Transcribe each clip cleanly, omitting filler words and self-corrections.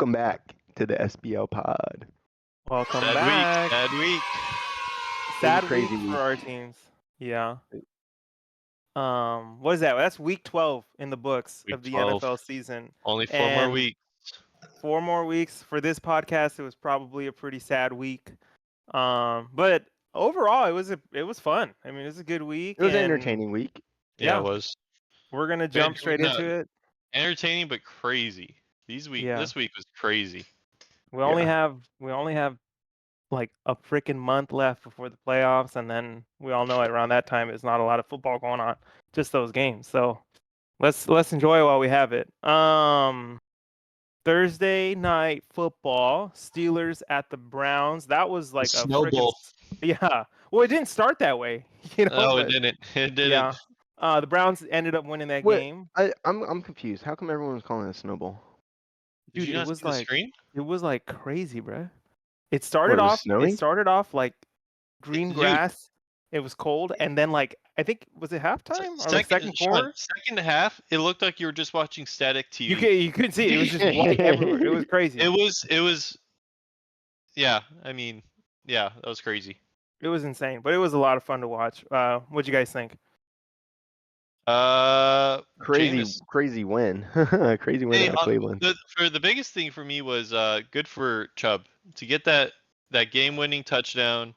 Welcome back to the SBL pod. Welcome Sad back. week. Sad week. Sad crazy week week. for our teams. Yeah. What is that? That's week 12 in the books Week of the 12. NFL season. Only 4 more And weeks. 4 more weeks for this podcast. It was probably a pretty sad week. But overall, it was fun. I mean, it was a good week. It was an and entertaining week. Yeah, Yeah. it was. We're gonna jump straight into it. Entertaining but crazy. This week was crazy. We only have like a freaking month left before the playoffs, and then we all know around that time it's not a lot of football going on, just those games. So let's enjoy it while we have it. Thursday night football, Steelers at the Browns. That was like a snowball. Yeah. Well, it didn't start that way, No, but it didn't. It didn't. yeah. The Browns ended up winning that game. I'm confused. How come everyone was calling it a snowball? Did you not see the screen? It was like crazy, bro. It started What, it was off. snowing? It started off like green Dude. grass. It was cold, and then like I think was it halftime or like second quarter? Second half, it looked like you were just watching static TV. You couldn't see it. It was just white everywhere. It was crazy. It was. Yeah, I mean, yeah, that was crazy. It was insane, but it was a lot of fun to watch. What'd you guys think? Crazy win. Crazy win out of Cleveland. The biggest thing for me was good for Chubb to get that game-winning touchdown.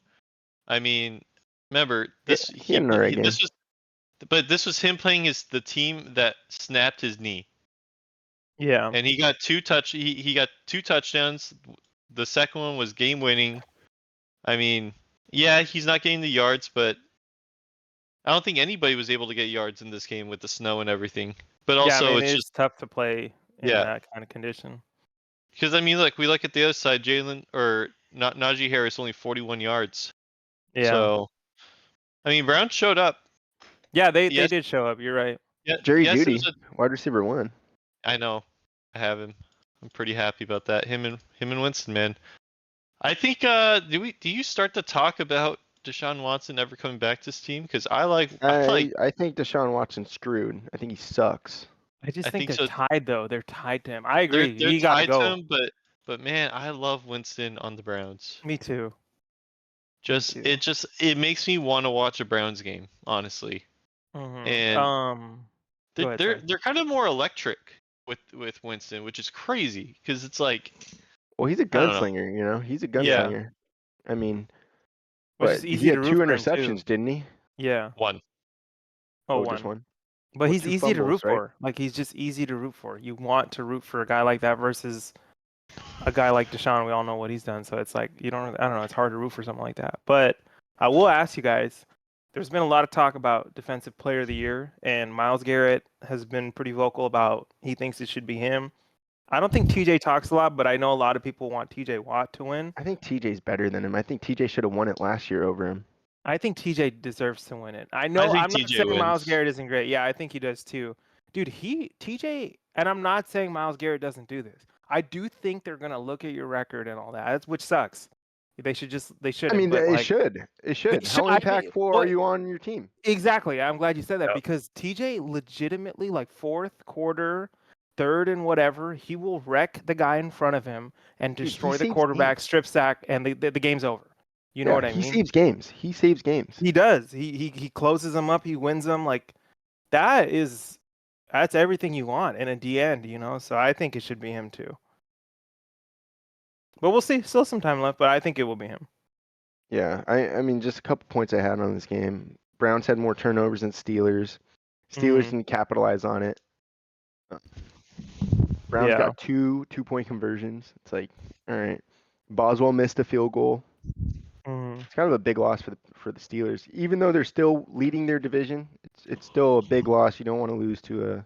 I mean, remember this. This was him playing the team that snapped his knee. Yeah. And he got he got 2 touchdowns. The second one was game-winning. I mean, yeah, he's not getting the yards, but I don't think anybody was able to get yards in this game with the snow and everything. But also, it's just tough to play in that kind of condition. Because I mean, look, we look at the other side. Najee Harris only 41 yards. Yeah. So, I mean, Brown showed up. Yeah, they did show up. You're right. Yeah, Jerry Jeudy, wide receiver 1. I know. I have him. I'm pretty happy about that. Him and Winston, man. I think. Do you start to talk about Deshaun Watson ever coming back to this team? Because I think Deshaun Watson's screwed. I think he sucks. I think they're tied though. They're tied to him. I agree. They're he got tied to go. to him, but man, I love Winston on the Browns. Me too. It makes me want to watch a Browns game, honestly. Mm-hmm. And they're kind of more electric with Winston, which is crazy because it's like. Well, he's a gunslinger, He's a gunslinger. Yeah. I mean, but he had 2 interceptions, didn't he? Yeah. 1. Oh, just 1. But he's easy to root for. Like, he's just easy to root for. You want to root for a guy like that versus a guy like Deshaun. We all know what he's done. So it's like, I don't know. It's hard to root for something like that. But I will ask you guys, there's been a lot of talk about Defensive Player of the Year, and Myles Garrett has been pretty vocal about he thinks it should be him. I don't think TJ talks a lot, but I know a lot of people want TJ Watt to win. I think TJ's better than him. I think TJ should have won it last year over him. I think TJ deserves to win it. I'm not saying Myles Garrett isn't great. Yeah, I think he does too. Dude, TJ, and I'm not saying Myles Garrett doesn't do this. I do think they're going to look at your record and all that, which sucks. They should. I mean, it should. How impactful are you on your team? Exactly. I'm glad you said that because TJ legitimately, like 4th quarter, 3rd and whatever, he will wreck the guy in front of him and destroy the quarterback, strip sack, and the game's over. You know what I mean? He saves games. He does. He closes them up. He wins them. Like that's everything you want in a D end, So I think it should be him too. But we'll see. Still some time left, but I think it will be him. Yeah, I mean, just a couple points I had on this game. Browns had more turnovers than Steelers. Steelers didn't capitalize on it. Browns got 2 2-point conversions. It's like, all right. Boswell missed a field goal. It's kind of a big loss for the Steelers. Even though they're still leading their division, it's still a big loss. You don't want to lose to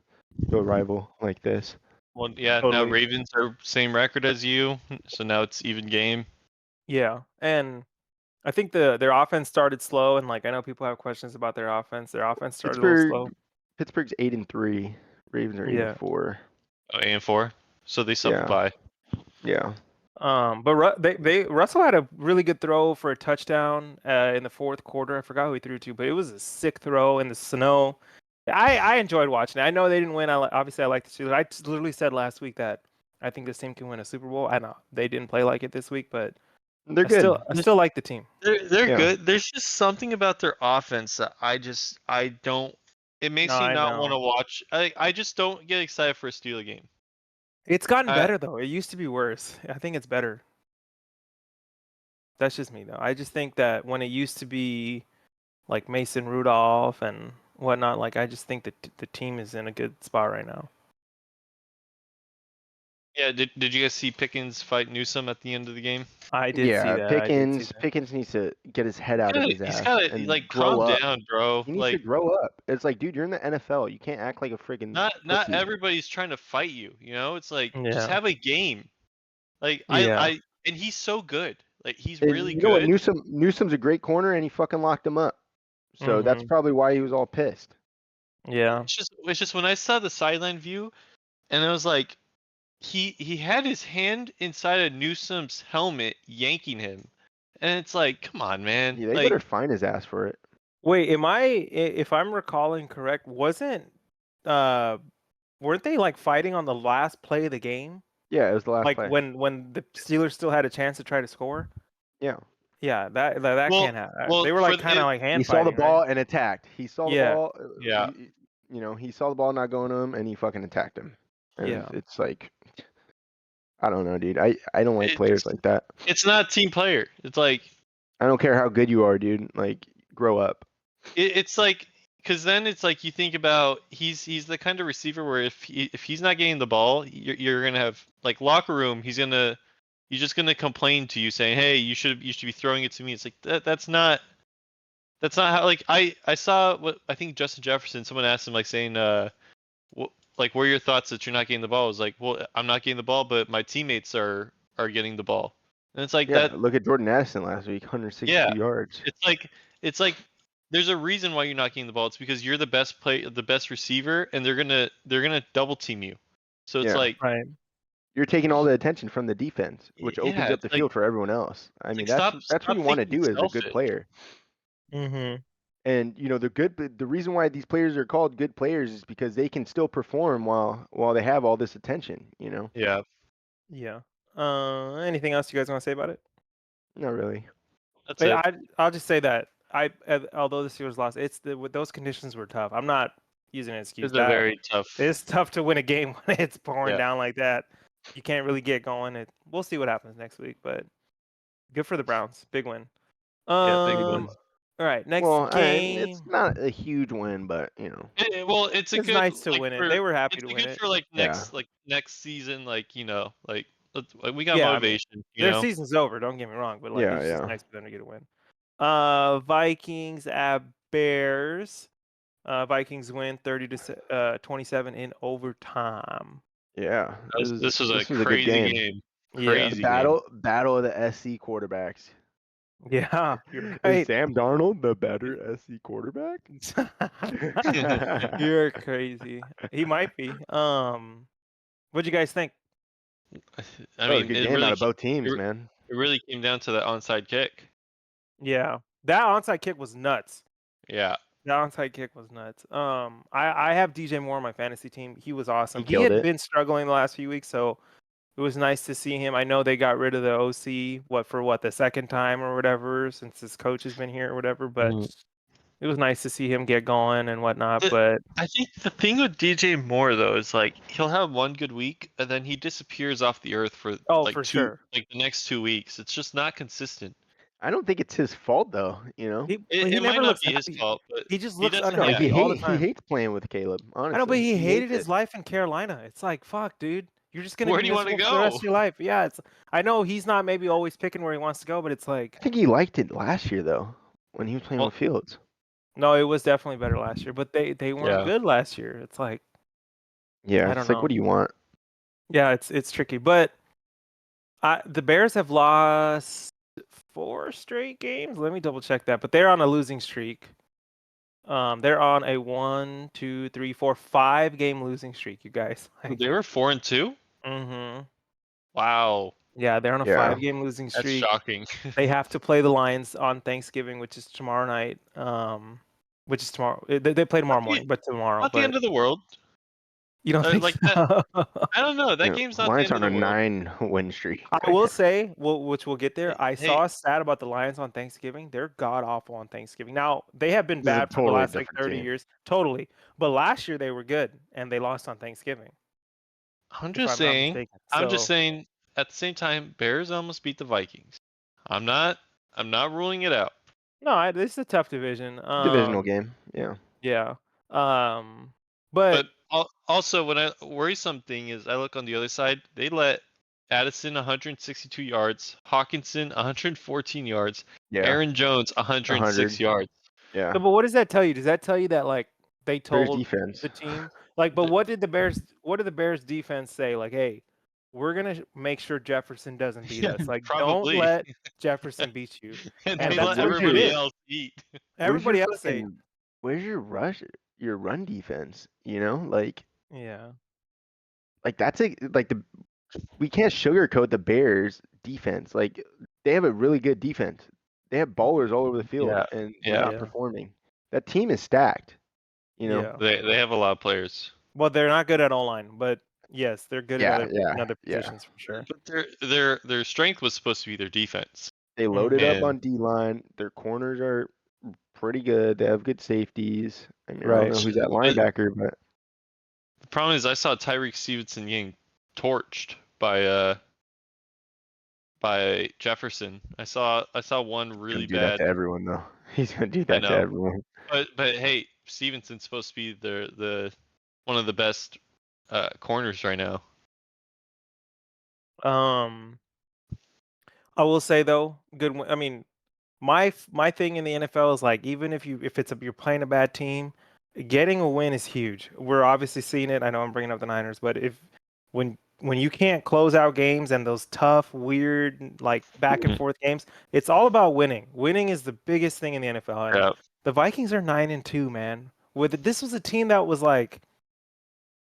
a rival like this. Well, yeah. Totally. Now Ravens are same record as you, so now it's even game. Yeah, and I think their offense started slow, and like I know people have questions about their offense. Their offense started a little slow. Pittsburgh's 8-3. Ravens are 8-4. Oh, 8-4. So they suffered by. Yeah. But Russell had a really good throw for a touchdown in the 4th quarter. I forgot who he threw to, but it was a sick throw in the snow. I enjoyed watching it. I know they didn't win. Obviously, I like the Steelers. I literally said last week that I think this team can win a Super Bowl. I know they didn't play like it this week, but They're good. I still like the team. They're Yeah. good. There's just something about their offense that I don't. It makes No, me I not want to know. watch. I just don't get excited for a Steeler game. It's gotten I- better though. It used to be worse. I think it's better. That's just me though. I just think that when it used to be like Mason Rudolph and whatnot, like I just think that the team is in a good spot right now. Yeah. Did you guys see Pickens fight Newsome at the end of the game? I did see Yeah, that. I did see that. Pickens needs to get his head out of his He's ass gotta and like grow calm up. down, bro. He needs to Like grow up. It's like, dude, you're in the NFL. You can't act like a friggin' not pussy. everybody's trying to fight you. You know, it's like Yeah. just have a game. Like Yeah. I and he's so good. Like he's And really you know what? good. Newsom's a great corner, and he fucking locked him up. So that's probably why he was all pissed. Yeah. It's just when I saw the sideline view, and it was like he had his hand inside of Newsome's helmet, yanking him, and it's like, come on, man. Yeah, they like, better fine his ass for it. Wait, if I'm recalling correct, weren't they like fighting on the last play of the game? Yeah, it was the last Like play. when the Steelers still had a chance to try to score? Yeah. Yeah, that Well- can't happen. well, They were for like kind of like hand He saw the fighting, ball right? and attacked. He saw the Yeah. ball. Yeah. You know, he saw the ball not going to him, and he fucking attacked him. And Yeah. It's like, I don't know, dude. I don't like players like that. it's not a team player. It's like I don't care how good you are, dude. Like, grow up. it's like because then it's like you think about he's the kind of receiver where if he's not getting the ball, you're gonna have like locker room. He's just gonna complain to you saying, hey, you should be throwing it to me. It's like that's not how like I saw what I think Justin Jefferson. Someone asked him like saying like what are your thoughts that you're not getting the ball? I was like, well, I'm not getting the ball, but my teammates are getting the ball. And it's like Yeah, that. look at Jordan Addison last week, 162 yards. It's like there's a reason why you're not getting the ball. It's because you're the best receiver, and they're gonna double team you. So it's Yeah. like Right. You're taking all the attention from the defense, which opens yeah, up the it's like- field for everyone else. I mean, like, that's stop what you want to thinking do as a good selfish. player. Mm-hmm. And you know, the reason why these players are called good players is because they can still perform while they have all this attention. You know, Yeah, Yeah. Anything else you guys want to say about it? not really. that's it. I'll just say that although the Steelers lost, with those conditions were tough. I'm not using an excuse. It's a very tough. It's tough to win a game when it's pouring Yeah. down like that. You can't really get going. We'll see what happens next week, but good for the Browns. Big win. Yeah, big win. All right, next Well, game. it's not a huge win, but you know, Well, it's a It's good. nice to like, win it. for- They were happy It's to a win good it. for like Yeah. next season. Like like we got Yeah, I mean, motivation. Their know. season's over. Don't get me wrong, but like Yeah, it's just yeah. nice for them to get a win. Vikings at Bears. Vikings win 30-27 in overtime. yeah. This was a good crazy game. Yeah. Crazy Battle of the SC quarterbacks. Yeah, you're Is right. Sam Darnold the better SC quarterback? You're crazy. He might be. What'd you guys think? I That was a mean, good it game really out of both teams, it- man. it really came down to that onside kick. Yeah, that onside kick was nuts. Yeah. The onside kick was nuts. I have DJ Moore on my fantasy team. He was awesome. He killed had it. been struggling the last few weeks, so it was nice to see him. I know they got rid of the OC the second time or whatever since his coach has been here or whatever, but it was nice to see him get going and whatnot. But I think the thing with DJ Moore though is like he'll have one good week and then he disappears off the earth for like for two, sure. like the next 2 weeks. It's just not consistent. I don't think it's his fault though. You know, He It never might not looks be his happy. fault, but He just he looks doesn't- unhappy yeah. all the he time. hates playing with Caleb. Honestly, I know, but he hated hates his it. life in Carolina. It's like, fuck, dude. You're just gonna Where be do you wanna miserable for the rest go? of your life. Yeah, I know he's not maybe always picking where he wants to go, but it's like, I think he liked it last year though, when he was playing Well- with Fields. no, it was definitely better last year. But they weren't Yeah. good last year. It's like, Yeah, I it's don't like, know. what do you want? yeah, it's tricky. But the Bears have lost 4 straight games. Let me double check that. But they're on a losing streak. They're on a 1, 2, 3, 4, 5 game losing streak. You guys. They were 4-2. Mm-hmm. Wow, Yeah, they're on a Yeah. 5-game losing that's streak. shocking. They have to play the Lions on Thanksgiving, which is tomorrow night. Which is tomorrow. They play tomorrow Not the- morning, but tomorrow. Not the But end of the world. You don't think like so? I don't know. That game's not the Lions end of on the a world. 9-win streak. I will say, which we'll get there. I Hey, saw a stat about the Lions on Thanksgiving. They're god awful on Thanksgiving. Now they have been This is a bad for the totally last like different 30 team. years, totally. But last year they were good and they lost on Thanksgiving, I'm if just I'm not saying. mistaken. I'm just So saying. At the same time, Bears almost beat the Vikings. I'm not ruling it out. no, this is a tough division. Divisional game. Yeah. Yeah. But But also, when I worrisome thing is, I look on the other side. They let Addison 162 yards, Hawkinson 114 yards, Yeah. Aaron Jones 106 100. yards. Yeah. but what does that tell you? Does that tell you that like they Bears told defense. the team like? But what did the Bears defense say? Like, hey, we're gonna make sure Jefferson doesn't beat us. Like, don't Probably. let Jefferson beat you. And And they that's let what they everybody did. else eat. Everybody else say, Where's your run defense? You know, like yeah, that's we can't sugarcoat the Bears defense. Like they have a really good defense. They have ballers all over the field, Yeah, and yeah. they're not performing. That team is stacked. You know. yeah. They have a lot of players. Well, they're not good at O-line, but yes, they're good Yeah, at other yeah. positions for sure. But their strength was supposed to be their defense. They loaded up And- on D-line. Their corners are pretty good. They have good safeties. I mean, I don't Right. know who's that linebacker, but The problem is I saw Tyreek Stevenson getting torched by Jefferson. I saw one really do that bad. to everyone though. He's gonna do I that to know. everyone. But hey, Stevenson's supposed to be the one of the best corners right now. I will say though, I mean, my thing in the NFL is like, even if you're playing a bad team, getting a win is huge. We're obviously seeing it. I know I'm bringing up the Niners, but when you can't close out games and those tough, weird, like back and forth games, it's all about winning. Winning is the biggest thing in the NFL. And Yeah. the Vikings are 9-2, man. This was a team that was like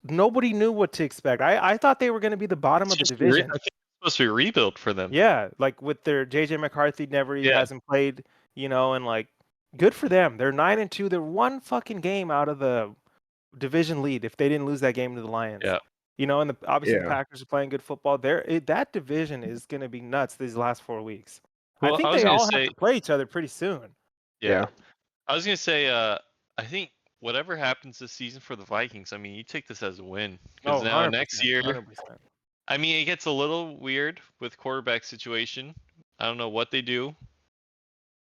nobody knew what to expect. I thought they were going to be the bottom of the division. I think it's supposed to be a rebuild for them. Yeah, like with their JJ McCarthy never even Yeah. hasn't played, and like good for them. They're 9-2. They're one fucking game out of the division lead if they didn't lose that game to the Lions. Yeah. And obviously the Yeah. Packers are playing good football. That division is going to be nuts these last 4 weeks. Well, I think I was they gonna all say- have to play each other pretty soon. Yeah. I was gonna say, I think whatever happens this season for the Vikings, I mean, you take this as a win because now 100%, next year, 100%. I mean, it gets a little weird with quarterback situation. I don't know what they do,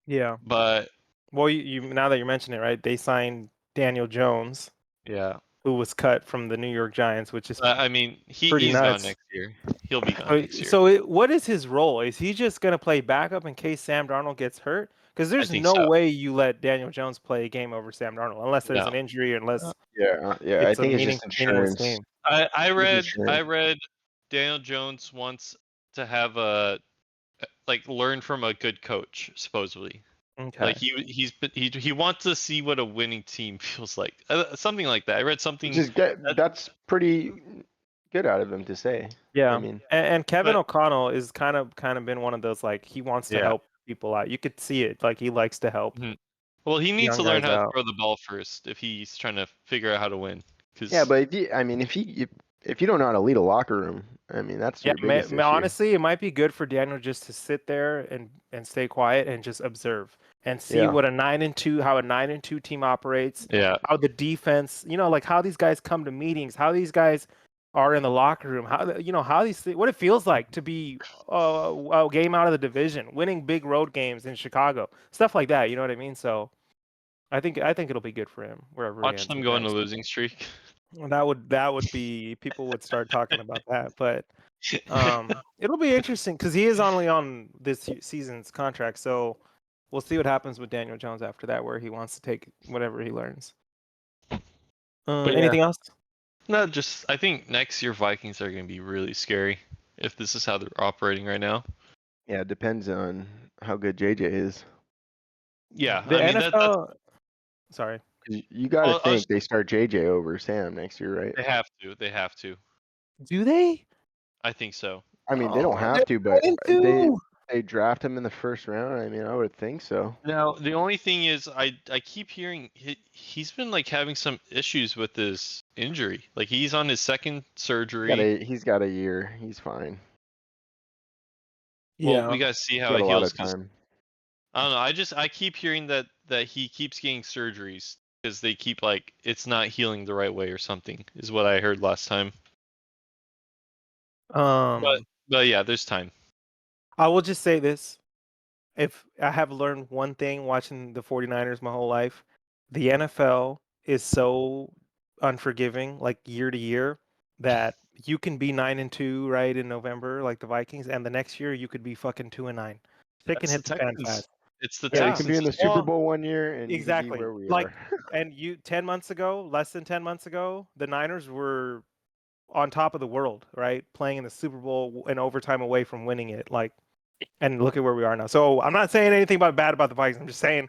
Yeah. but Well, you now that you mention it, right? They signed Daniel Jones, yeah, who was cut from the New York Giants, which is I mean, pretty he's nuts. gone next year. He'll be gone next year. So what is his role? Is he just going to play backup in case Sam Darnold gets hurt? Because there's think no so. way you let Daniel Jones play a game over Sam Darnold unless there's No. an injury, unless Yeah. it's I think a it's just meaningless insurance. game. I read insurance. Daniel Jones wants to have learn from a good coach, supposedly. Okay. Like he wants to see what a winning team feels like, something like that. I read something. That's pretty good out of him to say. Yeah. I mean, And Kevin O'Connell is kind of been one of those, like, he wants to help people out. You could see it, like he likes to help. Well, he needs to young learn guys how to out. throw the ball first if he's trying to figure out how to win. yeah, but if you don't know how to lead a locker room, I mean that's your biggest issue. Honestly, it might be good for Daniel just to sit there and stay quiet and just observe and see what how a 9-2 team operates. Yeah. How the defense, like how these guys come to meetings, how these guys are in the locker room, how what it feels like to be a game out of the division, winning big road games in Chicago, stuff like that. You know what I mean? So I think it'll be good for him wherever. Watch them go on a losing streak. That would be, people would start talking about that, but it'll be interesting because he is only on this season's contract, so we'll see what happens with Daniel Jones after that, where he wants to take whatever he learns. Anything else? No, just I think next year Vikings are going to be really scary if this is how they're operating right now. Yeah, it depends on how good JJ is. Yeah, The NFL. Sorry. You got to think they start JJ over Sam next year, right? They have to. They have to. Do they? I think so. I mean, they don't have to, but they draft him in the first round, I mean, I would think so. Now, the only thing is, I keep hearing he's been like having some issues with his injury. Like he's on his second surgery. He's got a year. He's fine. Well, we gotta see He's how got it a lot heals. of time. I don't know. I keep hearing that he keeps getting surgeries because they keep like it's not healing the right way or something. Is what I heard last time. But yeah, there's time. I will just say this. If I have learned one thing watching the 49ers my whole life, the NFL is so unforgiving, like year to year, that you can be 9-2 right in November, like the Vikings, and the next year you could be fucking 2-9. They can That's hit the the fan Texans. fast. It's the Yeah, you Texans. can be in the as Super well. Bowl one year and you can be Exactly. where we Like, are. and you 10 months ago, less than 10 months ago, the Niners were on top of the world, right? Playing in the Super Bowl in overtime away from winning it. Like, and look at where we are now. So I'm not saying anything bad about the Vikings. I'm just saying,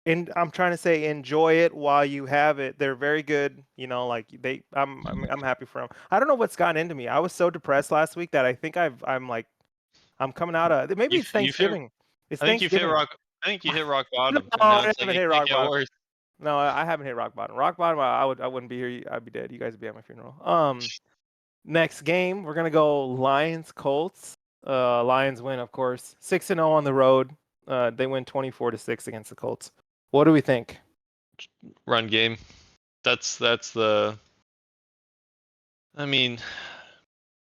and I'm trying to say enjoy it while you have it. They're very good. You know, like I'm happy for them. I don't know what's gotten into me. I was so depressed last week that I think I'm coming out of. Maybe it's Thanksgiving. It's Thanksgiving. I think you hit rock bottom. No, And now I it's like haven't it hit can't rock get bottom. worse. No, I haven't hit rock bottom. Rock bottom, I wouldn't be here. I'd be dead. You guys would be at my funeral. Next game, we're gonna go Lions Colts. Lions win, of course. 6-0 on the road. They win 24-6 against the Colts. What do we think? Run game. That's the. I mean,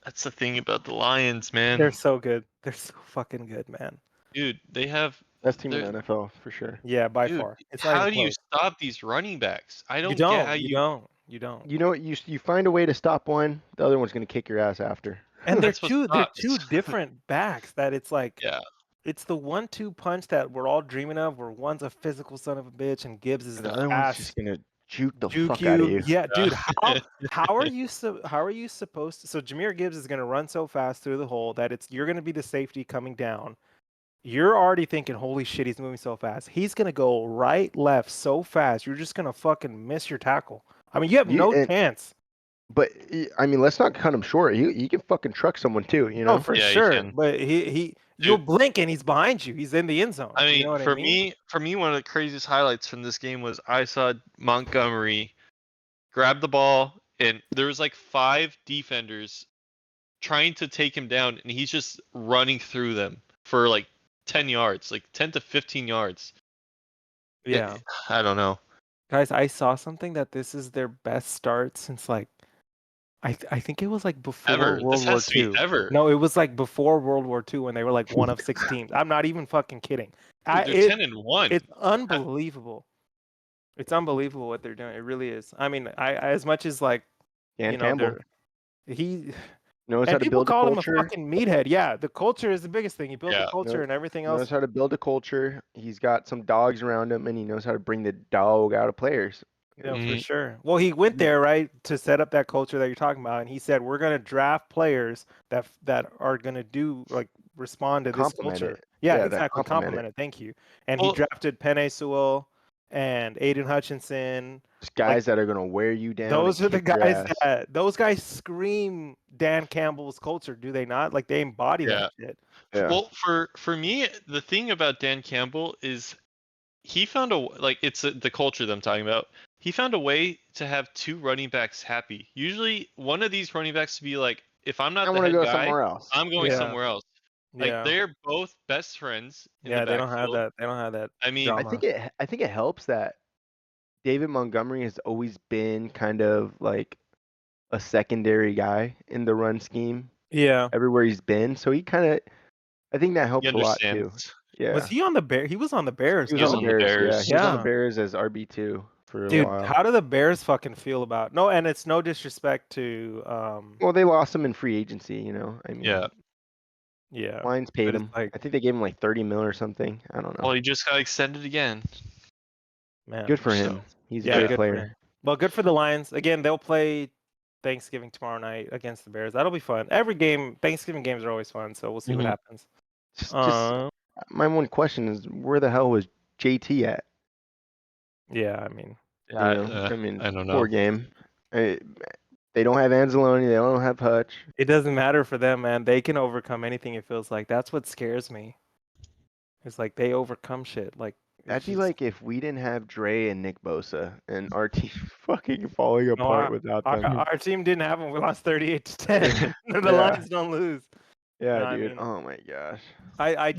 that's the thing about the Lions, man. They're so good. They're so fucking good, man. Dude, they have Best team in the NFL for sure. Yeah, by Dude, far. It's how not do even you close. stop these running backs? I don't You get don't. how You you. don't. You don't. You know what? You find a way to stop one, the other one's gonna kick your ass after. And they're That's what they're sucks. two different backs that it's like Yeah. it's the 1-2 punch that we're all dreaming of, where one's a physical son of a bitch and Gibbs is The the other one's fast just gonna juke the juke fuck out of you. you. Yeah, dude. Yeah. How are you supposed to? So Jahmyr Gibbs is gonna run so fast through the hole that you're gonna be the safety coming down. You're already thinking, holy shit, he's moving so fast. He's gonna go right, left so fast. You're just gonna fucking miss your tackle. I mean, you have no chance. But I mean, let's not cut him short. He can fucking truck someone too, you know. No, for Yeah, he sure. can. But you'll blink and he's behind you. He's in the end zone. I mean, you know what for I mean? me, one of the craziest highlights from this game was I saw Montgomery grab the ball, and there was like 5 defenders trying to take him down, and he's just running through them for like 10 yards, like 10 to 15 yards. Yeah. I don't know. Guys, I saw something that this is their best start since like I think it was like before World War II. Ever. No, it was like before World War II when they were like one of 6 teams. I'm not even fucking kidding. Dude, they're 10-1. It's unbelievable. It's unbelievable what they're doing. It really is. I mean, I as much as like Dan Campbell. He knows how to build a call culture. him a fucking meathead. Yeah, the culture is the biggest thing. He built the culture and everything else. Knows how to build a culture. He's got some dogs around him, and he knows how to bring the dog out of players. Yeah, for sure. Well, he went there, right, to set up that culture that you're talking about, and he said, "We're going to draft players that are going to do like respond to this culture." Yeah, exactly. Complement it. Thank you. And he drafted Penei Sewell and Aiden Hutchinson. Just guys that are going to wear you down. Those are the guys those guys scream Dan Campbell's culture, do they not? Like they embody that shit. Yeah. Well, for me, the thing about Dan Campbell is he found it's the culture that I'm talking about. He found a way to have 2 running backs happy. Usually, one of these running backs to be like, if I'm not the head guy, somewhere else. I'm going somewhere else. Like Yeah. They're both best friends. Yeah, they don't have that. They don't have that. I mean, drama. I think it helps that David Montgomery has always been kind of like a secondary guy in the run scheme. Yeah. Everywhere he's been, so he kind of. I think that helps a lot too. Yeah. Was he on the Bears? He was on the Bears. He was on the Bears. Yeah. He was on the Yeah. Bears as RB2 for a Dude, while. how do the Bears fucking feel about? No, and it's no disrespect to. Well, they lost him in free agency. You know, I mean. Yeah. Lions paid But him. it's like- I think they gave him like 30 mil or something. I don't know. well, he just got extended again. Man. Good for him. He's a Yeah, great good for him. player. Well, good for the Lions. Again, they'll play Thanksgiving tomorrow night against the Bears. That'll be fun. Every game, Thanksgiving games are always fun, so we'll see what happens. Just my one question is, where the hell was JT at? Yeah, I mean, I mean, I don't know. poor game. They don't have Anzalone. They don't have Hutch. it doesn't matter for them, man. They can overcome anything. It feels like that's what scares me. It's like they overcome shit. Like That'd be like if we didn't have Dre and Nick Bosa and our team fucking falling apart without them. Our team didn't have them. We lost 38-10. The Yeah. Lions don't lose. Yeah, No, I dude. mean, Oh my gosh. I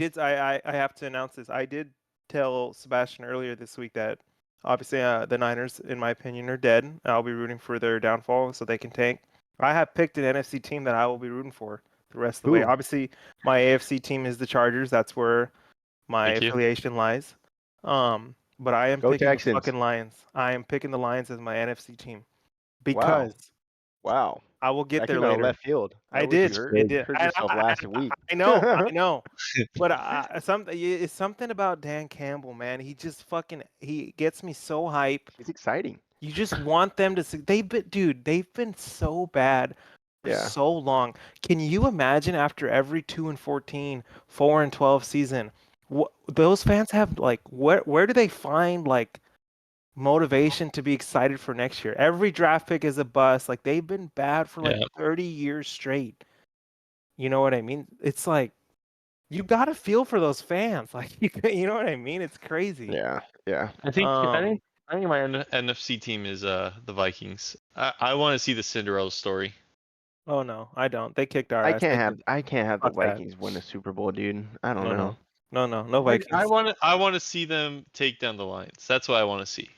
have to announce this. I did tell Sebastian earlier this week that obviously the Niners, in my opinion, are dead. I'll be rooting for their downfall so they can tank. I have picked an NFC team that I will be rooting for the rest of the way. Who? Obviously, my AFC team is the Chargers. That's where my Thank you. affiliation lies. But I am Go picking Texans. the fucking Lions. I am picking the Lions as my NFC team because Wow. I will get That there came out of later. left field. I wish did. You It did. heard yourself last week. I know. But it's something about Dan Campbell, man. He just he gets me so hype. It's exciting. You just want them to. They've been so bad for so long. Can you imagine after every 2-14, 4-12 season, those fans have like where do they find like motivation to be excited for next year? Every draft pick is a bust. Like they've been bad for like 30 years straight. You know what I mean? It's like you got to feel for those fans. Like you know what I mean? It's crazy. Yeah. I think my NFC team is the Vikings. I want to see the Cinderella story. Oh no, I don't. They kicked our I ass. can't have the Fuck that. Vikings win a Super Bowl, dude. I don't know. No Vikings. I want to see them take down the Lions. That's what I want to see.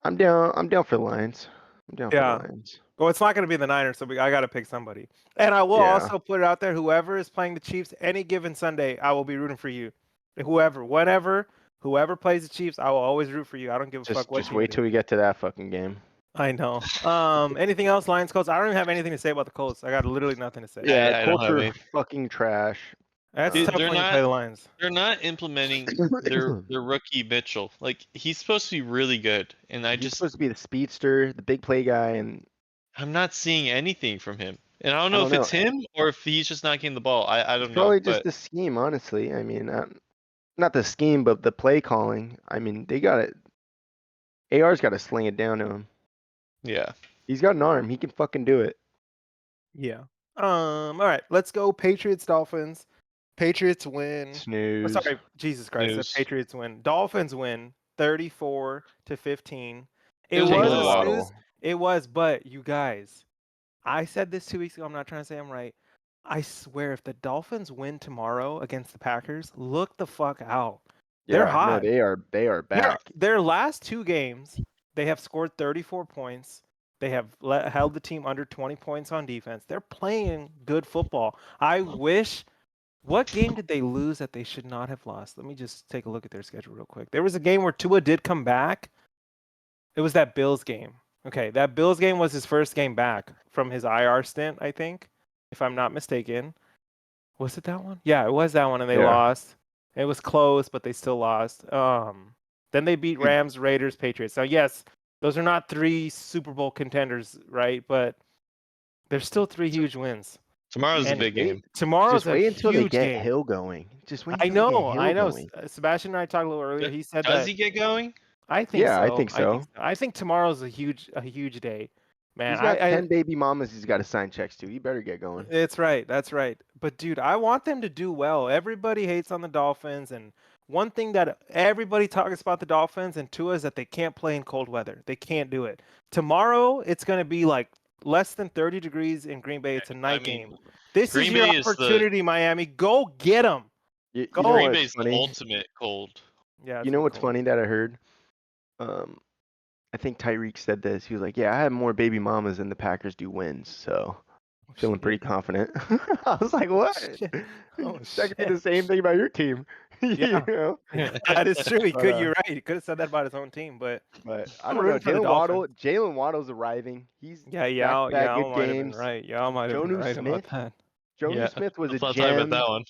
I'm down for the Lions. I'm down for the Lions. Well, it's not going to be the Niners, so I got to pick somebody. And I will also put it out there: whoever is playing the Chiefs any given Sunday, I will be rooting for you. Whoever plays the Chiefs, I will always root for you. I don't give a fuck what. Just wait till we get to that fucking game. I know. Anything else, Lions, Colts? I don't even have anything to say about the Colts. I got literally nothing to say. Yeah, Colts are fucking trash. That's tough when you play the Lions. They're not implementing their rookie Mitchell. Like he's supposed to be really good, and he's supposed to be the speedster, the big play guy, and I'm not seeing anything from him. And I don't know if it's him or if he's just not getting the ball. I don't know. Probably just the scheme, honestly. I mean, not the scheme, but the play calling. I mean, they got it. AR's got to sling it down to him. Yeah. He's got an arm. He can fucking do it. Yeah. All right. Let's go. Patriots, Dolphins. Patriots win. Snooze. Oh, sorry, Jesus Christ. The Patriots win. Dolphins win 34-15. It was a snooze. It was, but you guys, I said this 2 weeks ago. I'm not trying to say I'm right. I swear, if the Dolphins win tomorrow against the Packers, look the fuck out. They're hot. No, they are back. Their last 2 games, they have scored 34 points. They have held the team under 20 points on defense. They're playing good football. I wish. What game did they lose that they should not have lost? Let me just take a look at their schedule real quick. There was a game where Tua did come back. It was that Bills game. Okay, that Bills game was his first game back from his IR stint, I think, if I'm not mistaken. Was it that one? Yeah, it was that one, and they lost. It was close, but they still lost. Then they beat Rams, Raiders, Patriots. So yes, those are not 3 Super Bowl contenders, right? But there's still 3 huge wins. Tomorrow's a big game. Tomorrow's just wait until they get game. Hill going. Just wait. I know. Sebastian and I talked a little earlier. He said Does he get going? I think so. Yeah, I think so. I think tomorrow's a huge day, man. He's got 10 baby mamas he's got to sign checks to. He better get going. That's right. But dude, I want them to do well. Everybody hates on the Dolphins, and one thing that everybody talks about the Dolphins and Tua is that they can't play in cold weather. They can't do it. Tomorrow, it's going to be like less than 30 degrees in Green Bay. It's a night game. This is your opportunity, Miami. Go get them. Green Bay's the ultimate cold. Yeah. You know what's funny that I heard? I think Tyreek said this. He was like, "Yeah, I have more baby mamas than the Packers do wins, so I'm feeling pretty confident." I was like, "What?" That could be the same thing about your team. Yeah, you know? That is true. You're right. He could have said that about his own team, but I don't know. Jalen Waddle's arriving. He's y'all good games. Right. Y'all might have been right about that. Jonnu Smith was a gem. About that one.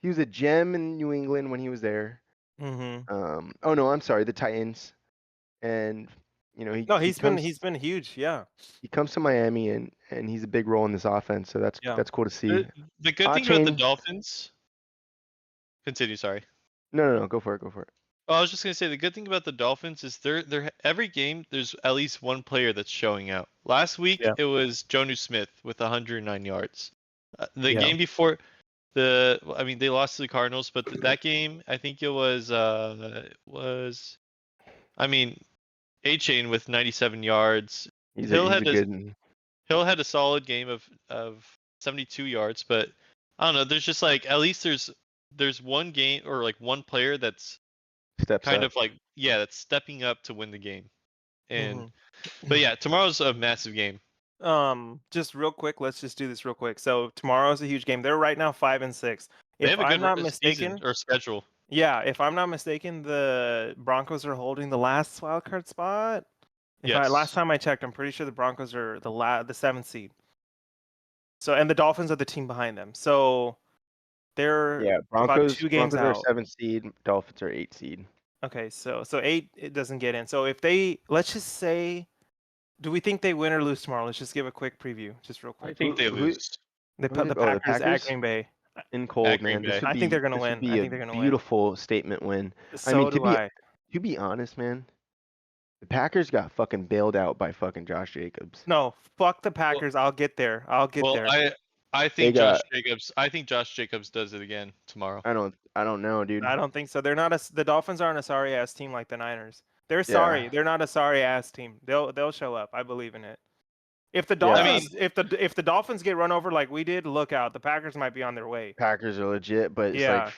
He was a gem in New England when he was there. Mm-hmm. Oh no, I'm sorry, the Titans. And you know he's been huge. Yeah. He comes to Miami and he's a big role in this offense, so that's cool to see. The good thing about the Dolphins. Continue. Sorry. No, go for it. Well, I was just gonna say the good thing about the Dolphins is they're every game there's at least one player that's showing out. Last week it was Jonnu Smith with 109 yards. The game before I mean, they lost to the Cardinals, but that game, I think it was, I mean, A-Chain with 97 yards. Hill had a solid game of 72 yards, but I don't know. There's just like at least there's one game or like one player that's kind of like that's stepping up to win the game. And but yeah, tomorrow's a massive game. Just real quick, let's just do this real quick. So tomorrow's a huge game. They're right now 5-6. They have a good I'm not mistaken, or schedule. Yeah, if I'm not mistaken, the Broncos are holding the last wild card spot. Last time I checked, I'm pretty sure the Broncos are the 7th seed. So, and the Dolphins are the team behind them. So they're Broncos, about 2 games Broncos out. are 7th seed, Dolphins are 8th seed. Okay, so 8 it doesn't get in. So if let's just say, do we think they win or lose tomorrow? Let's just give a quick preview, just real quick. I think they lose. They put the Packers at Green Bay. In cold, man. I think they're gonna win. I think they're gonna win. Beautiful statement win. So to be honest, man, the Packers got fucking bailed out by fucking Josh Jacobs. No, fuck the Packers. I'll get there. there. I think Josh Jacobs does it again tomorrow. I don't know, dude. I don't think so. They're not the Dolphins aren't a sorry ass team like the Niners. They're sorry. They're not a sorry ass team. They'll show up. I believe in it. If the Dolphins if the Dolphins get run over like we did, look out. The Packers might be on their way. Packers are legit, but it's like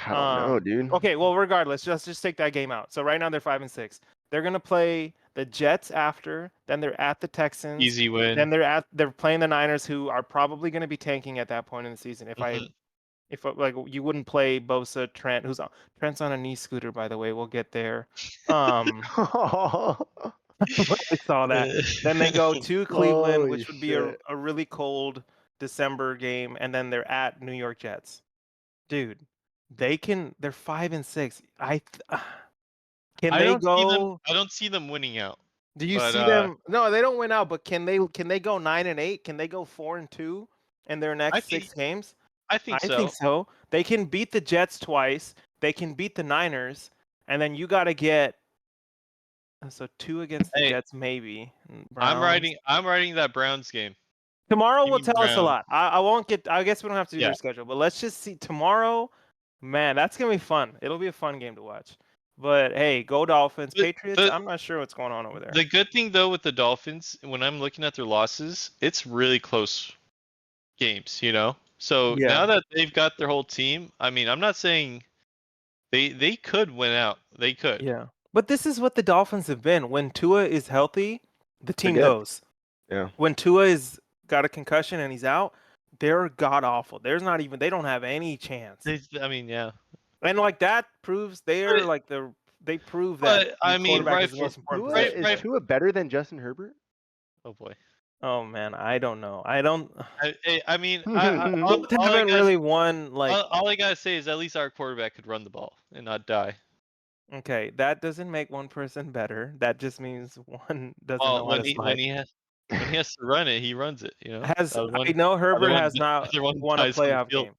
I don't know, dude. Okay, well, regardless, just take that game out. So right now they're 5-6. They're gonna play the Jets after. Then they're at the Texans. Easy win. Then they're playing the Niners, who are probably gonna be tanking at that point in the season. If like you wouldn't play Bosa, Trent's on a knee scooter, by the way. We'll get there. I saw that. Then they go to Cleveland, which would be a really cold December game, and then they're at New York Jets. Dude, they're 5-6. I don't see them winning out. Do you see them? No, they don't win out, but can they go 9-8? Can they go 4-2 in their next 6 games? I think so. They can beat the Jets twice. They can beat the Niners, and then you got to get 2 against the Jets, maybe. I'm writing that Browns game. Tomorrow will tell us a lot. I won't get. I guess we don't have to do their schedule, but let's just see tomorrow. Man, that's gonna be fun. It'll be a fun game to watch. But hey, go Dolphins. Patriots, I'm not sure what's going on over there. The good thing though with the Dolphins, when I'm looking at their losses, it's really close games. So now that they've got their whole team, I mean, I'm not saying they could win out. They could. Yeah. But this is what the Dolphins have been. When Tua is healthy, the team goes. Yeah. When Tua is got a concussion and he's out, they're god awful. They don't have any chance. And like that proves they prove that. But I mean, is Tua better than Justin Herbert? Oh boy. Oh man, I don't know. I mean, haven't really won. Like all I gotta say is at least our quarterback could run the ball and not die. Okay, that doesn't make one person better. That just means one doesn't know what to when he has to run it, he runs it. I know Herbert has not won a playoff game.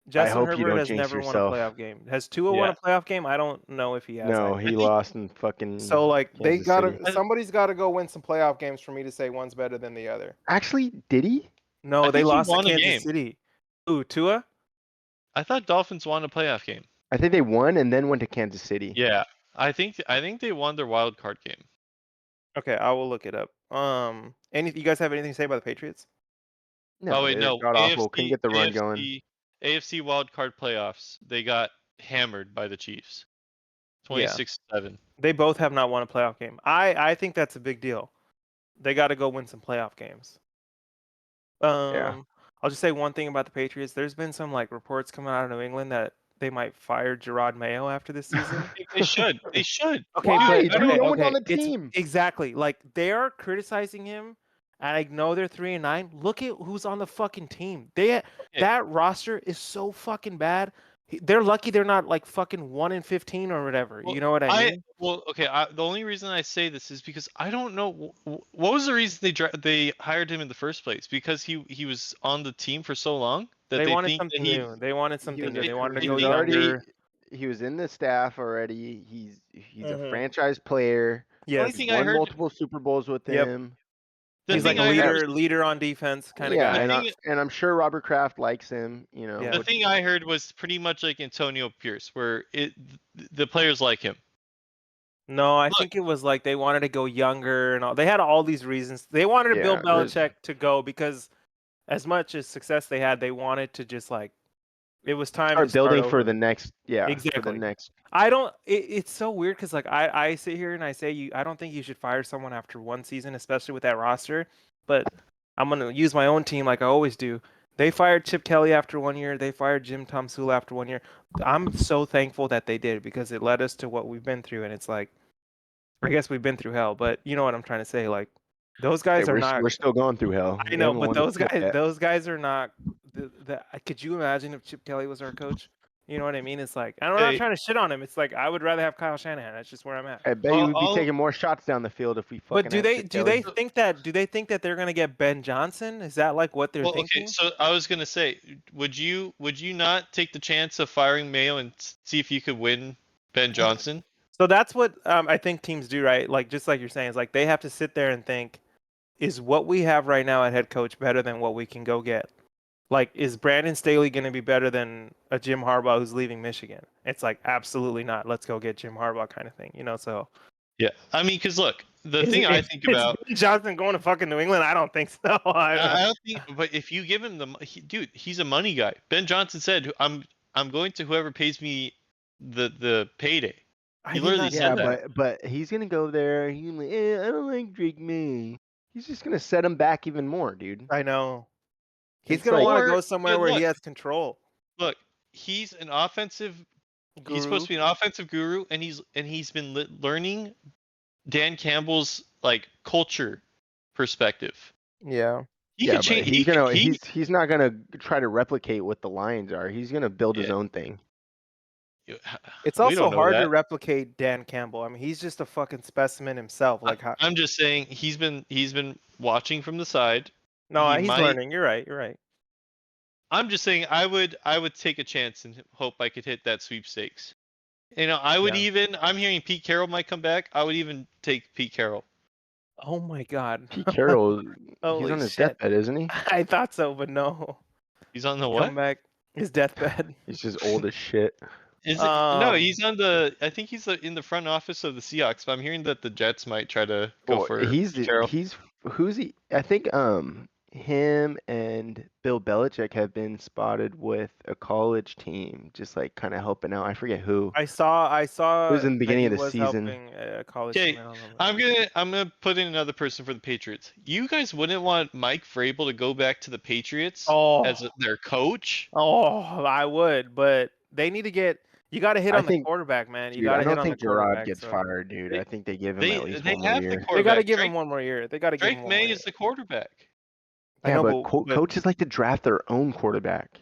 Justin Herbert has never won a playoff game. Has Tua won a playoff game? I don't know if he has. No, he lost in fucking. So like somebody's got to go win some playoff games for me to say one's better than the other. Actually, did he? No, they lost to Kansas City. Ooh, Tua? I thought Dolphins won a playoff game. I think they won and then went to Kansas City. Yeah, I think they won their wild card game. Okay, I will look it up. You guys have anything to say about the Patriots? No. Oh wait, no. God awful. Couldn't get the run going. AFC wild card playoffs. They got hammered by the Chiefs. 26-7. They both have not won a playoff game. I think that's a big deal. They got to go win some playoff games. I'll just say one thing about the Patriots. There's been some reports coming out of New England that they might fire Gerard Mayo after this season. They should. Okay, why? No one's on the team. Exactly. They are criticizing him, and I know they're 3-9. Look at who's on the fucking team. That roster is so fucking bad. They're lucky they're not fucking 1-15 or whatever. You know what I mean? The only reason I say this is because I don't know what was the reason they hired him in the first place. Because he was on the team for so long that they wanted something new. They wanted something new. They wanted to go younger. He was in the staff already. He's a franchise player. Yes, won multiple Super Bowls with him. The He's like thing a I heard leader on defense kind of Yeah, guy. and I'm sure Robert Kraft likes him. Yeah. the thing I heard was pretty much like Antonio Pierce, where the players like him. No, I Look. think it was like they wanted to go younger and all. They had all these reasons. They wanted Bill Yeah, there's- Belichick to go because as much as success they had, they wanted to just like it was time start to start building for over. the next. Yeah, for the Exactly. next. I don't. It's so weird because like I sit here and I say I don't think you should fire someone after one season, especially with that roster. But I'm gonna use my own team like I always do. They fired Chip Kelly after 1 year. They fired Jim Tom Sula after 1 year. I'm so thankful that they did because it led us to what we've been through. And it's like, I guess we've been through hell, but you know what I'm trying to say? Like, those guys are not. We're still going through hell. I know, but those guys are not. Could you imagine if Chip Kelly was our coach? You know what I mean? It's like I'm not trying to shit on him. It's like I would rather have Kyle Shanahan. That's just where I'm at. I bet you would be taking more shots down the field if we fucking. But do they think that they're gonna get Ben Johnson? Is that like what they're thinking? Okay, so I was gonna say, would you not take the chance of firing Mayo and see if you could win Ben Johnson? So that's what I think teams do, right? Like just like you're saying, it's like they have to sit there and think, is what we have right now at head coach better than what we can go get? Like, is Brandon Staley going to be better than a Jim Harbaugh who's leaving Michigan? It's like, absolutely not. Let's go get Jim Harbaugh kind of thing, you know? So, yeah, I mean, because look, the thing I think about Johnson going to fucking New England, I don't think so. I don't think, but if you give him dude, he's a money guy. Ben Johnson said, "I'm going to whoever pays me the payday." He literally said that. But he's gonna go there. He's like, I don't like Drake May. He's just gonna set him back even more, dude. I know. He's It's gonna like- want to go somewhere where he has control. Look, he's an offensive. He's supposed to be an offensive guru, and he's been learning Dan Campbell's like culture perspective. Yeah. He yeah, could change. but he's not gonna try to replicate what the Lions are. He's gonna build his own thing. It's also hard to replicate Dan Campbell. I mean, he's just a fucking specimen himself. Like, I'm just saying, he's been watching from the side. No, he's learning. You're right. You're right. I'm just saying, I would take a chance and hope I could hit that sweepstakes. You know, I would even. I'm hearing Pete Carroll might come back. I would even take Pete Carroll. Oh my God. Pete Carroll, he's on his deathbed, isn't he? I thought so, but no. He's on the what? Come back. His deathbed. He's just old as shit. Is it? No, he's on the. I think he's in the front office of the Seahawks. But I'm hearing that the Jets might try to go for. He's who's he? I think him and Bill Belichick have been spotted with a college team, just like kind of helping out. I forget who. I saw. It was in the beginning of the season. College Okay, team. I'm gonna put in another person for the Patriots. You guys wouldn't want Mike Vrabel to go back to the Patriots as their coach? Oh, I would, but they need to get. You got to hit on the quarterback, man. You got to hit on the quarterback. I don't think Gerard gets fired, dude. I think they give him at least one more year. They got to give him one more year. They got to give him Drake May is the quarterback. Yeah, but coaches like to draft their own quarterback.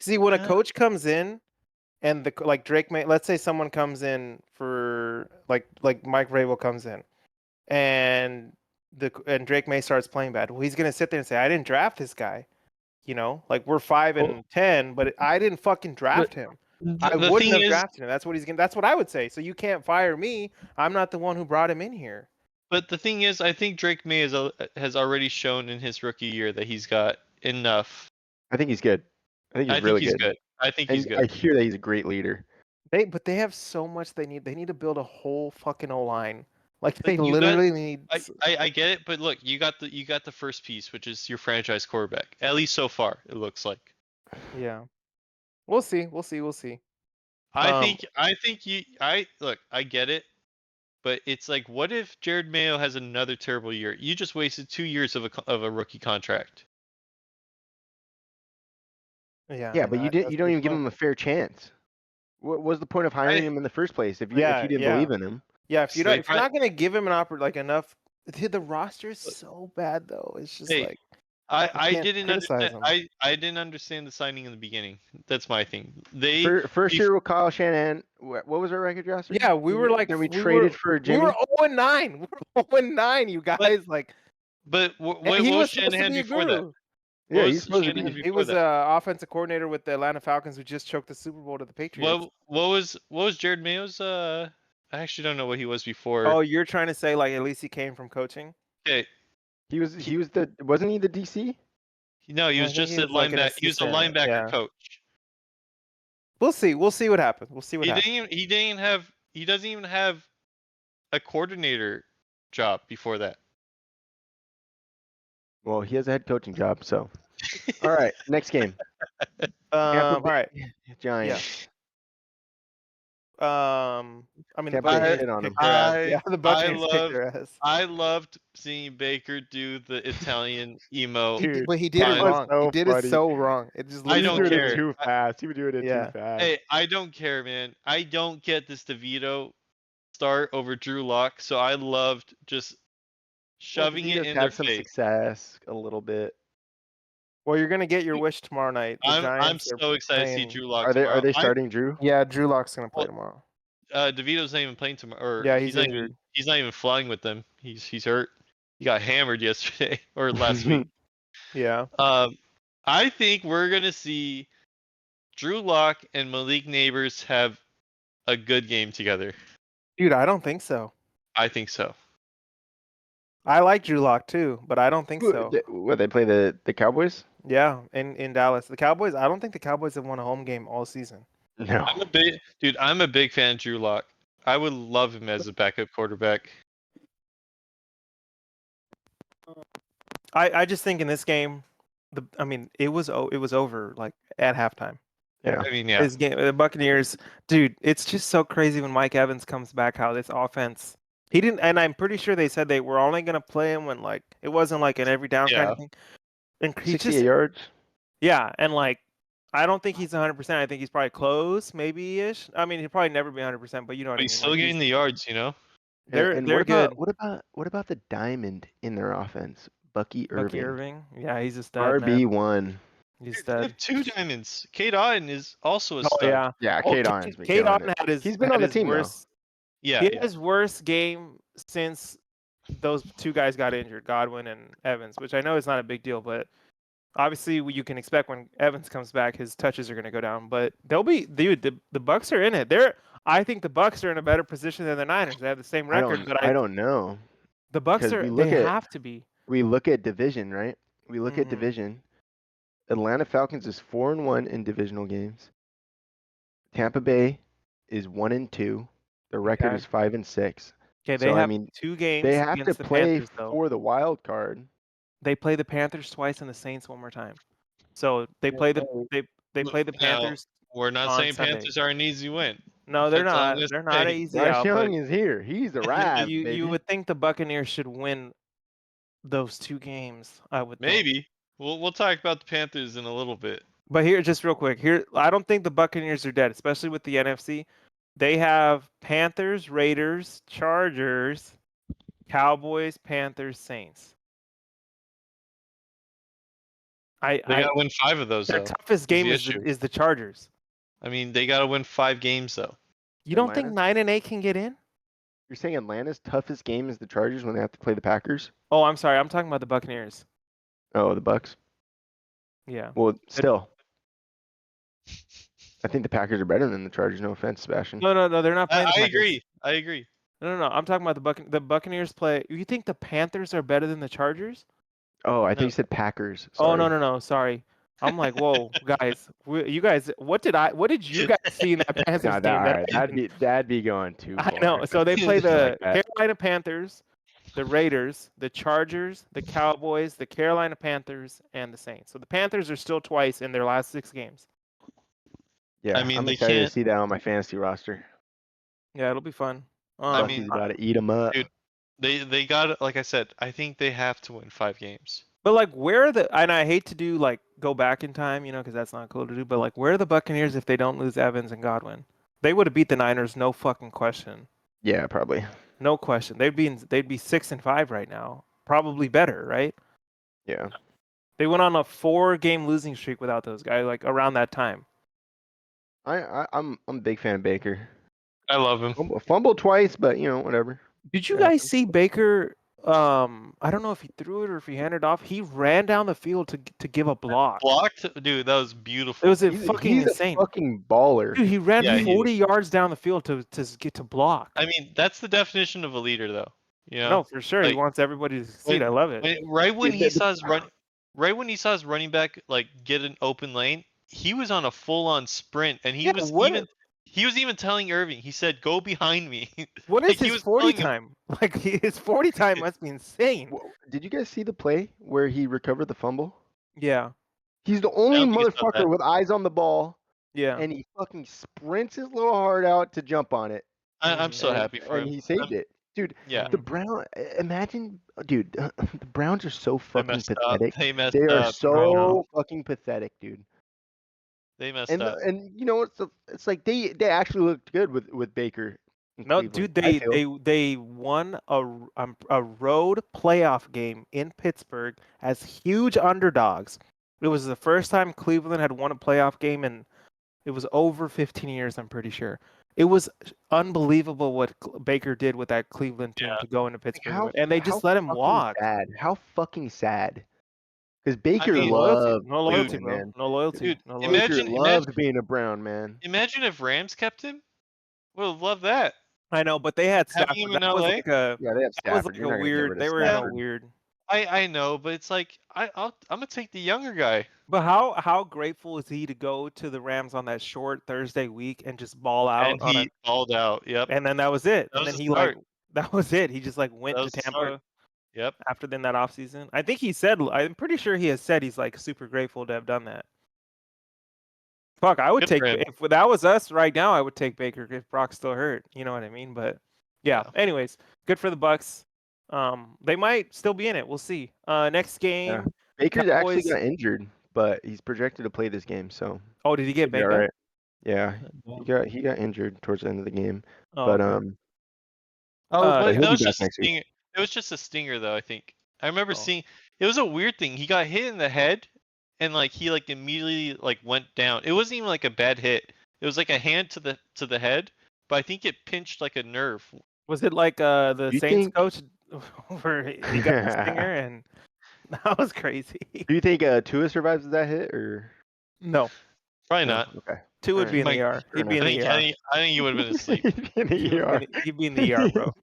See, when a coach comes in, and like Drake May, let's say someone comes in for like Mike Vrabel comes in, and Drake May starts playing bad. Well, he's gonna sit there and say, "I didn't draft this guy." You know, like we're 5-10, but I didn't fucking draft him. I wouldn't have drafted him. That's what he's gonna. That's what I would say. So you can't fire me. I'm not the one who brought him in here. But the thing is, I think Drake May has already shown in his rookie year that he's got enough. I think he's good. I think he's really good. I think he's good. I hear that he's a great leader. But they have so much they need. They need to build a whole fucking O-line. Like they literally need. I get it, but look, you got the first piece, which is your franchise quarterback. At least so far, it looks like. Yeah, we'll see. I get it, but it's like, what if Jared Mayo has another terrible year? You just wasted 2 years of a rookie contract. Yeah, but you don't even give him a fair chance. What was the point of hiring him in the first place if you didn't believe in him? Yeah, if you're not gonna give him enough. The roster is so bad though. It's just like I didn't understand. I didn't understand the signing in the beginning. That's my thing. First year with Kyle Shanahan. What was our record, Josh? Yeah, we were like we traded for Jimmy. We were 0-9. We were 0-9. You guys But what was Shanahan before that? Yeah, he's supposed to be. He was an offensive coordinator with the Atlanta Falcons who just choked the Super Bowl to the Patriots. What was Jared Mayo's? I actually don't know what he was before. Oh, you're trying to say like at least he came from coaching? Okay, Wasn't he the DC? No, he I was think just he a was like an linebacker. He was a assistant. linebacker Yeah. coach. We'll see. We'll see what happens. We'll see what happens. He doesn't even have a coordinator job before that. Well, he has a head coaching job, so. All right, next game. All right. Giants. I mean, the Tampa Bay Buccaneers shit on kicked him. their ass. Yeah, the Buccaneers kicked loved- their ass. I loved seeing Baker do the Italian emo. Dude, But he did it that was wrong. so He did funny. it so wrong. It just I He was don't doing care. it too fast. He was doing it Yeah. too fast. Hey, I don't care, man. I don't get this DeVito start over Drew Lock, so I loved just shoving it DeVito's in had their some face. success a little bit. Well, you're gonna get your wish tomorrow night. The I'm Giants are so excited to see playing- Drew Lock. Are tomorrow. they starting Drew? Yeah, Drew Lock's gonna play Well, tomorrow. DeVito's not even playing tomorrow. Or Yeah, he's not injured. even, he's not even flying with them. He's hurt. He got hammered yesterday or last week. Yeah. I think we're gonna see Drew Lock and Malik Neighbors have a good game together. Dude, I don't think so. I think so. I like Drew Lock too, but I don't think so. What, they play the Cowboys? Yeah, in Dallas. The Cowboys, I don't think the Cowboys have won a home game all season. No. I'm a big fan of Drew Lock. I would love him as a backup quarterback. I just think in this game, it was over like at halftime. Yeah. I mean, yeah. This game, the Buccaneers, dude, it's just so crazy when Mike Evans comes back. How this offense, he didn't, and I'm pretty sure they said they were only gonna play him when like it wasn't like an every down kind of thing. And he 68 yards. Yeah, and like I don't think he's 100%. I think he's probably close, maybe ish. I mean, he'll probably never be 100%, but you know what I mean. He's still Like, getting the yards, you know. They're what good. What about the diamond in their offense? Bucky Irving. Yeah, he's a stud. RB1. He's They have stud. two diamonds. Cade Otton is also a Oh stud. yeah. Yeah, Oh, Cade Otton's been Cade killing Otton it. had his. He's been had on the his team worst, Yeah. He had his worst game since those two guys got injured, Godwin and Evans, which I know is not a big deal, but obviously you can expect when Evans comes back, his touches are going to go down. But they'll be, dude. The Bucks are in it. I think the Bucks are in a better position than the Niners. They have the same record, but I don't know. the Bucks 'Cause are. we look They at- have to be. We look at division, right? We look at Mhm. division. Atlanta Falcons is 4-1 in divisional games. Tampa Bay is 1-2. Their record Okay. is 5-6. Okay, they So, I have mean, 2 games. They have to against the play Panthers, though. for the wild card. They play the Panthers twice and the Saints one more time. So they play the Now, Panthers. We're not on saying Sunday. Panthers are an easy win. No, they're That's all I'm not. gonna They're not say. easy Bryce out. Young But is here. He's a rise, you baby. would think the Buccaneers should win those 2 games. I would think. Maybe. We'll talk about the Panthers in a little bit. But here, just real quick, I don't think the Buccaneers are dead, especially with the NFC. They have Panthers, Raiders, Chargers, Cowboys, Panthers, Saints. They gotta win 5 of those Their though. toughest game the is issue. the Chargers. I mean, they gotta win 5 games though. You don't think Atlanta? 9-8 can get in? You're saying Atlanta's toughest game is the Chargers when they have to play the Packers? Oh, I'm sorry. I'm talking about the Buccaneers. Oh, the Bucks. Yeah. Well, still. I think the Packers are better than the Chargers. No offense, Sebastian. No. They're not playing. I the Packers. agree. I agree. No. I'm talking about the Buccaneers play. You think the Panthers are better than the Chargers? Oh, I think No. you said Packers. Oh Sorry. no. Sorry. I'm like, whoa, guys. You guys, what did you guys see in that Panthers Nah, game? alright, that'd be going too far. I know. So they play the Like that. Carolina Panthers, the Raiders, the Chargers, the Cowboys, the Carolina Panthers, and the Saints. So the Panthers are still twice in their last 6 games. Yeah, I mean, I'm they excited can't- to see that on my fantasy roster. Yeah, it'll be fun. I Bucky's mean, about to eat them up. dude, they got, like I said, I think they have to win 5 games. But like, where are and I hate to do like go back in time, because that's not cool to do. But like, where are the Buccaneers if they don't lose Evans and Godwin? They would have beat the Niners, no fucking question. Yeah, probably. No question. They'd be 6-5 right now, probably better, right? Yeah. They went on a 4-game losing streak without those guys, like around that time. I'm a big fan of Baker. I love him. Fumbled twice, but whatever. Did you Yeah. guys see Baker? I don't know if he threw it or if he handed it off. He ran down the field to give a block. Blocked, dude. That was beautiful. It was He's fucking a insane. fucking baller. Dude, he ran Yeah, he 40 yards down the field to get to block. I mean, that's the definition of a leader, though. You know, No, for sure. He like wants everybody to succeed. I love it. right when Dude, he saw his running back like get an open lane, he was on a full-on sprint, and he Yeah, was what even telling Irving. He said, "Go behind me." what Like is he his was 40 telling him. time? Like his 40 time must be insane. Did you guys see the play where he recovered the fumble? Yeah. He's the I only don't think I saw motherfucker that. with eyes on the ball, Yeah. and he fucking sprints his little heart out to jump on it, I'm so and happy for him. he saved it, dude. Yeah, The Imagine, dude, the Browns are so they fucking messed up. pathetic. They messed They are up. so fucking pathetic, dude. They messed And up. you know it's like they actually looked good with Baker in No, Cleveland. dude, I feel. they won a road playoff game in Pittsburgh as huge underdogs. It was the first time Cleveland had won a playoff game, and it was over 15 years, I'm pretty sure. It was unbelievable what Baker did with that Cleveland team Yeah. to go into Pittsburgh, How and they how just let him fucking walk. sad? How fucking sad? Because Baker mean, loved No loyalty, Cleveland, bro. man. No loyalty. Dude, No loyalty. Baker imagine loved being a Brown, man. if Rams kept him. Would have loved that. I know, but they had Having Stafford. him in That was LA. like a Yeah, they have that was Stafford. like You're a not gonna get weird. rid They of were in a Stafford. weird. I know, but it's like I'm gonna take the younger guy. But how grateful is he to go to the Rams on that short Thursday week and just ball out And on he it? balled out. Yep. And then that was it. That And was then the he start. that was it. He just like went That to was the start. Tampa Yep. after then that offseason. I think he said, I'm pretty sure he has said he's like super grateful to have done that. Fuck, I would Good take for him. if that was us right now. I would take Baker if Brock's still hurt. You know what I mean? But yeah. Anyways, good for the Bucks. They might still be in it. We'll see. Next game. Yeah. Baker actually Cowboys. got injured, but he's projected to play this game, so Oh, did he get should be all banged up? right. Yeah, he got injured towards the end of the game, Oh, but okay. But he'll that be was back just a next week. stinger. It was just a stinger, though. I think I remember Oh. seeing. It was a weird thing. He got hit in the head, and like he like immediately like went down. It wasn't even like a bad hit. It was like a hand to the head, but I think it pinched like a nerve. Was it like the You Saints think- coach where he got the stinger and that was crazy? Do you think Tua survives that hit or No, Probably no? not. Okay. two would Alright. be in the Mike, ER. fair He'd be in enough. the ER. I think you would have been asleep. In the ER. He'd be in the ER, bro.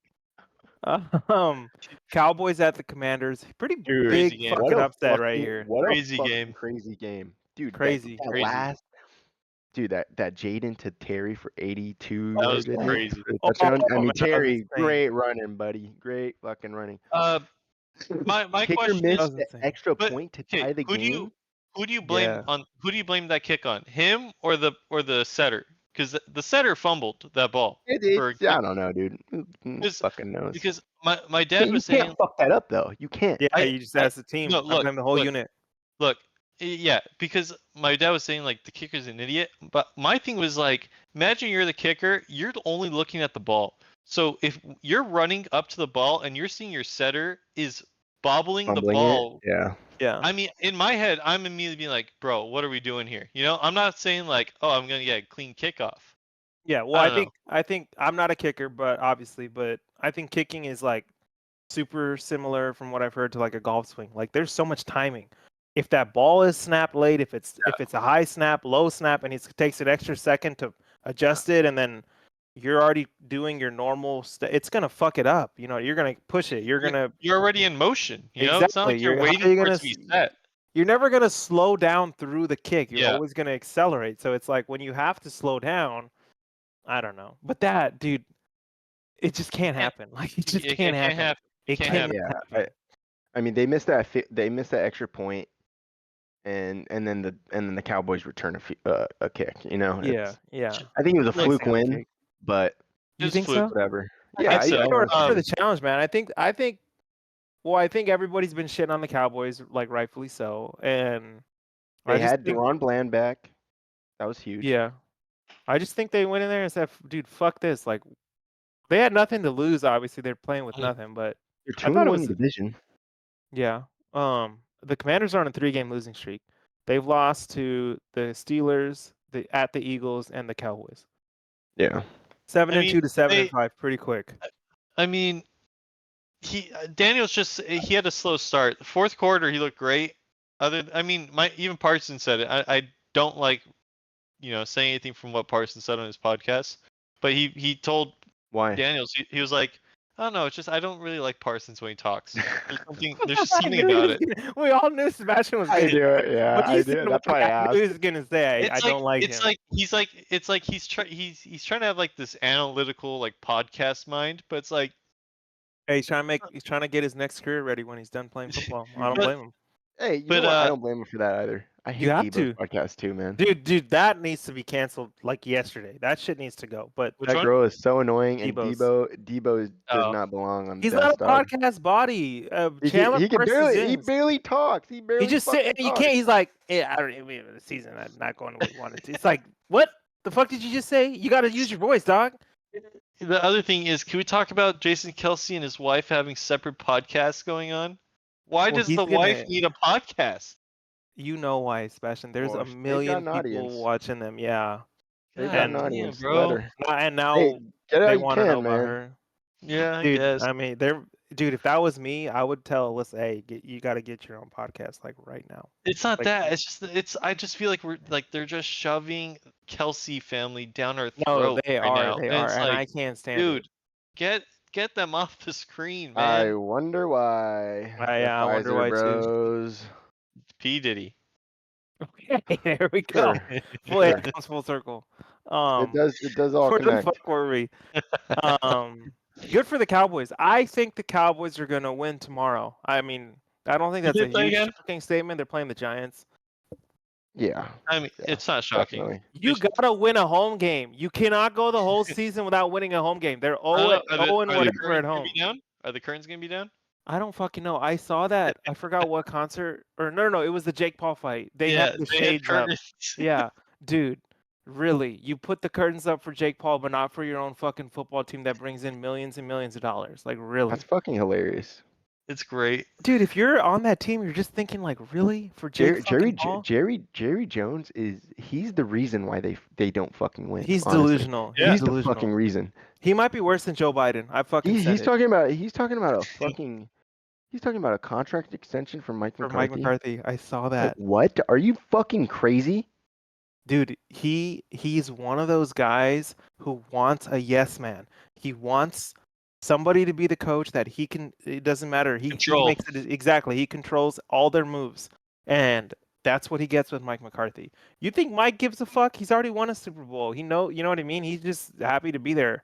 Cowboys at the Commanders. Pretty Dude, big game. fucking upset right here. What Crazy a fucking game. crazy game, dude. Crazy. That Crazy. last, dude. That Jaden to Terry for 82. That was yards, I think, crazy. for the touchdown. I man, mean, that was Terry, insane. great running, buddy. Great fucking running. My Kicker question missed is, the insane. extra But, point to okay, tie the who game. do you blame Yeah. on? Who do you blame that kick on? Him or the setter? Because the setter fumbled that ball. for- I don't know, dude. Who Because- fucking knows? Because my dad you was can't saying, fuck that up though. You can't. Yeah, you just asked the team. no, I look, blame the whole look. unit. look, yeah, because my dad was saying like the kicker's an idiot. But my thing was like, imagine you're the kicker, you're only looking at the ball. So if you're running up to the ball and you're seeing your setter is bobbling the Fumbling ball. it. Yeah. Yeah. I mean, in my head, I'm immediately being like, bro, what are we doing here? You know, I'm not saying like, oh, I'm gonna get a clean kickoff. Yeah, well, I think I'm not a kicker, but I think kicking is like super similar from what I've heard to like a golf swing. Like there's so much timing. If that ball is snapped late, if it's a high snap, low snap, and it takes an extra second to adjust it, and then you're already doing your normal it's gonna fuck it up. You know, you're gonna push it. You're already in motion. You know, it's not like Exactly. you're How are waiting you for gonna it to be set. You're never gonna slow down through the kick. You're Yeah. always gonna accelerate. So it's like when you have to slow down, I don't know. But that, dude, it just can't happen. Like it just can't happen. It Can't can't happen. happen. I mean, they missed that. They missed that extra point, and then the Cowboys return a kick. You know. Yeah, yeah. I think it was a Like fluke single win, kick. but You Just think fluke. so? whatever. I Yeah, think I- so. I- You're up for Um, the challenge, man. I think well, I think everybody's been shitting on the Cowboys, like rightfully so. And I they just had think, Deron Bland back. That was huge. yeah. I just think they went in there and said, dude, fuck this. Like they had nothing to lose, obviously. They're playing with nothing, but They're I thought it 2-1 was division. yeah. The Commanders are on a 3-game losing streak. They've lost to the Steelers, at the Eagles, and the Cowboys. Yeah. 7-2 to 7-5, they- pretty quick. I mean, Daniels he had a slow start. The fourth quarter he looked great. Even Parsons said it. I don't like, saying anything from what Parsons said on his podcast, but he told Why? Daniels he was like, I don't know. It's just I don't really like Parsons when he talks. There's just something about it. We all knew Sebastian was I gonna do it. Yeah, But I you do. said That's what why I I asked. knew he was gonna say. I It's don't like it's him. like he's trying to have like this analytical like podcast mind, but it's like Hey, he's trying to get his next career ready when he's done playing football. I don't But- blame him. Hey, you But, know what? I don't blame him for that either. I hate You have Debo's to. podcast too, man. Dude, that needs to be canceled like yesterday. That shit needs to go. But Which That one? girl is so annoying, and Debo's. Debo does Oh. not belong on the he's not a desktop. podcast body. He Chandler can Parsons barely, he is. barely talks. He barely He just sit and you talks. can't. He's like, yeah, I don't even the season. I'm not going the way you wanted to. It's like, what the fuck did you just say? You got to use your voice, dog. The other thing is, can we talk about Jason Kelsey and his wife having separate podcasts going on? Why Well, does he's the gonna- wife need a podcast? You know why, Sebastian? There's Well, a they've million got an people audience. watching them. Yeah, They've God got an damn, audience, bro. let her. and now Hey, get it they how you want to know can, about man. her. Yeah, I Dude, guess. I mean, dude, if that was me, I would tell Alyssa, hey, you got to get your own podcast like right now. It's not like- that. It's just I just feel like they're just shoving Kelsey family down our No, throat they right are, now. they And are, it's and like, I can't stand dude, it. get them off the screen, I man. wonder why. I wonder Pfizer why, too. bros. P Diddy. Okay, there we go. Sure. Boy, Sure. it comes full circle. It does all Where the connect. fuck were we? Good for the Cowboys. I think the Cowboys are gonna win tomorrow. I mean, I don't think Who that's they a play huge again? shocking statement. They're playing the Giants. Yeah, I mean, Yeah, it's not shocking. definitely. You gotta win a home game. You cannot go the whole season without winning a home game. They're 0 and whatever at home. Are the curtains gonna be down? I don't fucking know. I saw that. I forgot what concert. Or no. It was the Jake Paul fight. They had the shades up. Yeah, dude. Really, you put the curtains up for Jake Paul, but not for your own fucking football team that brings in millions and millions of dollars. Like, really, That's fucking hilarious. It's great. dude. If you're on that team, you're just thinking like, really, for Jake Paul? Jerry Jones he's the reason why they don't fucking win. He's honestly. delusional. Yeah. He's He's delusional. the fucking reason. He might be worse than Joe Biden. I fucking said He's it. talking about a fucking he's talking about a contract extension for Mike For McCarthy. Mike McCarthy. I saw Like, that. what? Are you fucking crazy? Dude, he's one of those guys who wants a yes man. He wants somebody to be the coach that he can. It doesn't matter. He makes it exactly. He controls all their moves, and that's what he gets with Mike McCarthy. You think Mike gives a fuck? He's already won a Super Bowl. You know what I mean? He's just happy to be there.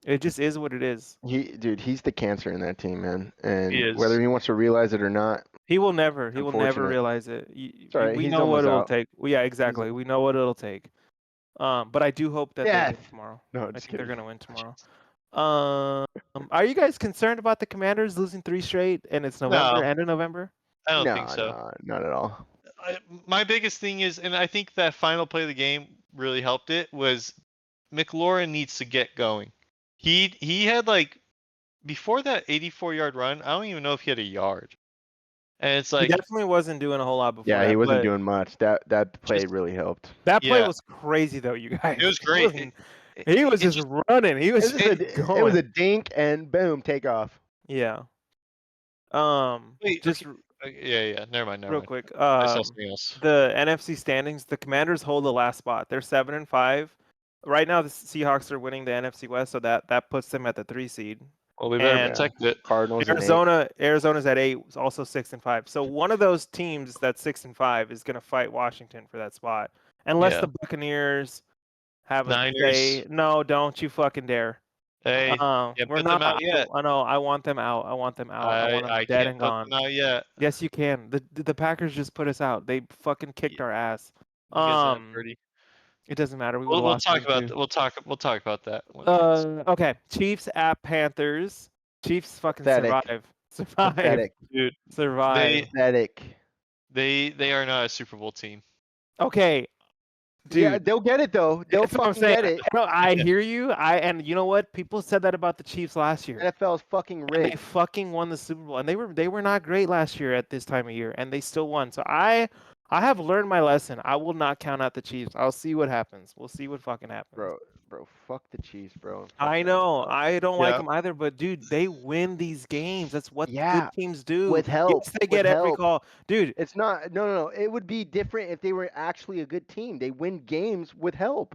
It just is what it is. He's the cancer in that team, man. And He is. whether he wants to realize it or not, He will never Unfortunate. realize it. alright, We he's know what almost it'll out. take. Well, yeah, exactly. We know what it'll take. But I do hope that they win Death. tomorrow. no, I just think they're kidding. gonna win tomorrow. Are you guys concerned about the Commanders losing 3 straight and it's November, No. end of November? I don't no, think so. no, not at all. My biggest thing is, and I think that final play of the game really helped it, was McLaurin needs to get going. He had like before that 84-yard run, I don't even know if he had a yard. And it's like He definitely wasn't doing a whole lot before. Yeah, that, he wasn't but doing much. That play Just- really helped. that play Yeah. was crazy though, you guys. it was great. He was It just running. He was It just was, it was going. a dink and boom, take off. Yeah. Wait, Just yeah. Never mind. real quick. I saw something else. The NFC standings, the Commanders hold the last spot. They're 7-5. Right now, the Seahawks are winning the NFC West, so that puts them at the 3 seed. Well, we better and- protect it. Cardinals. and Arizona's at 8, also 6-5. So one of those teams that's 6-5 is going to fight Washington for that spot, unless Yeah. the Buccaneers have a Niners. say. No, don't you fucking dare. Hey, We're put not them out yet. I know. I want them out. I want them out. I want them I dead can't and put gone. them out yet. Yes, you can. The Packers just put us out. They fucking kicked our ass. You guys are pretty- It doesn't matter. We We'll lost talk them about too. we'll talk about that. when it gets- Okay. Chiefs at Panthers. Chiefs fucking Pathetic. survive. Pathetic. Dude, Survive. Pathetic. they are not a Super Bowl team. Okay. Dude, Yeah, they'll get it though. They'll that's what I'm fucking get saying. it. No, I hear you. And you know what? People said that about the Chiefs last year. NFL's fucking And they rigged. fucking won the Super Bowl, and they were not great last year at this time of year, and they still won. So I have learned my lesson. I will not count out the Chiefs. I'll see what happens. We'll see what fucking happens. Bro, fuck the Chiefs, bro. Fuck I them, know. bro. I don't like Yeah. them either, but dude, they win these games. That's what Yeah, good teams do. with help, Yes, they get with every help. call, dude. It's not. No. It would be different if they were actually a good team. They win games with help.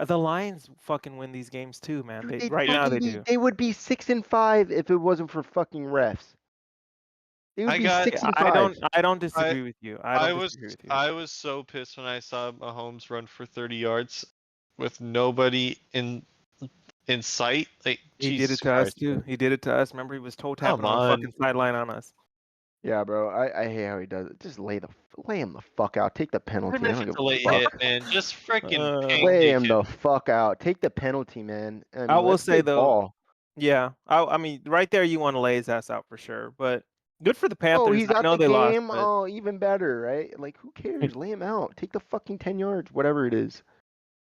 The Lions fucking win these games too, man. Dude, Right now they do. They would be 6-5 if it wasn't for fucking refs. They would be 6-5. I don't disagree with you. I was so pissed when I saw Mahomes run for 30 yards with nobody in sight. Like he did it to us too. He did it to us. Remember, he was toe tapping on the fucking sideline on us. Yeah, bro. I hate how he does it. Just lay him the fuck out. Take the penalty. I don't give a fuck. Man. Just freaking lay him the fuck out. Take the penalty, man. I will say though. Yeah, I mean, right there, you want to lay his ass out for sure. But good for the Panthers. Oh, he's out the game. Lost, Oh, even better, right? Like, who cares? Lay him out. Take the fucking 10 yards, whatever it is.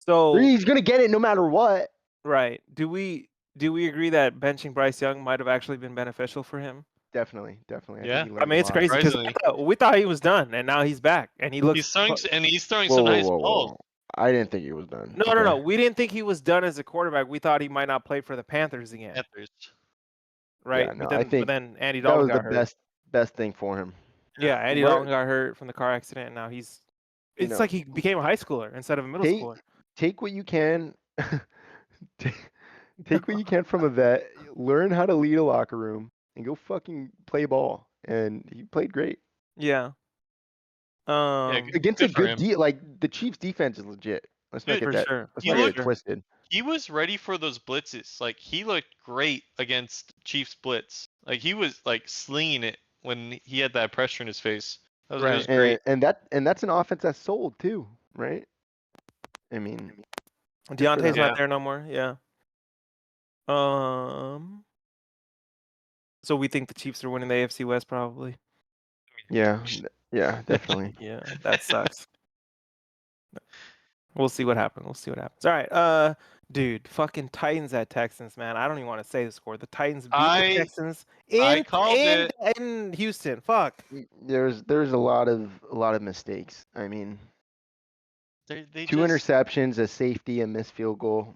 So he's gonna get it no matter what. Right. Do we agree that benching Bryce Young might have actually been beneficial for him? Definitely. Yeah. I mean, it's crazy because we thought he was done, and now he's back, and he looks. He's throwing some nice balls. I didn't think he was done. No. We didn't think he was done as a quarterback. We thought he might not play for the Panthers again. Right. Yeah, no, but then, then Andy Dalton got hurt. That was the best thing for him. Yeah, Andy Dalton got hurt from the car accident, and now he's. It's like he became a high schooler instead of a middle schooler. Take what you can. Take what you can from a vet. Learn how to lead a locker room and go fucking play ball. And he played great. Yeah. Against a good like the Chiefs' defense is legit. Let's not get that. Sure. Let's not get it twisted. He was ready for those blitzes. Like he looked great against Chiefs blitz. Like he was like slinging it when he had that pressure in his face. That was great. And that's an offense that's sold too, right? I mean, Deontay's not there no more. Yeah. So we think the Chiefs are winning the AFC West probably. Yeah, definitely. Yeah, that sucks. We'll see what happens. All right, dude, fucking Titans at Texans, man. I don't even want to say the score. The Titans beat the Texans in Houston. Fuck. There's a lot of mistakes. I mean, they 2 interceptions, a safety, a missed field goal.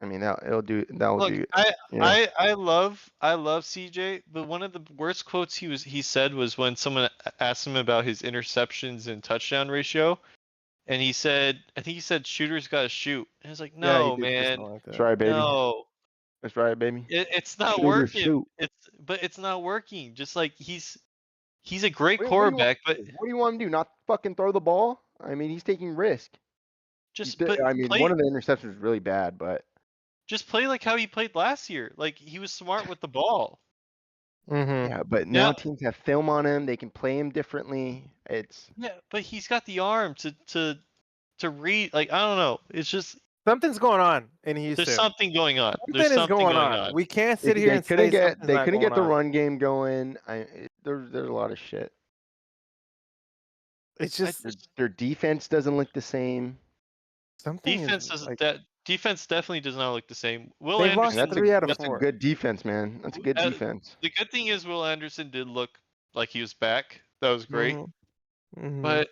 I mean, that'll do. I love CJ, but one of the worst quotes he said was when someone asked him about his interceptions and touchdown ratio, and I think he said shooters gotta shoot. And I was like, no, man, that's right, baby. No, that's right, baby. It's not working. It's not working. Just like he's a great quarterback, but what do you want to do? Not fucking throw the ball? I mean, he's taking risk. One of the interceptions was really bad, but. Just play like how he played last year. Like he was smart with the ball. Mm-hmm. Yeah, but now teams have film on him. They can play him differently. But he's got the arm to read. Like I don't know. It's just something's going on in Houston. There's something going on. There's something going on. We can't sit here and say they couldn't get the run game going. There's a lot of shit. It's just their defense doesn't look the same. Defense definitely does not look the same. Will They've Anderson, lost 3 out of 4. That's a good defense, man. That's a good defense. The good thing is Will Anderson did look like he was back. That was great. Mm-hmm. But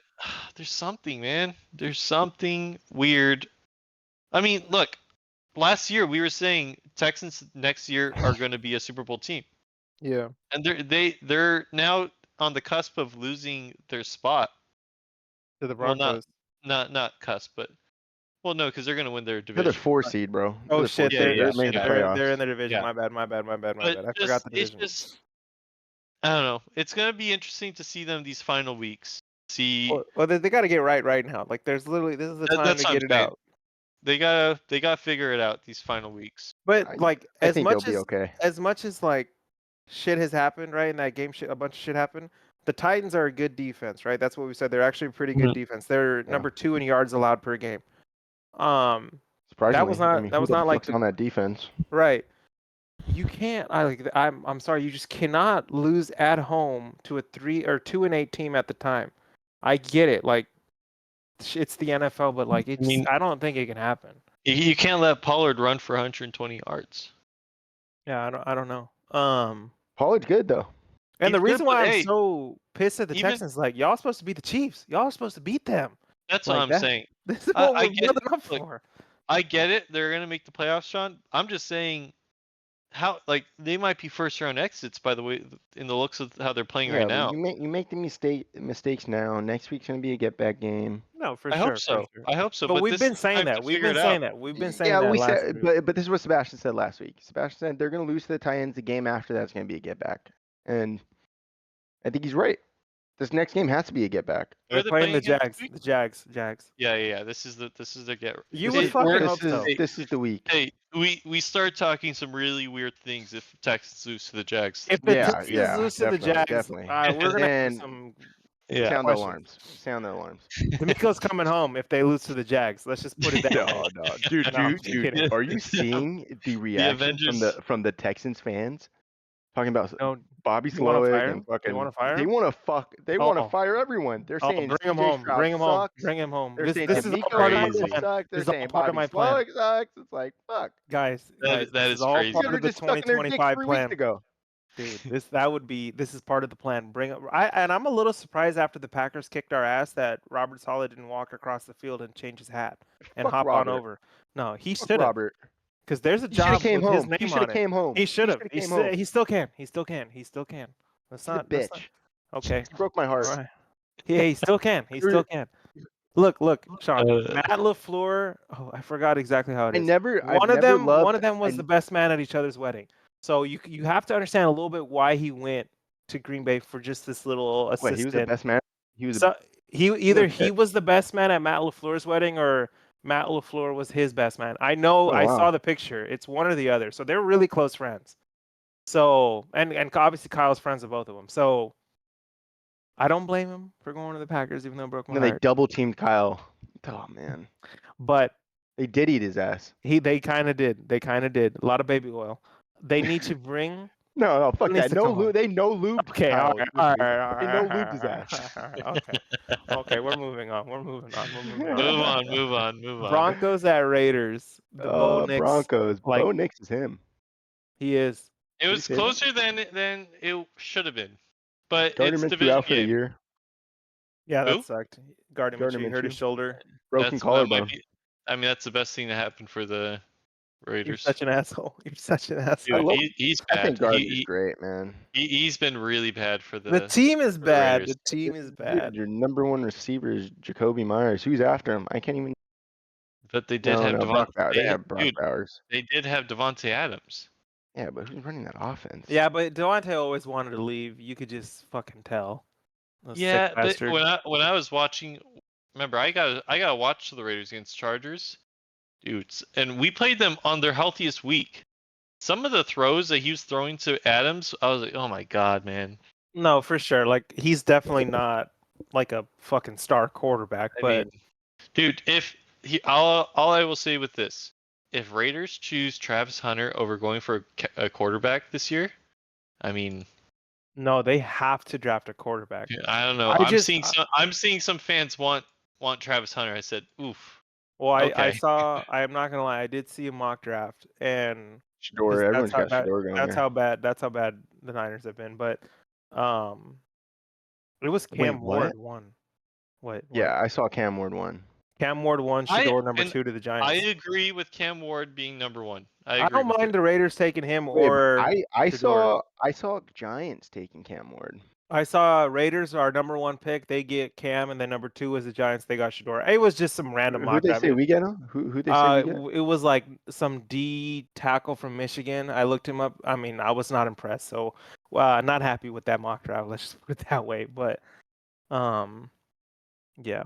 there's something, man. There's something weird. I mean, look, last year we were saying Texans next year are going to be a Super Bowl team. Yeah. And they're now on the cusp of losing their spot to the Broncos. Well, not cusp, but. Well, no, because they're going to win their division. They're the 4 seed, bro. Oh, shit. They're in their division. Yeah. My bad. I forgot the division. I don't know. It's going to be interesting to see them these final weeks. Well, they got to get right now. Like, this is the time to get it out. They gotta figure it out these final weeks. But, like, as much as, like, shit has happened, right, in that game, a bunch of shit happened, the Titans are a good defense, right? That's what we said. They're actually a pretty good defense. They're number 2 in yards allowed per game. Surprisingly, that was not like on that defense, right? You can't. I'm sorry. You just cannot lose at home to a 3 or 2-8 team at the time. I get it. Like it's the NFL, but like I don't think it can happen. You can't let Pollard run for 120 yards. Yeah, I don't know. Pollard's good though. And the reason why I'm so pissed at the Texans, like y'all supposed to beat the Chiefs. Y'all are supposed to beat them. That's what I'm saying. This is what we're building up for. I get it. They're going to make the playoffs, Sean. I'm just saying how like they might be first round exits by the way in the looks of how they're playing right Yeah, now. but you make the mistakes now. Next week's gonna be a get back game. No, for I sure, hope so. for sure. I hope so. But But we've this been is the saying time that. to We've figure been it saying out. that. We've been saying Yeah, that we last said, group. but this is what Sebastian said last week. Sebastian said they're gonna lose to the Titans. The game after that's gonna be a get back, and I think he's right. This next game has to be a get back. Who are They're they playing the against Jags. this week? The Jags. Yeah. This is the get. You This would is- fucking this hope is so. this is the week. Hey, we start talking some really weird things if Texans lose to the Jags. If the Yeah, Texans yeah, lose to the definitely, Jags, definitely. we're gonna have And some. Yeah. sound the questions. alarms. Sound the alarms. D'Amico's coming home if they lose to the Jags. Let's just put it that way. No, dude, No, I'm just kidding. are you seeing the reaction from the Texans fans talking about No, Bobby you wanna Slowick fire and him? fucking? You wanna fire They him? want to They want to Oh. fire everyone. They're Oh, saying bring him CJ home. Stroud Bring him home. sucks. Bring him home. They're This saying is all D'Amico part of my crazy. plan. sucks. They're This is all saying part of Bobby my plan. Slowick sucks. It's like fuck. Guys, That this is is all crazy. part You of the just stuck in their dick 2025 3 plan. weeks ago. Dude, this is part of the plan. And I'm a little surprised after the Packers kicked our ass that Robert Saleh didn't walk across the field and change his hat and Fuck hop Robert. on over. No, he Fuck should have, Robert. because there's a He should job have came with his home. He name should on have it. came home. He should have. shoulda He, came home. he still can. He still can. Let's He's a not. bitch. Okay. He broke my heart. All right. Yeah, he still can. He still can. Look, Sean. Matt LaFleur. Oh, I forgot exactly how it is. One of them was the best man at each other's wedding. So you have to understand a little bit why he went to Green Bay for just this little assistant. Wait, he was the best man. He was. He was the best man at Matt LaFleur's wedding, or Matt LaFleur was his best man. I know. I saw the picture. It's one or the other. So they're really close friends. So and obviously Kyle's friends with both of them. So I don't blame him for going to the Packers, even though it broke my heart. They double teamed Kyle. Oh man. But they did eat his ass. They kind of did. A lot of baby oil. They need to bring. No, fuck that. They no lubed. Okay, Kyle. all right. They no lubed his ass. Okay, we're moving on. Move on. Broncos at Raiders. Bo Broncos. Bo Nix is him. He is. It was closer than it should have been, but Gardner it's division out for the year. Yeah, that sucked. Gardner Minshew hurt his shoulder. Broken collarbone. I mean, that's the best thing to happen for the Raiders. You're such an asshole. Dude, he's bad. I think Gardner's great, man. He's been really bad for the. The team is bad. Raiders. The team is bad. Dude, your number one receiver is Jacoby Myers. Who's after him? I can't even. But they did have Devontae. They have Brock Bowers. They did have Devontae Adams. Yeah, but who's running that offense? Yeah, but Devontae always wanted to leave. You could just fucking tell. Yeah, but when I was watching, remember I gotta watch the Raiders against Chargers, dudes, and we played them on their healthiest week. Some of the throws that he was throwing to Adams, I was like, oh my god, man. No, for sure. Like he's definitely not like a fucking star quarterback. But dude, all I will say with this, if Raiders choose Travis Hunter over going for a quarterback this year, I mean. No, they have to draft a quarterback. I don't know. I'm seeing some fans want Travis Hunter. I said, oof. Well, I saw. I'm not gonna lie. I did see a mock draft, and Shador. Everyone's got Shador going. That's how bad the Niners have been. But it was Cam Ward one. What? Yeah, I saw Cam Ward one. Cam Ward 1, Shador number 2 to the Giants. I agree with Cam Ward being number 1. I don't mind the Raiders taking him or I saw Giants taking Cam Ward. I saw Raiders are number 1 pick. They get Cam, and then number 2 is the Giants. They got Shador. It was just some random mock. Who they say we get him? Who they say we get? It was like some D tackle from Michigan. I looked him up. I mean, I was not impressed. So, not happy with that mock draft. Let's just put it that way. But, yeah.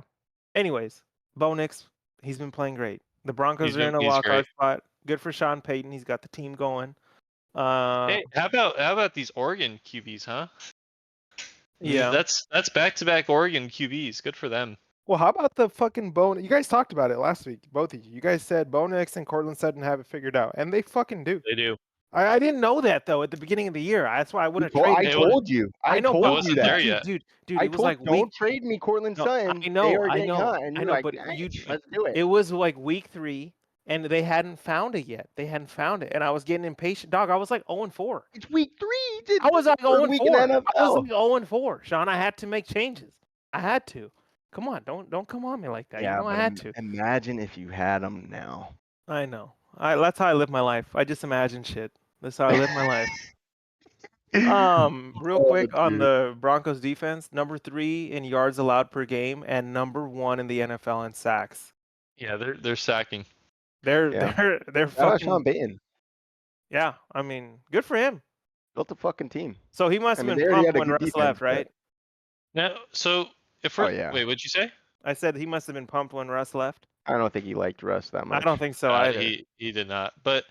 Anyways. Bo Nix, he's been playing great. The Broncos are in a wild card spot. Good for Sean Payton. He's got the team going. Hey, how about these Oregon QBs, huh? Yeah, that's back-to-back Oregon QBs. Good for them. Well, how about the fucking Bo? You guys talked about it last week, both of you. You guys said Bo Nix and Courtland Sutton have it figured out, and they fucking do. They do. I didn't know that though at the beginning of the year. That's why I wouldn't trade. I told you. I know. Told you that, dude. I it was told like don't trade me Courtland Sutton. I know. Like, but let's do it. It was like week 3, and they hadn't found it yet. And I was getting impatient. Dog, I was like 0-4. It's week 3. I was like 0-4. I was like 0-4. Sean, I had to make changes. I had to. Come on, don't come on me like that. Yeah, I had to. Imagine if you had them now. I know. That's how I live my life. I just imagine shit. That's how I live my life. Real Oh, quick on dude. the Broncos defense, number 3 in yards allowed per game and number 1 in the NFL in sacks. Yeah, they're sacking. They're Yeah. they're Shout out Sean fucking Payton. yeah. I mean, good for him. Built a fucking team. So he must I have mean, been they already pumped had a when good Russ defense, left, right? Now, so if Oh, we're yeah. wait, what'd you say? I said he must have been pumped when Russ left. I don't think he liked Russ that I much. don't think so either. He did not. But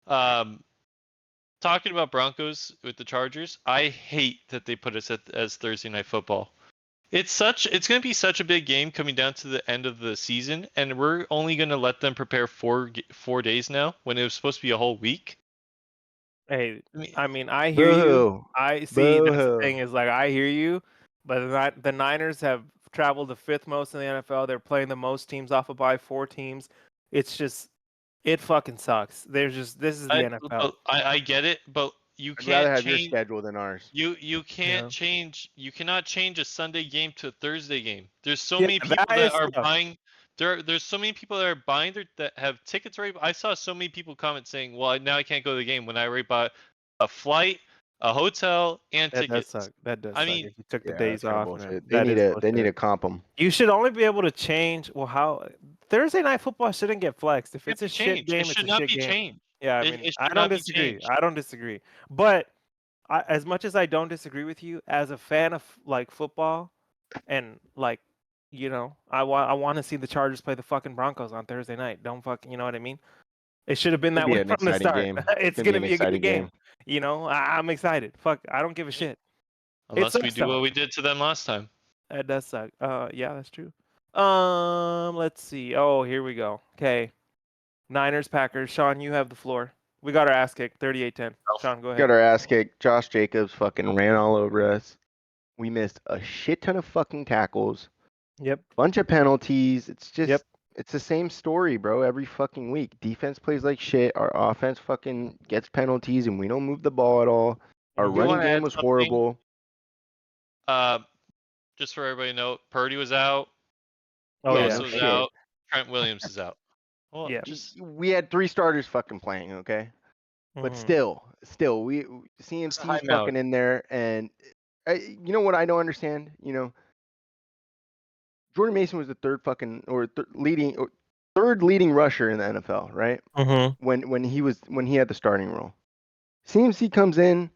talking about Broncos with the Chargers, I hate that they put us as Thursday Night Football. It's going to be such a big game coming down to the end of the season, and we're only going to let them prepare 4 days now when it was supposed to be a whole week. Hey, I mean, I hear you. Boo-hoo. I see. That's the Boo-hoo. thing is like I hear you, but the Niners have traveled the 5th most in the NFL. They're playing the most teams off of bye, 4 teams. It's just, it fucking sucks. This is the NFL. I get it, but you I'd rather can't have your change. schedule than ours. You can't Yeah. change. You cannot change a Sunday game to a Thursday game. There's so Yeah, many people that that is are tough. buying. There's so many people that are buying that have tickets already. I saw so many people comment saying, "Well, now I can't go to the game when I already bought a flight, a hotel, and That does tickets." suck. That does I suck. mean, If you took the Yeah, days that's kind of off, and bullshit. that is They need to bullshit. comp them. You should only be able to change. Well, how Thursday Night Football shouldn't get flexed. If it it's a should shit change. game, It it's should a not shit be game. changed. Yeah, I It mean, should I not don't be disagree. changed. I don't disagree. But as much as I don't disagree with you, as a fan of like football, and like, I want to see the Chargers play the fucking Broncos on Thursday night. Don't fucking, you know what I mean? It should have been It'd that be way an from the exciting start. game. It's Gonna be gonna an be a good exciting game. I'm excited. Fuck, I don't give a shit. Unless we sucks, do though. what we did to them last time. That does suck. Yeah, that's true. Let's see. Oh, here we go. Okay. Niners, Packers. Sean, you have the floor. We got our ass kicked, 38-10. Sean, go ahead. Got our ass kicked. Josh Jacobs fucking ran all over us. We missed a shit ton of fucking tackles. Yep. Bunch of penalties. It's just, Yep. it's the same story, bro. Every fucking week. Defense plays like shit. Our offense fucking gets penalties, and we don't move the ball at all. Our You running wanna game add was something? horrible. Just for everybody to know, Purdy was out. Oh, Bosa yeah. was shit. out. Trent Williams is out. Well, Yeah. We had 3 starters fucking playing, okay? But Mhm. still, we CMC's Timeout. fucking in there, and you know what I don't understand? Jordan Mason was the third leading rusher in the NFL, right? Mhm. When he had the starting role. CMC comes in,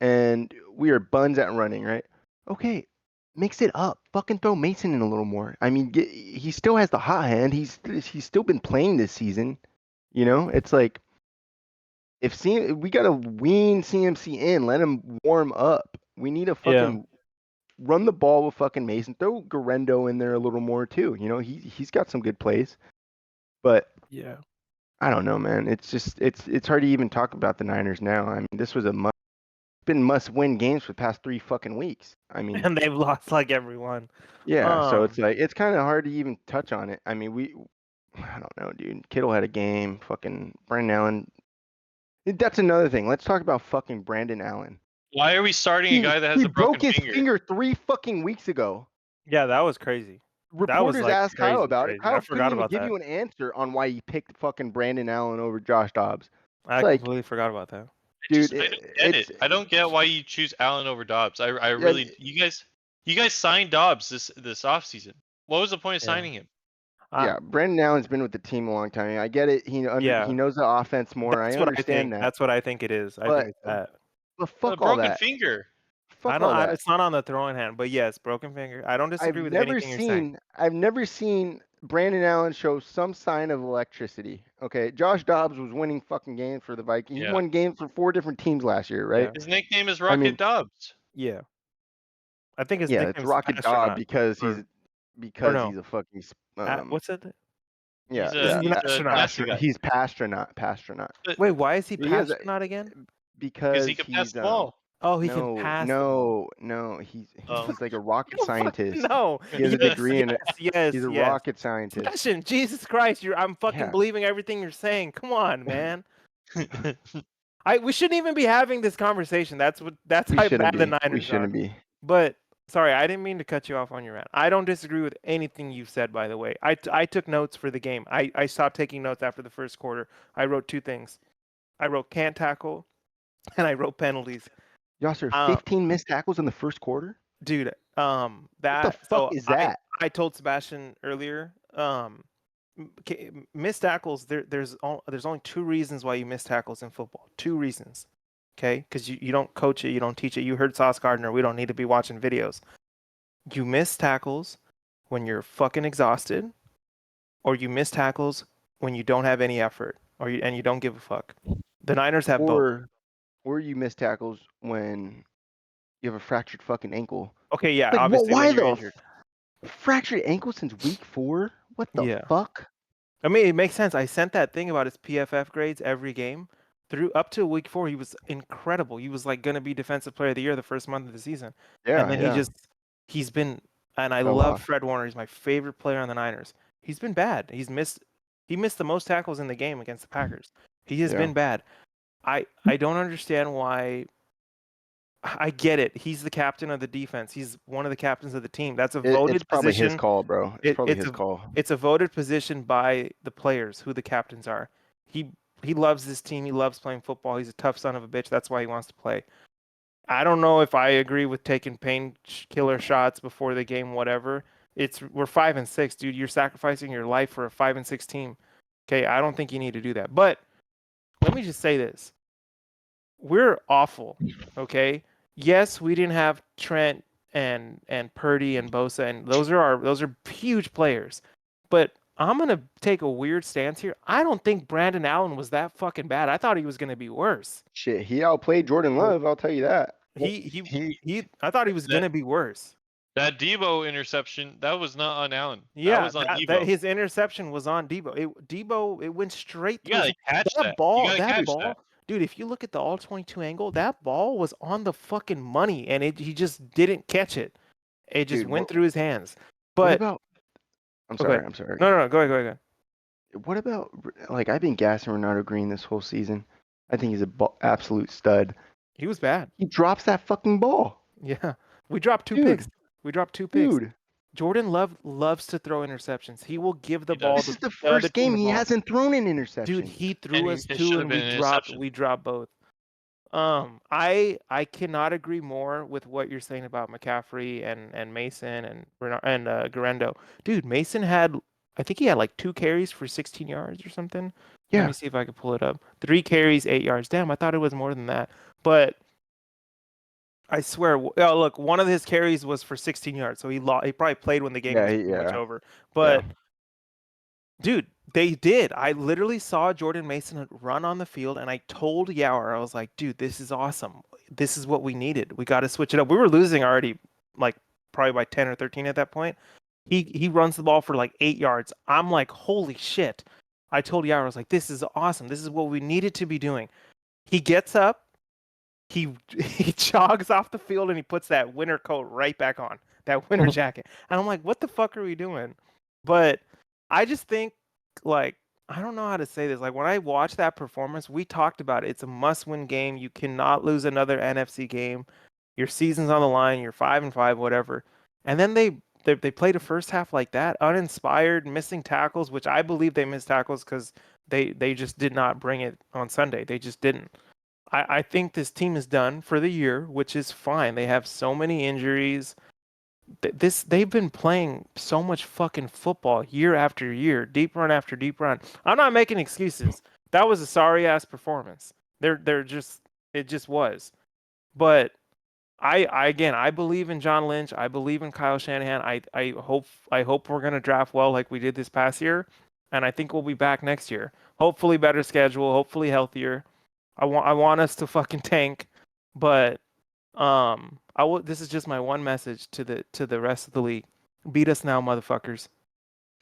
and we are buns at running, right? Okay, mix it up. Fucking throw Mason in a little more. I mean, he still has the hot hand. He's still been playing this season. It's like, we gotta wean CMC in, let him warm up. We need to fucking run the ball with fucking Mason. Throw Garendo in there a little more too. He's got some good plays, but Yeah. I don't know, man. It's just it's hard to even talk about the Niners now. I mean, this was been must-win games for the past 3 fucking weeks. I mean, And they've lost like everyone. yeah. So it's like it's kind of hard to even touch on it. I mean, I don't know, dude. Kittle had a game. Fucking Brandon Allen. That's another thing. Let's talk about fucking Brandon Allen. Why are we starting a guy that has He a broken broke his finger? finger 3 fucking weeks ago. Yeah, that was crazy. Reporters like, asked Kyle about it. crazy. I Kyle forgot couldn't even about give that. you an answer on why he picked fucking Brandon Allen over Josh Dobbs. I like- completely forgot about that. Dude, I don't get it. I don't get why you choose Allen over Dobbs. I really, you guys signed Dobbs this offseason. What was the point of signing him? Yeah, Brandon Allen's been with the team a long time. I get it. He knows the offense more. That's I what understand that. That's what I think it is. I think it's that. But A fuck all broken that. finger. Fuck all that. It's not on the throwing hand, but yes, broken finger. I don't disagree with anything you're saying. I've never seen Brandon Allen show some sign of electricity. Okay, Josh Dobbs was winning fucking games for the Vikings. Yeah. He won games for 4 different teams last year, right? His nickname is Rocket Dobbs. Yeah. I think his Yeah, nickname's it's Rocket Astronaut. Dobb because or- he's a fucking What's it? yeah, He's an astronaut. astronaut. He's Pastronaut. Wait, why is he He has a- astronaut again? Because he can pass he's the ball. Oh, he no, can pass. the ball. no, he's Oh. he's like a rocket No, fuck, scientist. No. He has a degree in it. Yes. He's a rocket scientist. Question, Jesus Christ, I'm fucking Yeah. believing everything you're saying. Come on, man. We shouldn't even be having this conversation. That's how bad the Niners We shouldn't be. But sorry, I didn't mean to cut you off on your rant. I don't disagree with anything you've said, by the way. I took notes for the game. I stopped taking notes after the first quarter. I wrote 2 things. I wrote can't tackle, and I wrote penalties. Yasser, 15 missed tackles in the first quarter? Dude, What the fuck is that? I told Sebastian earlier, missed tackles. There's only 2 reasons why you miss tackles in football. 2 reasons, okay? Because you don't coach it, you don't teach it. You heard Sauce Gardner. We don't need to be watching videos. You miss tackles when you're fucking exhausted, or you miss tackles when you don't have any effort, and you don't give a fuck. The Niners have both. Or you miss tackles when you have a fractured fucking ankle. Okay, yeah, like, obviously why when you're injured. Fractured ankle since week 4? What the fuck? I mean, it makes sense. I sent that thing about his PFF grades every game. Up to week 4, he was incredible. He was like going to be defensive player of the year the first month of the season. Yeah, and then he's been, and I love Fred Warner. He's my favorite player on the Niners. He's been bad. He missed the most tackles in the game against the Packers. He has been bad. I don't understand why. I get it. He's the captain of the defense. He's one of the captains of the team. That's a voted It's probably position. his call, bro. It's probably his call. It's a voted position by the players who the captains are. He loves this team. He loves playing football. He's a tough son of a bitch. That's why he wants to play. I don't know if I agree with taking painkiller shots before the game, whatever. We're 5-6, dude. You're sacrificing your life for a 5-6 team. Okay, I don't think you need to do that. But let me just say this. We're awful, okay? Yes, we didn't have Trent and Purdy and Bosa, and those are huge players. But I'm gonna take a weird stance here. I don't think Brandon Allen was that fucking bad. I thought he was gonna be worse. Shit, he outplayed Jordan Love. I'll tell you that. I thought he was gonna be worse. That Debo interception, that was not on Allen. Yeah, that was on Debo. His interception was on Debo. It went straight through. You gotta catch that ball. Dude, if you look at the all 22 angle, that ball was on the fucking money, and he just didn't catch it. It just went through his hands. But I'm sorry. No. Go ahead. What about, like, I've been gassing Ronaldo Green this whole season. I think he's an absolute stud. He was bad. He drops that fucking ball. Yeah, we dropped 2 picks. Dude. Jordan Love loves to throw interceptions. He will give the ball. This is the first game he hasn't thrown an interception. Dude, he threw us 2 and we dropped both. I cannot agree more with what you're saying about McCaffrey and Mason and Garendo. Dude, Mason I think he had like 2 carries for 16 yards or something. Yeah. Let me see if I can pull it up. 3 carries, 8 yards. Damn, I thought it was more than that. But I swear, look, one of his carries was for 16 yards, so he probably played when the game was pretty much over. But dude, they did. I literally saw Jordan Mason run on the field, and I told Yawer, I was like, dude, this is awesome. This is what we needed. We got to switch it up. We were losing already, like probably by 10 or 13 at that point. He runs the ball for like 8 yards. I'm like, holy shit. I told Yawer, I was like, this is awesome. This is what we needed to be doing. He gets up. He jogs off the field and he puts that winter coat right back on, that winter jacket. And I'm like, what the fuck are we doing? But I just think, like, I don't know how to say this. Like, when I watched that performance, we talked about it. It's a must-win game. You cannot lose another NFC game. Your season's on the line. You're 5-5, whatever. And then they played a first half like that, uninspired, missing tackles, which I believe they missed tackles because they just did not bring it on Sunday. They just didn't. I think this team is done for the year, which is fine. They have so many injuries. They've been playing so much fucking football year after year, deep run after deep run. I'm not making excuses. That was a sorry ass performance. It just was. But I believe in John Lynch. I believe in Kyle Shanahan. I hope we're gonna draft well like we did this past year, and I think we'll be back next year. Hopefully better schedule. Hopefully healthier. I want us to fucking tank, but this is just my one message to the rest of the league. Beat us now, motherfuckers.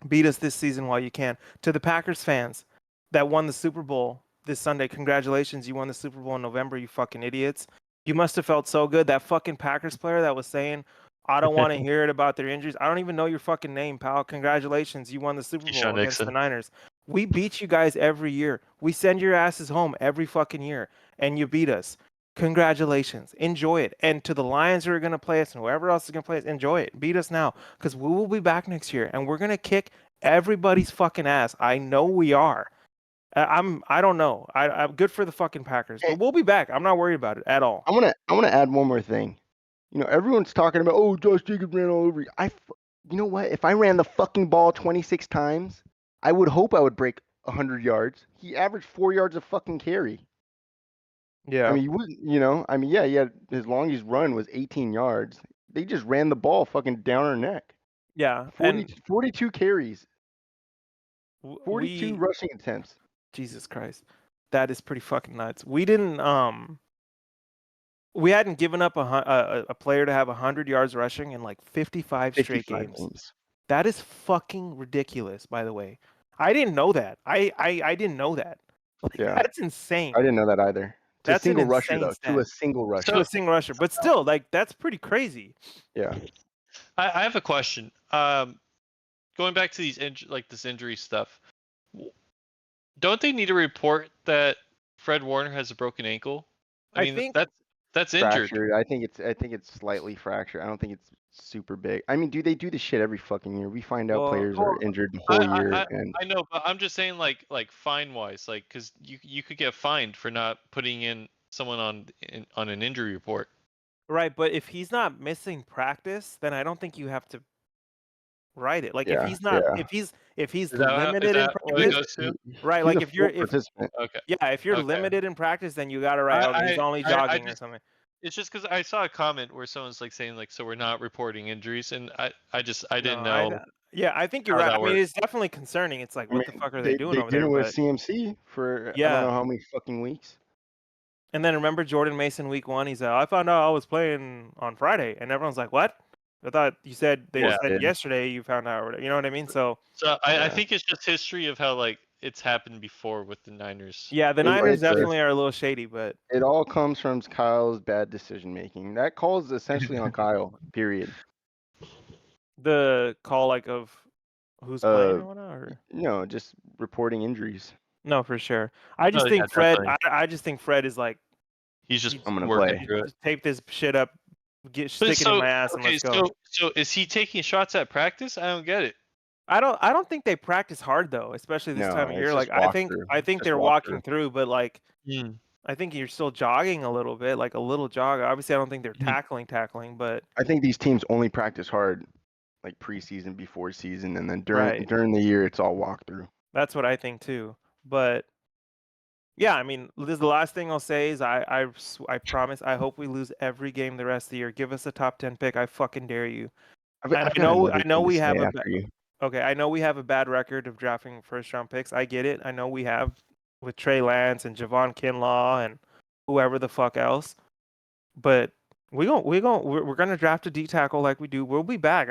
Beat us this season while you can. To the Packers fans that won the Super Bowl this Sunday, congratulations, you won the Super Bowl in November, you fucking idiots. You must have felt so good. That fucking Packers player that was saying, I don't want to hear it about their injuries. I don't even know your fucking name, pal. Congratulations, you won the Super Bowl against the Niners. We beat you guys every year. We send your asses home every fucking year, and you beat us. Congratulations. Enjoy it. And to the Lions who are going to play us and whoever else is going to play us, enjoy it. Beat us now, because we will be back next year, and we're going to kick everybody's fucking ass. I know we are. I don't know. I'm good for the fucking Packers, but we'll be back. I'm not worried about it at all. I wanna add one more thing. You know, everyone's talking about, oh, Josh Jacobs ran all over you. You know what? If I ran the fucking ball 26 times, I would hope I would break 100 yards. He averaged 4 yards a fucking carry. Yeah. I mean, you wouldn't, you know, I mean, yeah, his longest run was 18 yards. They just ran the ball fucking down our neck. Yeah. 42 carries, 42 we rushing attempts. Jesus Christ. That is pretty fucking nuts. We hadn't given up a player to have 100 yards rushing in like 55 straight games. That is fucking ridiculous, by the way. I didn't know that. I didn't know that. Like, Yeah. that's insane. I didn't know that either. That's a single rusher, though. Stat. To a single rusher. To a single rusher. But still, like, that's pretty crazy. Yeah. I have a question. Going back to these this injury stuff, don't they need to report that Fred Warner has a broken ankle? I mean, that's injured. Fractured. I think it's slightly fractured. I don't think it's super big. I mean, they do this shit every fucking year. We find out players are injured the whole year. I know, but I'm just saying, like fine wise, like, because you could get fined for not putting in someone on an injury report. Right, but if he's not missing practice, then I don't think you have to write it. Like, if he's not, if he's limited in practice, right? Like, if you're limited in practice, then you got to write, he's only jogging or something. It's just because I saw a comment where someone's like saying, like, so we're not reporting injuries, and I didn't know. I think you're right. I mean, it's definitely concerning. It's like, what the fuck are they doing over there? They did it with CMC for I don't know how many fucking weeks. And then remember Jordan Mason week 1? He said, I found out I was playing on Friday, and everyone's like, what? I thought you said said yesterday you found out, or you know what I mean? So I think it's just history of how, like, it's happened before with the Niners. Yeah, the Niners definitely are a little shady, but it all comes from Kyle's bad decision making. That call is essentially on Kyle. Period. The call, like, of who's playing or whatnot, or no, just reporting injuries. No, for sure. I just think Fred. I just think Fred is like, he's just I'm gonna play. Just tape this shit up, stick it in my ass, and let's go. So is he taking shots at practice? I don't get it. I don't think they practice hard though, especially this time of year. Like, I think they're walking through, but like, I think you're still jogging a little bit, like a little jog. Obviously, I don't think they're tackling, but I think these teams only practice hard like preseason, before season, and then during the year it's all walkthrough. That's what I think too. But yeah, I mean, this is the last thing I'll say is I promise. I hope we lose every game the rest of the year. Give us a top 10 pick. I fucking dare you. I know we have I know we have a bad record of drafting first round picks. I get it. I know we have with Trey Lance and Javon Kinlaw and whoever the fuck else. But we're gonna draft a D tackle like we do. We'll be back.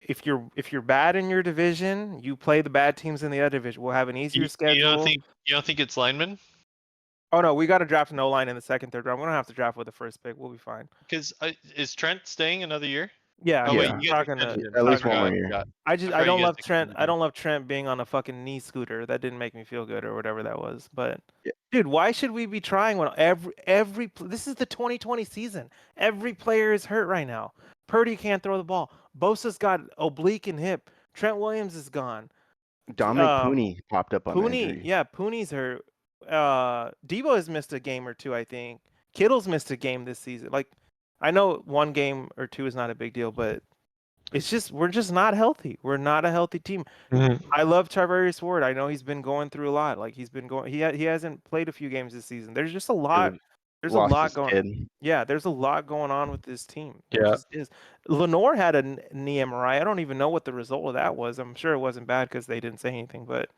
If you're bad in your division, you play the bad teams in the other division. We'll have an easier schedule. You don't think it's linemen? Oh no, we got to draft an O-line in the second, third round. We don't have to draft with the first pick. We'll be fine. Because is Trent staying another year? Yeah, at least 1 more year. I don't love Trent. I don't love Trent being on a fucking knee scooter. That didn't make me feel good, or whatever that was. But dude, why should we be trying when every this is the 2020 season? Every player is hurt right now. Purdy can't throw the ball. Bosa's got oblique and hip. Trent Williams is gone. Dominic Pooney popped up on injury. Yeah, Pooney's hurt. Debo has missed a game or two, I think. Kittle's missed a game this season. Like, I know 1 game or 2 is not a big deal, but it's just we're just not healthy. We're not a healthy team. I love Charvarius Ward. I know he's been going through a lot. Like, he's been going. He hasn't played a few games this season. There's just a lot. There's a lot going on. Yeah, there's a lot going on with this team. Yeah. Lenore had a knee MRI. I don't even know what the result of that was. I'm sure it wasn't bad because they didn't say anything, but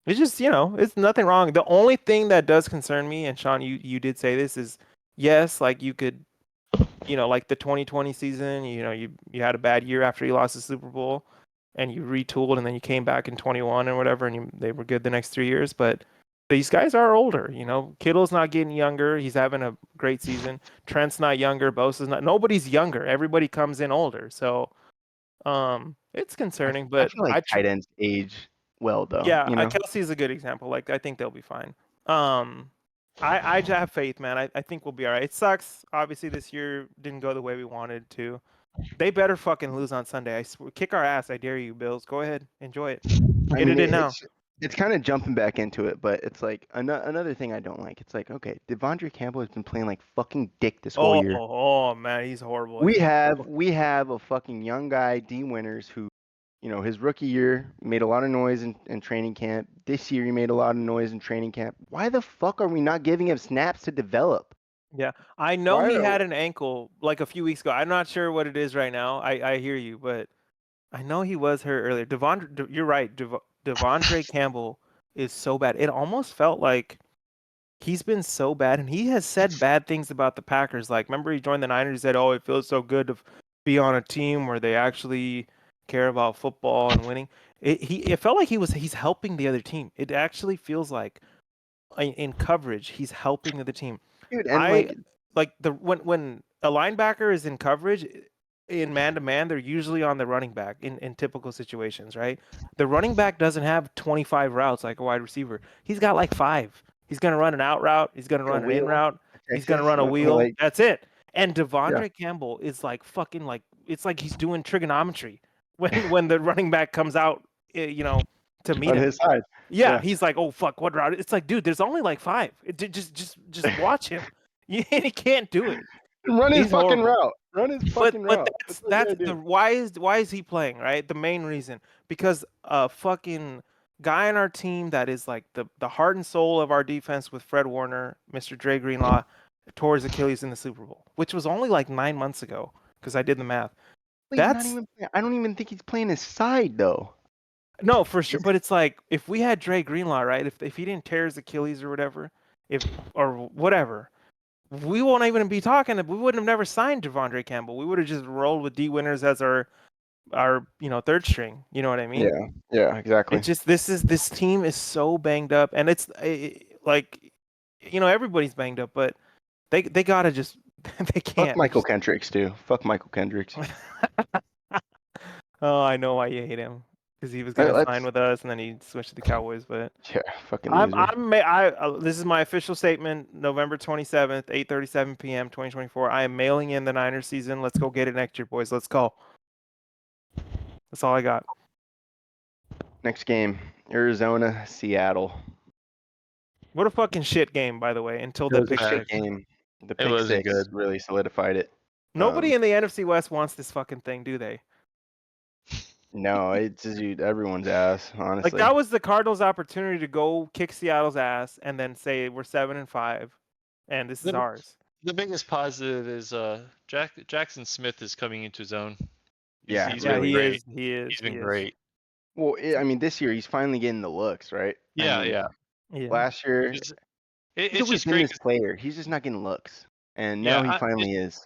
it's just, it's nothing wrong. The only thing that does concern me, and Sean, you did say this, is yes, like you could, like the 2020 season, you had a bad year after you lost the Super Bowl and you retooled and then you came back in 21 and whatever, and they were good the next 3 years, but these guys are older, Kittle's not getting younger. He's having a great season. Trent's not younger. Bosa's not. Nobody's younger. Everybody comes in older. So, it's concerning. But I feel like tight ends age well, though. Yeah, Kelsey's a good example. Like, I think they'll be fine. I have faith, man. I think we'll be all right. It sucks. Obviously, this year didn't go the way we wanted to. They better fucking lose on Sunday. I swear, kick our ass. I dare you, Bills. Go ahead, enjoy it. Get it in now. it's kind of jumping back into it, but it's like another thing I don't like. It's like, okay, Devondre Campbell has been playing like fucking dick this whole year. Oh man, he's horrible. We have a fucking young guy, D Winters, who, his rookie year made a lot of noise in training camp. This year he made a lot of noise in training camp. Why the fuck are we not giving him snaps to develop? Yeah, I know Why he are- had an ankle like a few weeks ago. I'm not sure what it is right now. I hear you, but I know he was hurt earlier. You're right. Devondre Campbell is so bad. It almost felt like he's been so bad, and he has said bad things about the Packers. Like, remember he joined the Niners, he said, "Oh, it feels so good to be on a team where they actually care about football and winning." It felt like he's helping the other team. It actually feels like in coverage he's helping the other team. Dude, and when a linebacker is in coverage in man-to-man, they're usually on the running back in typical situations, right? The running back doesn't have 25 routes like a wide receiver. He's got like 5. He's going to run an out route. He's going to run an in route. He's going to run a wheel. That's it. And Devondre Campbell is like fucking like, it's like he's doing trigonometry when the running back comes out, to meet on him. his side. Yeah, he's like, oh fuck, what route? It's like, dude, there's only like 5. Just watch him. He can't do it. Run his He's fucking horrible. route. Run his fucking route. That's the why is he playing, right? The main reason, because a fucking guy on our team that is like the heart and soul of our defense with Fred Warner, Mr. Dre Greenlaw, tore his Achilles in the Super Bowl, which was only like 9 months ago because I did the math. I don't even think he's playing his side though. No, for sure. But it's like if we had Dre Greenlaw, right? If he didn't tear his Achilles or whatever, or whatever, we won't even be talking. We wouldn't have never signed Devondre Campbell. We would have just rolled with D Winters as our third string. You know what I mean? Yeah, exactly. It's just this team is so banged up, and it's like, everybody's banged up, but they gotta just they can't. Fuck Michael Kendricks too. Fuck Michael Kendricks. Oh, I know why you hate him. Because he was gonna sign with us, and then he switched to the Cowboys. But yeah, fucking loser. This is my official statement. November 27th, 8:37 p.m. 2024. I am mailing in the Niners season. Let's go get it next year, boys. Let's go. That's all I got. Next game, Arizona, Seattle. What a fucking shit game, by the way. Until the pick six game, the pick six really solidified it. Nobody in the NFC West wants this fucking thing, do they? No, it's just everyone's ass, honestly. Like, that was the Cardinals' opportunity to go kick Seattle's ass and then say we're 7-5, and this is ours. The biggest positive is Jackson Smith is coming into his own. He's really great. He is. He's been great. Well, I mean, this year he's finally getting the looks, right? Yeah. Last year, it's just great. This player, he's just not getting looks, and now he finally is.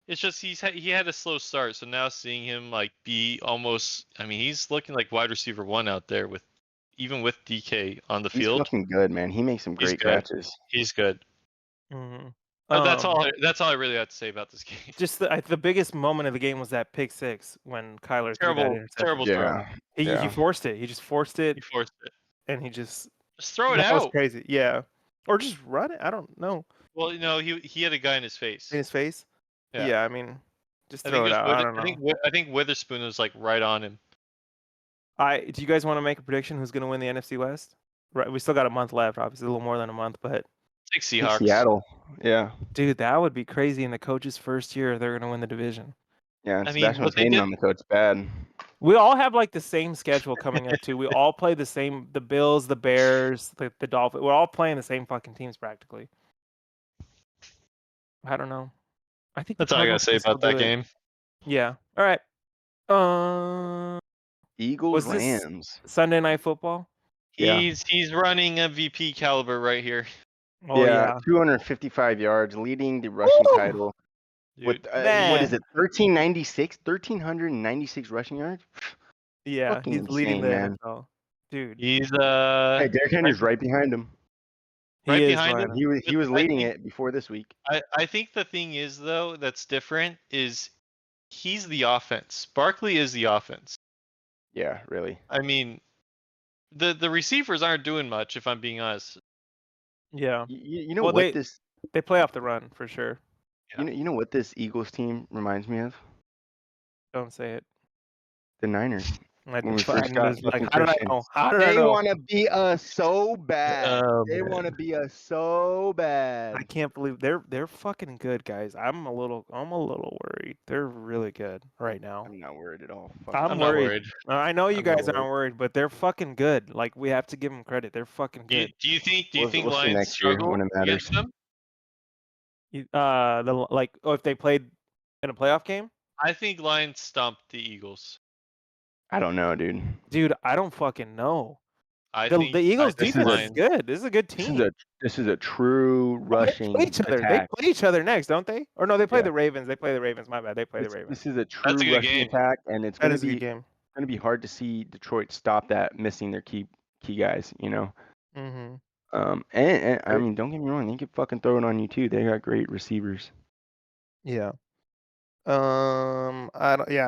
It's just he had a slow start, so now seeing him like be almost, I mean, he's looking like wide receiver 1 out there even with DK on the field. He's looking good, man. He makes some great catches. He's good. Mm-hmm. That's all I really have to say about this game. Just the biggest moment of the game was that pick 6 when Kyler threw that interception. Terrible throw. He forced it. He just forced it. And he just throw it out. That was crazy. Yeah. Or just run it. I don't know. Well, he had a guy in his face. In his face? Yeah, I mean, just throw it out. I don't know. I think Witherspoon was like right on him. Do you guys want to make a prediction who's going to win the NFC West? Right, we still got a month left, obviously a little more than a month, but it's like Seahawks. Seattle. Yeah. Dude, that would be crazy in the coach's first year. They're going to win the division. Yeah, and Sebastian was hating on the coach bad. We all have like the same schedule coming up too. We all play the Bills, the Bears, the Dolphins. We're all playing the same fucking teams practically. I don't know. I think that's all I gotta say about that game. Yeah. All right. Eagles Rams. Sunday Night Football. He's running MVP caliber right here. Oh, yeah. 255 yards, leading the rushing title. With what is it? 1396 rushing yards. Yeah, fucking he's leading the NFL. Dude. He's Hey, Derrick Henry's right behind him. Right behind him. He was leading it before this week. I think the thing is though that's different is he's the offense. Barkley is the offense. Yeah, really. I mean, the receivers aren't doing much if I'm being honest. Yeah. You know what they play off the run for sure. Yeah. You know what this Eagles team reminds me of? Don't say it. The Niners. Like, When we fuck, first got was like, Ethan how did I Christian. know? How did I They know? want to beat us so bad. Oh, They man. want to beat us so bad. I can't believe they're fucking good, guys. I'm a little worried. They're really good right now. I'm not worried at all. I'm not worried. worried. I know you I'm not guys aren't worried. worried, but they're fucking good. Like, we have to give them credit. They're fucking Do you, good. do you think We'll see Lions next year struggle when it matters. against them? If they played in a playoff game, I think Lions stumped the Eagles. I don't know, dude. dude, I don't fucking know. I The think Eagles think defense is Lions. good. This is a good team. This is a true rushing They play each other. attack. They play each other next, don't they? Or no, they play Yeah. the Ravens. They play the Ravens. My bad. They play the Ravens. This is a true a good rushing game. attack, and it's That gonna is a good be game. hard to see Detroit stop that, missing their key guys. You know. Mm-hmm. And I mean, don't get me wrong, they can fucking throw it on you too. They got great receivers. Yeah. I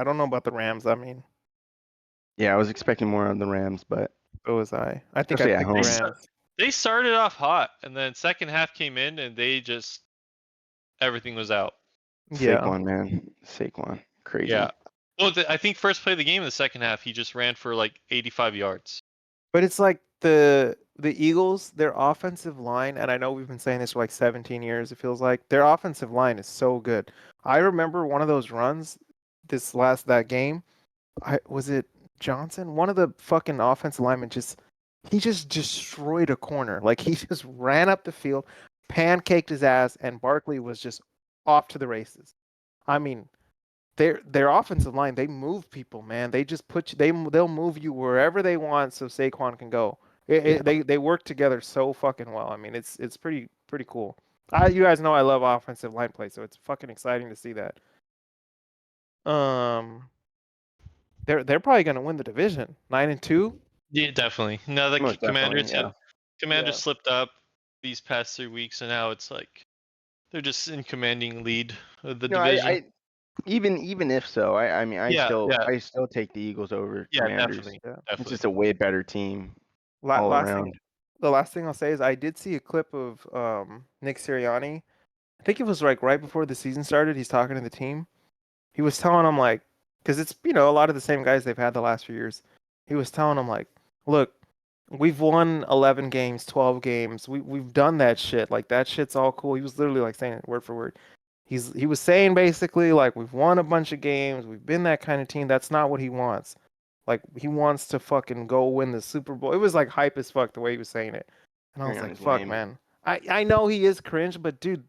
don't know about the Rams. I mean, Yeah, I was expecting more on the Rams, but so was I. I think Especially I at picked the home. Rams. They started off hot, and then second half came in, and they just everything was out. Yeah. Saquon, man, Saquon, crazy. Yeah. Well, I think first play of the game in the second half, he just ran for like 85 yards. But it's like the Eagles, their offensive line, and I know we've been saying this for like 17 years, it feels like. Their offensive line is so good. I remember one of those runs that game. Was it Johnson? One of the fucking offensive linemen he just destroyed a corner. Like, he just ran up the field, pancaked his ass, and Barkley was just off to the races. I mean, their offensive line, they move people, man. They just they'll move you wherever they want so Saquon can go. They work together so fucking well. I mean, it's pretty cool. You guys know I love offensive line play, so it's fucking exciting to see that. They're probably gonna win the division, 9-2. Yeah, definitely. No, the Most Commanders definitely, Commanders slipped up these past 3 weeks, and now it's like they're just in commanding lead of the division. Even if so, I mean, I still take the Eagles over Yeah, Commanders. definitely. Yeah. It's Definitely. just a way better team all Last around. thing, the last thing I'll say is I did see a clip of Nick Sirianni. I think it was like right before the season started. He's talking to the team. He was telling them, like, because it's a lot of the same guys they've had the last few years. He was telling them, like, look, we've won 11 games, 12 games. We've done that shit. Like, that shit's all cool. He was literally like saying it word for word. He was saying basically, like, we've won a bunch of games. We've been that kind of team. That's not what he wants. Like, he wants to fucking go win the Super Bowl. It was like hype as fuck the way he was saying it. And I was like, fuck, lame. man. I know he is cringe, but dude,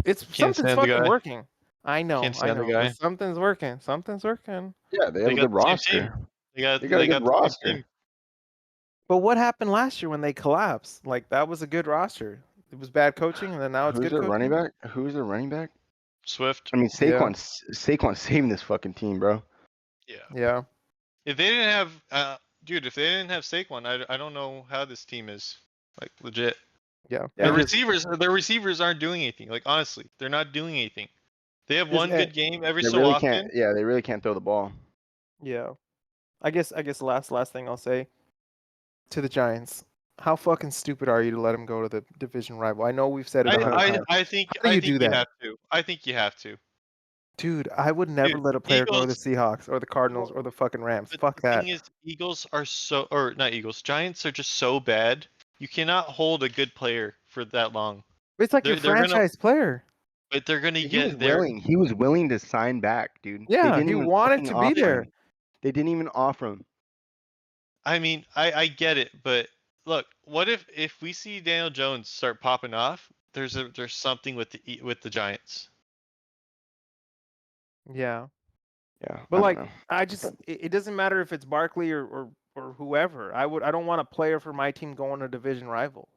something's fucking working. I know. But something's working. Yeah, they have a good roster. They got a good roster. But what happened last year when they collapsed? Like, that was a good roster. It was bad coaching, and then now it's good coaching. Who's their running back? Swift. I mean, Saquon's saving this fucking team, bro. Yeah. If they didn't have, if they didn't have Saquon, I don't know how this team is, like, legit. Yeah. Their receivers aren't doing anything. Like, honestly, they're not doing anything. They have one good game every so often. They really can't throw the ball. Yeah. I guess last thing I'll say to the Giants. How fucking stupid are you to let him go to the division rival? I know we've said it 100 times. I think you have to. I think you have to. Dude, I would never let a player go to the Seahawks or the Cardinals or the fucking Rams. Fuck that. The thing is, Giants are just so bad. You cannot hold a good player for that long. It's like your franchise player. But they're gonna get there. He was willing to sign back, dude. Yeah, he wanted to be there. They didn't even offer him. I mean, I get it, but look, what if we see Daniel Jones start popping off? There's something with the Giants. Yeah. Yeah. But it doesn't matter if it's Barkley or whoever. I don't want a player for my team going to a division rival.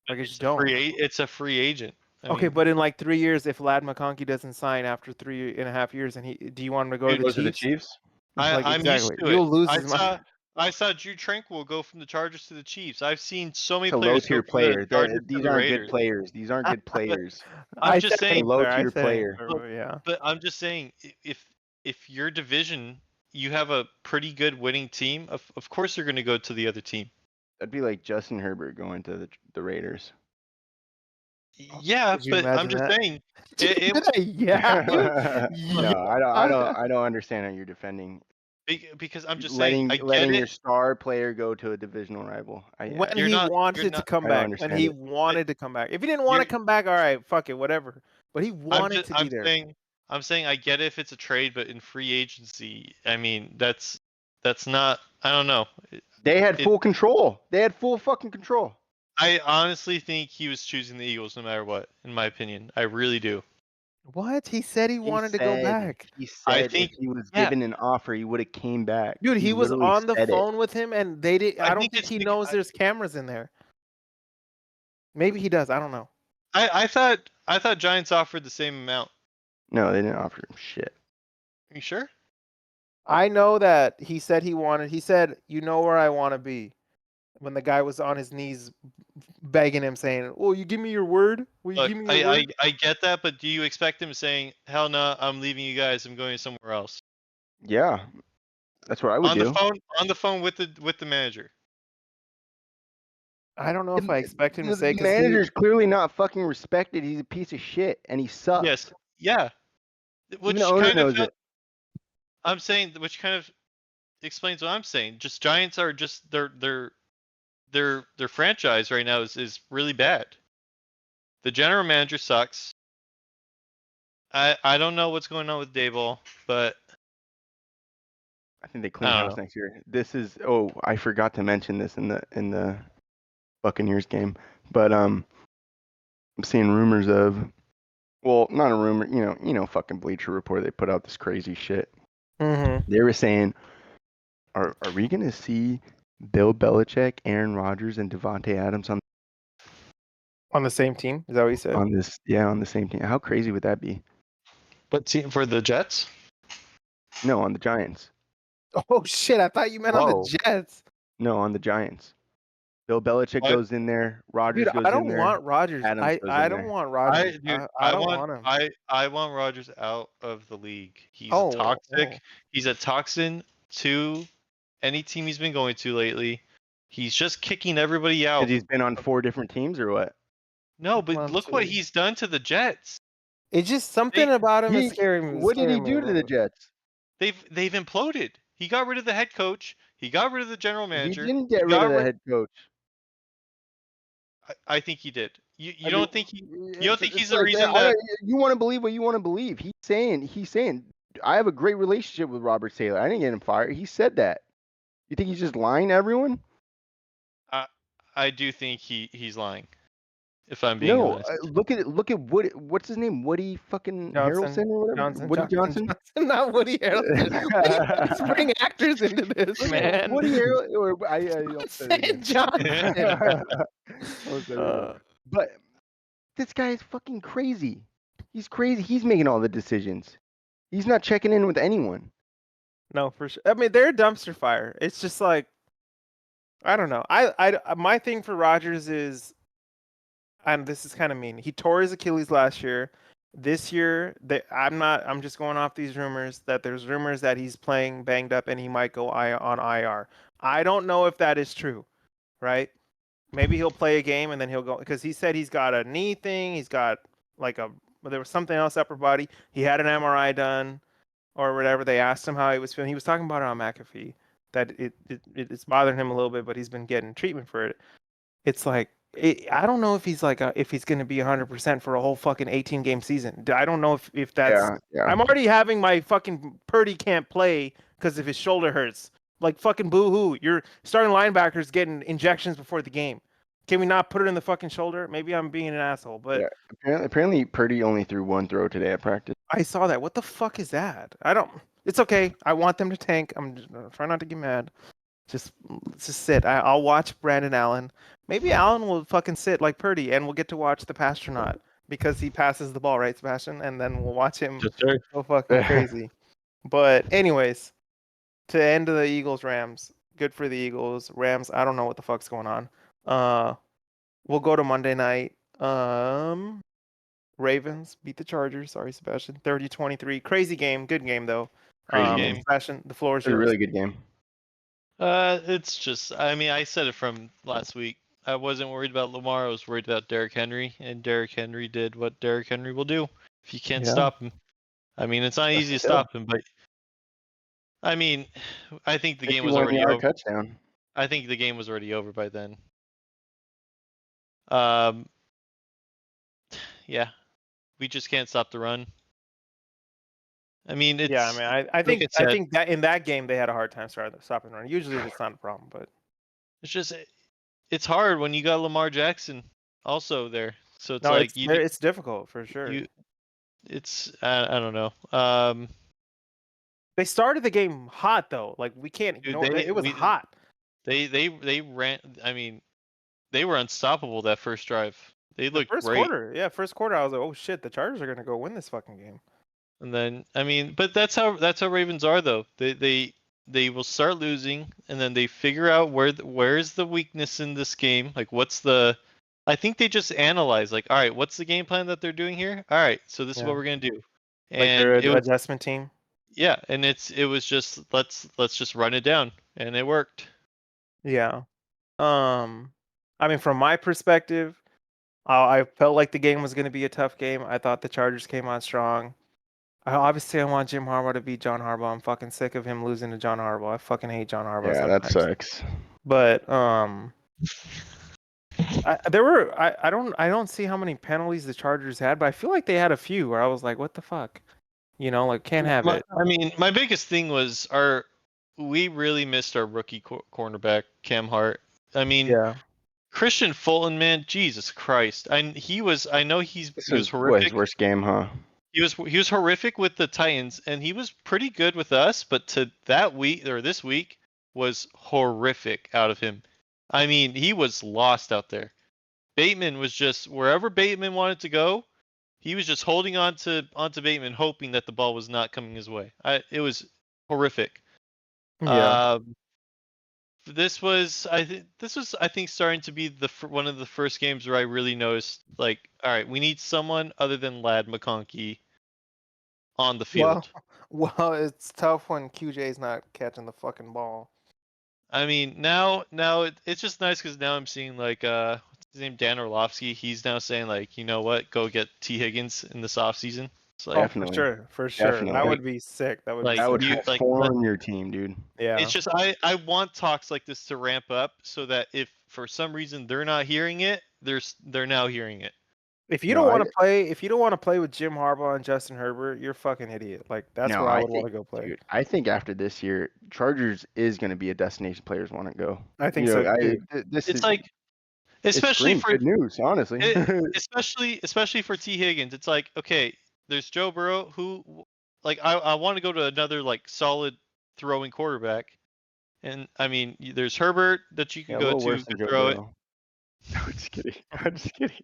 Like, I just don't. It's a free agent. Okay, but in like 3 years, if Ladd McConkey doesn't sign after 3.5 years, and do you want him to go to the Chiefs? I'm used to You'll lose his mind. I saw Drew Tranquil go from the Chargers to the Chiefs. I've seen so many players. Low-tier player. These aren't good players. These aren't good players. I'm just saying low-tier player. Yeah. But I'm just saying, if your division, you have a pretty good winning team, of course you're going to go to the other team. That'd be like Justin Herbert going to the Raiders. Yeah, but I'm just saying. Yeah. No, I don't understand how you're defending Because I'm just letting saying, I get letting your it. star player go to a divisional rival. When You're he not. You're wanted to not. come I don't back, when understand he it. wanted to come back. If he didn't want You're. to come back, all right, fuck it, whatever. But he wanted to be I'm there. saying. I'm saying I get it if it's a trade, but in free agency, I mean that's not. I don't know. They had It. full control. They had full fucking control. I honestly think he was choosing the Eagles no matter what. In my opinion, I really do. What? He said he wanted to go back. He I said if think. he was Yeah. given an offer, he would have came back. Dude, he was literally on the said it. phone with him and they did. I don't think he knows there's cameras in there. Maybe he does. I don't know. I thought Giants offered the same amount. No, they didn't offer him shit. Are you sure? I know that he said he said, you know where I want to be. When the guy was on his knees begging him, saying, "Oh, you give me your word? Will you Look, give me your word?" I get that, but do you expect him saying, "Hell no, I'm leaving you guys. I'm going somewhere else"? Yeah, that's what I would do. On the phone with the manager. I don't know if I expect him to say The because manager's clearly not fucking respected. He's a piece of shit, and he sucks. Yes. Yeah. Even the owner knows it. I'm saying, which kind of explains what I'm saying. Just Giants are just their franchise right now is really bad. The general manager sucks. I don't know what's going on with Daboll, but I think they clean house next year. This is I forgot to mention this in the Buccaneers game, but I'm seeing rumors of, well, not a rumor, you know, fucking Bleacher Report. They put out this crazy shit. Mm-hmm. They were saying, are we gonna see Bill Belichick, Aaron Rodgers, and Devontae Adams on the same team? Is that what he said? on the same team? How crazy would that be? what team for the Jets? No, on the Giants. Oh shit! I thought you meant on the Jets. No, on the Giants. Bill Belichick goes in there. Rodgers goes in there. I don't want Rodgers. I don't want Rodgers. I don't want him. I want Rodgers out of the league. He's toxic. He's a toxin to any team he's been going to lately. He's just kicking everybody out. Because he's been on 4 different teams or what? No, but look what he's done to the Jets. It's just something about him is scaring me. What did he do to the Jets? They've imploded. He got rid of the head coach. He got rid of the general manager. He didn't get rid of the head coach. I think he did. You don't think he's the reason that that you want to believe what you want to believe. He's saying I have a great relationship with Robert Taylor. I didn't get him fired. He said that. You think he's just lying to everyone? I do think he's lying. If I'm being honest. Look at Woody. What's his name? Woody fucking Harrelson or whatever. Woody Johnson? Not Woody Harrelson. Let's bring actors into this, man. Woody Harrelson, or I said Johnson. But this guy is fucking crazy. He's crazy. He's making all the decisions. He's not checking in with anyone. No, for sure. I mean, they're a dumpster fire. It's just like, I don't know. My thing for Rodgers is, and this is kind of mean, he tore his Achilles last year. This year, I'm just going off these rumors that there's rumors that he's playing banged up and he might go on IR. I don't know if that is true, right? Maybe he'll play a game and then he'll go, because he said he's got a knee thing. He's got there was something else upper body. He had an MRI done or whatever. They asked him how he was feeling. He was talking about it on McAfee, that it's bothering him a little bit, but he's been getting treatment for it. It's like, I don't know if he's if he's going to be 100% for a whole fucking 18-game season. I don't know if that's. Yeah. I'm already having my fucking Purdy can't play because if his shoulder hurts. Like fucking boo-hoo. Your starting linebackers getting injections before the game. Can we not put it in the fucking shoulder? Maybe I'm being an asshole, but apparently Purdy only threw 1 throw today at practice. I saw that. What the fuck is that? It's okay. I want them to tank. I'm just trying not to get mad. Just sit. I'll watch Brandon Allen. Maybe Allen will fucking sit like Purdy, and we'll get to watch the Pastronaut because he passes the ball, right, Sebastian? And then we'll watch him go fucking crazy. But anyways, to end of the Eagles-Rams. Good for the Eagles. Rams, I don't know what the fuck's going on. We'll go to Monday night. Ravens beat the Chargers. Sorry, Sebastian. 30-23. Crazy game. Good game, though. Crazy game. Sebastian, the floor is yours. It's a really good game. It's just, I mean, I said it from last week. I wasn't worried about Lamar. I was worried about Derrick Henry, and Derrick Henry did what Derrick Henry will do if you can't stop him. I mean, it's not easy to stop him, but I mean, I think the game was already 51-yard over. touchdown. I think the game was already over by then. Yeah, we just can't stop the run. I mean, it's Yeah, I mean, I think that in that game they had a hard time stopping the run. Usually it's not a problem, but it's just it's hard when you got Lamar Jackson also there. So it's no, like it's difficult for sure. It's I don't know. They started the game hot though. Like we can't ignore it. It was hot. They ran. I mean, they were unstoppable that first drive. They looked first great. quarter. Yeah, first quarter. I was like, oh shit, the Chargers are gonna go win this fucking game. And then I mean, but that's how Ravens are though. They will start losing, and then they figure out where's the weakness in this game. Like, what's the? I think they just analyze. Like, all right, what's the game plan that they're doing here? All right, so this is what we're gonna do. And like their adjustment team. Yeah, and it was just let's just run it down, and it worked. Yeah. I mean, from my perspective, I felt like the game was going to be a tough game. I thought the Chargers came on strong. Obviously, I want Jim Harbaugh to beat John Harbaugh. I'm fucking sick of him losing to John Harbaugh. I fucking hate John Harbaugh. Yeah, that sucks. But I don't see how many penalties the Chargers had, but I feel like they had a few where I was like, what the fuck? You know, like can't have it. I mean, my biggest thing was we really missed our rookie cornerback Cam Hart. I mean, yeah. Christian Fulton, man, Jesus Christ! I know he was horrific. His worst game, huh? He was horrific with the Titans, and he was pretty good with us. But to this week was horrific out of him. I mean, he was lost out there. Bateman was just wherever Bateman wanted to go. He was just holding onto Bateman, hoping that the ball was not coming his way. It was horrific. Yeah. This was I think starting to be one of the first games where I really noticed like, all right, we need someone other than Ladd McConkey on the field. Well, it's tough when QJ's not catching the fucking ball. I mean, now it's just nice because now I'm seeing like what's his name, Dan Orlovsky. He's now saying like, you know what, go get T Higgins in this offseason. Like, definitely. For sure. Definitely. That would be sick. That would form your team, dude. Yeah. It's just I want talks like this to ramp up so that if for some reason they're not hearing it, they're now hearing it. If you don't want to play with Jim Harbaugh and Justin Herbert, you're a fucking idiot. Like that's where I would want to go play. Dude, I think after this year, Chargers is going to be a destination players want to go. I think so. Especially for good news, honestly. especially for T Higgins, it's like, okay, there's Joe Burrow who, like, I want to go to another like solid throwing quarterback, and I mean, there's Herbert that you can go to throw it. No, I'm just kidding. I'm just kidding.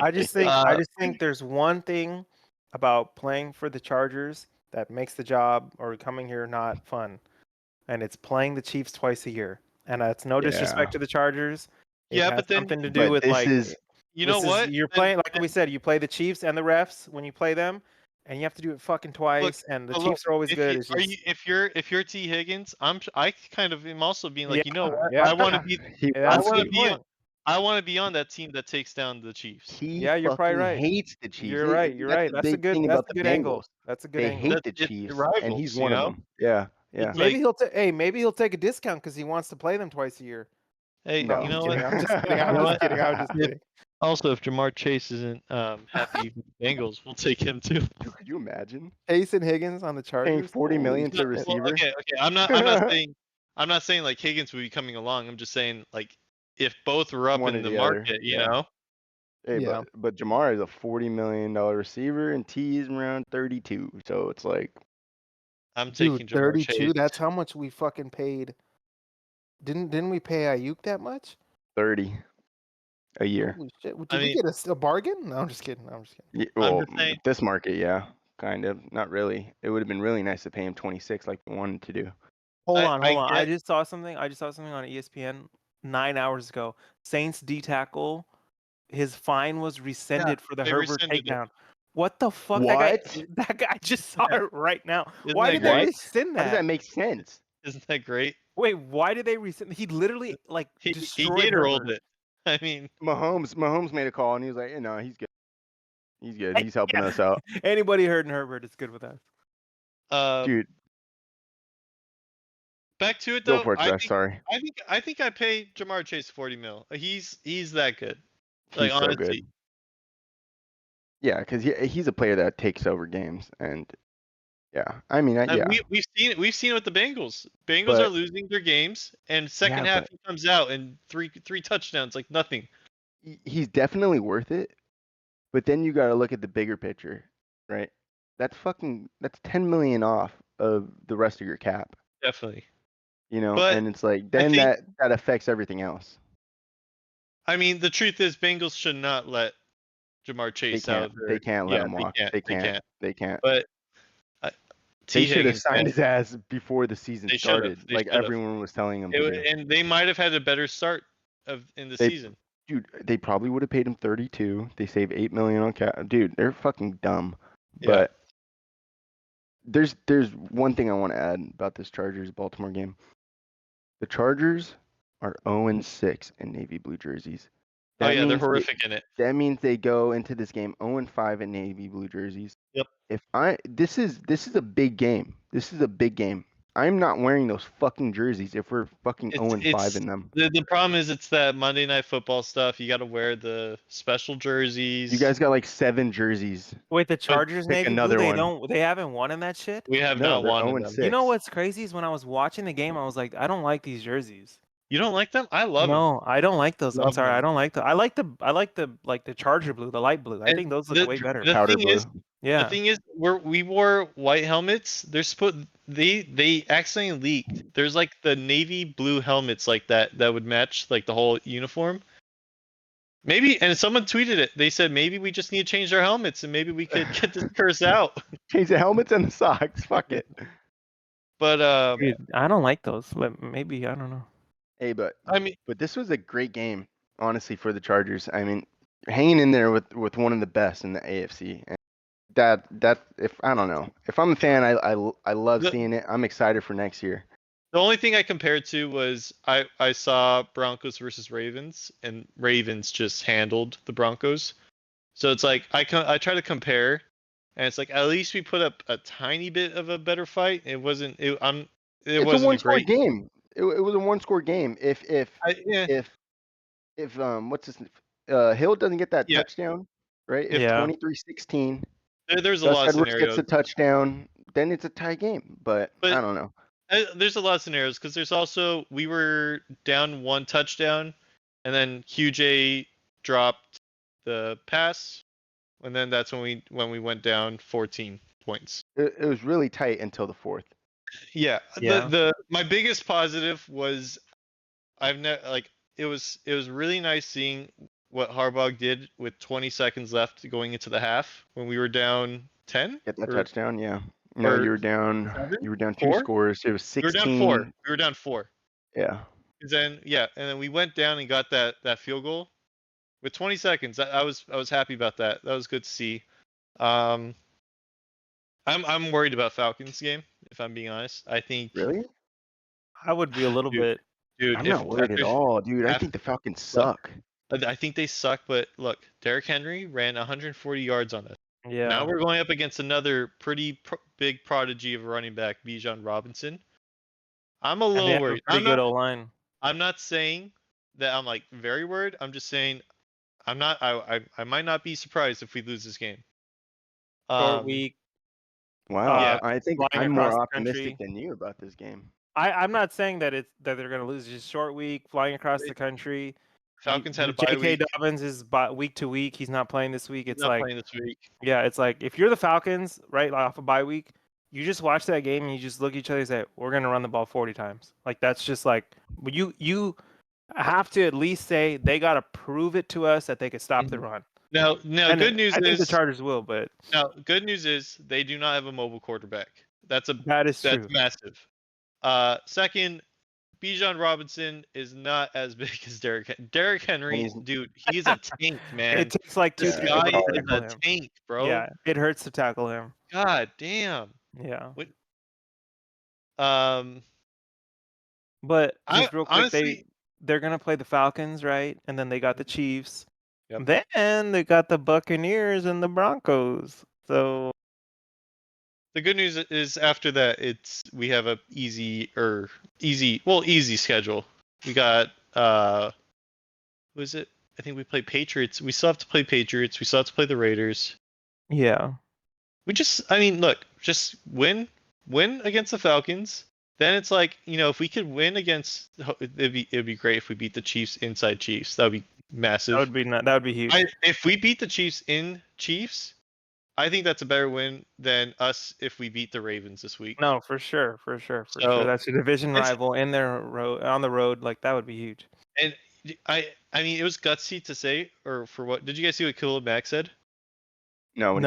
I just think there's one thing about playing for the Chargers that makes the job or coming here not fun, and it's playing the Chiefs twice a year. And that's no disrespect to the Chargers. It has something to do with like you're playing like we said, you play the Chiefs and the refs when you play them, and you have to do it fucking twice. And the Chiefs are always good. If you're T Higgins, I kind of am also being like, you know what, yeah, I want to be I want to be on that team that takes down the Chiefs. You're probably right. Hates the Chiefs. You're right. That's a good angle. That's a good angle. They hate the Chiefs, and he's one of them. Yeah. Maybe he'll take a discount because he wants to play them twice a year. Hey, no, you know what? I'm just kidding. I'm just kidding. Also, if Jamar Chase isn't happy with the Bengals, we'll take him too. Could you imagine? Chase and Higgins on the Chargers. Paying $40 million to receiver. Well, okay. I'm not saying like Higgins would be coming along. I'm just saying like if both were up in the market, you know. Hey, but Jamar is a $40 million receiver, and T is around 32. So it's like, I'm taking Jamar 32. Chase. That's how much we fucking paid. Didn't we pay Ayuk that much? 30 a year. Holy shit. Did we get a bargain? No, I'm just kidding. Yeah, well, this market, yeah, kind of. Not really. It would have been really nice to pay him 26 like we wanted to do. Hold on. I just saw something on ESPN 9 hours ago. Saints D tackle, his fine was rescinded for the Herbert takedown. What the fuck? What? That guy just saw it right now. Why did they rescind that? How does that make sense? Isn't that great? Wait, why did they rescind? He literally destroyed he rolled it. I mean, Mahomes made a call and he was like, no, he's good. He's good. He's helping us out. Anybody hurting Herbert is good with us. Dude, Back to it Go though. for it, Seth. Sorry. I think I pay Jamar Chase 40 mil. He's that good. Like He's so good. honestly, Yeah, because he's a player that takes over games, and yeah, I mean, and yeah, we've seen it. We've seen it with the Bengals. Bengals are but losing their games, and second yeah, half but he comes out and three touchdowns, like nothing. he's definitely worth it. But then you got to look at the bigger picture, right? That's 10 million off of the rest of your cap, Definitely. and it's like I then think, that affects everything else. I mean, the truth is Bengals should not let Jamar Chase out. They can't let him walk. They can't. They can't. But They T should have Higgins, signed man, his ass before the season they should have. started, like everyone was telling him to do. And they might have had a better start in the season. Dude, they probably would have paid him 32. They save 8 million on cap. Dude, they're fucking dumb. Yeah. But there's one thing I want to add about this Chargers Baltimore game. The Chargers are 0-6 in navy blue jerseys. Oh yeah, they're horrific in it. That means they go into this game 0-5 in navy blue jerseys. Yep. This is a big game. This is a big game. I'm not wearing those fucking jerseys if we're fucking 0-5 in them. The problem is it's that Monday Night Football stuff. You got to wear the special jerseys. You guys got like 7 jerseys. Wait, the Chargers pick navy another blue, one. they haven't won in that shit? We have No, not they're won in them. 0-6. You know what's crazy is when I was watching the game, I was like, I don't like these jerseys. You don't like them? I love them. No, I don't like those. I'm Love sorry, them. I don't like them. I like the Charger blue, the light blue. I think those look way better. The Powder thing blue. is, Yeah. the thing is, we wore white helmets. They accidentally leaked. There's like the navy blue helmets like that would match like the whole uniform. Maybe, and someone tweeted it. They said maybe we just need to change our helmets and maybe we could get this curse out. Change the helmets and the socks. Fuck it. But Dude, I don't like those, but maybe I don't know. Hey, but I mean, this was a great game, honestly, for the Chargers. I mean, hanging in there with one of the best in the AFC. And that if I don't know, if I'm a fan, I love seeing it. I'm excited for next year. the only thing I compared to was I saw Broncos versus Ravens, and Ravens just handled the Broncos. So it's like I try to compare, and it's like at least we put up a tiny bit of a better fight. It wasn't. It It's wasn't a one-score great game. It was a one-score game. If what's his Hill doesn't get that touchdown, right? If 23-16, there's a Gus lot of Edwards scenarios. gets a touchdown, then it's a tie game. But I don't know. There's a lot of scenarios because there's also we were down 1 touchdown, and then QJ dropped the pass, and then that's when we went down 14 points. It was really tight until the fourth. Yeah. The my biggest positive was it was really nice seeing what Harbaugh did with 20 seconds left going into the half when we were down 10. Get that touchdown, yeah. No, you were down. 7? You were down 2 4? scores. It was 16. We were down 4. Yeah. And then we went down and got that field goal with 20 seconds. I was happy about that. That was good to see. I'm worried about Falcons game, if I'm being honest. I think Really? I would be a little bit. Dude, I'm not worried at all, dude. I think the Falcons suck. I think they suck, but look, Derrick Henry ran 140 yards on us. Yeah. Now we're going up against another pretty big prodigy of a running back, Bijan Robinson. I'm a little worried. Good O-line. I'm not saying that I'm like very worried. I'm just saying I'm not. I might not be surprised if we lose this game. Short week. Wow. Yeah. I think Flying I'm across more the optimistic country. than you about this game. I'm not saying that they're gonna lose. It's just short week, flying across the country. Falcons had a bye J.K. week. Dobbins is week to week. He's not playing this week. It's Not like playing this week. yeah, it's like if you're the Falcons, right, off a bye week, you just watch that game and you just look at each other and say, "We're gonna run the ball 40 times." Like that's just like you have to at least say they gotta prove it to us that they could stop the run. Now, And good news I think the is Chargers will, but good news is they do not have a mobile quarterback. that is That's true. massive. Second, Bijan Robinson is not as big as Derrick Henry, dude. He's a tank, man. It takes like 2 This seconds guy to is tackle a him. tank, bro. Yeah, it hurts to tackle him. God damn. Yeah. But just real quick, honestly, they're gonna play the Falcons, right? And then they got the Chiefs. Yep. Then they got the Buccaneers and the Broncos. So the good news is after that we have a easy schedule. We got who is it? I think we play Patriots. We still have to play Patriots. We still have to play the Raiders. Yeah. Look, just win against the Falcons. Then it's like, if we could win against, it'd be great if we beat the Chiefs inside Chiefs. That would be massive. That would be huge. If we beat the Chiefs in Chiefs, I think that's a better win than us if we beat the Ravens this week. No, for sure. That's a division rival in their on the road. Like that would be huge. And I mean, it was gutsy to say, or for what? Did you guys see what Khalil Mack said? No.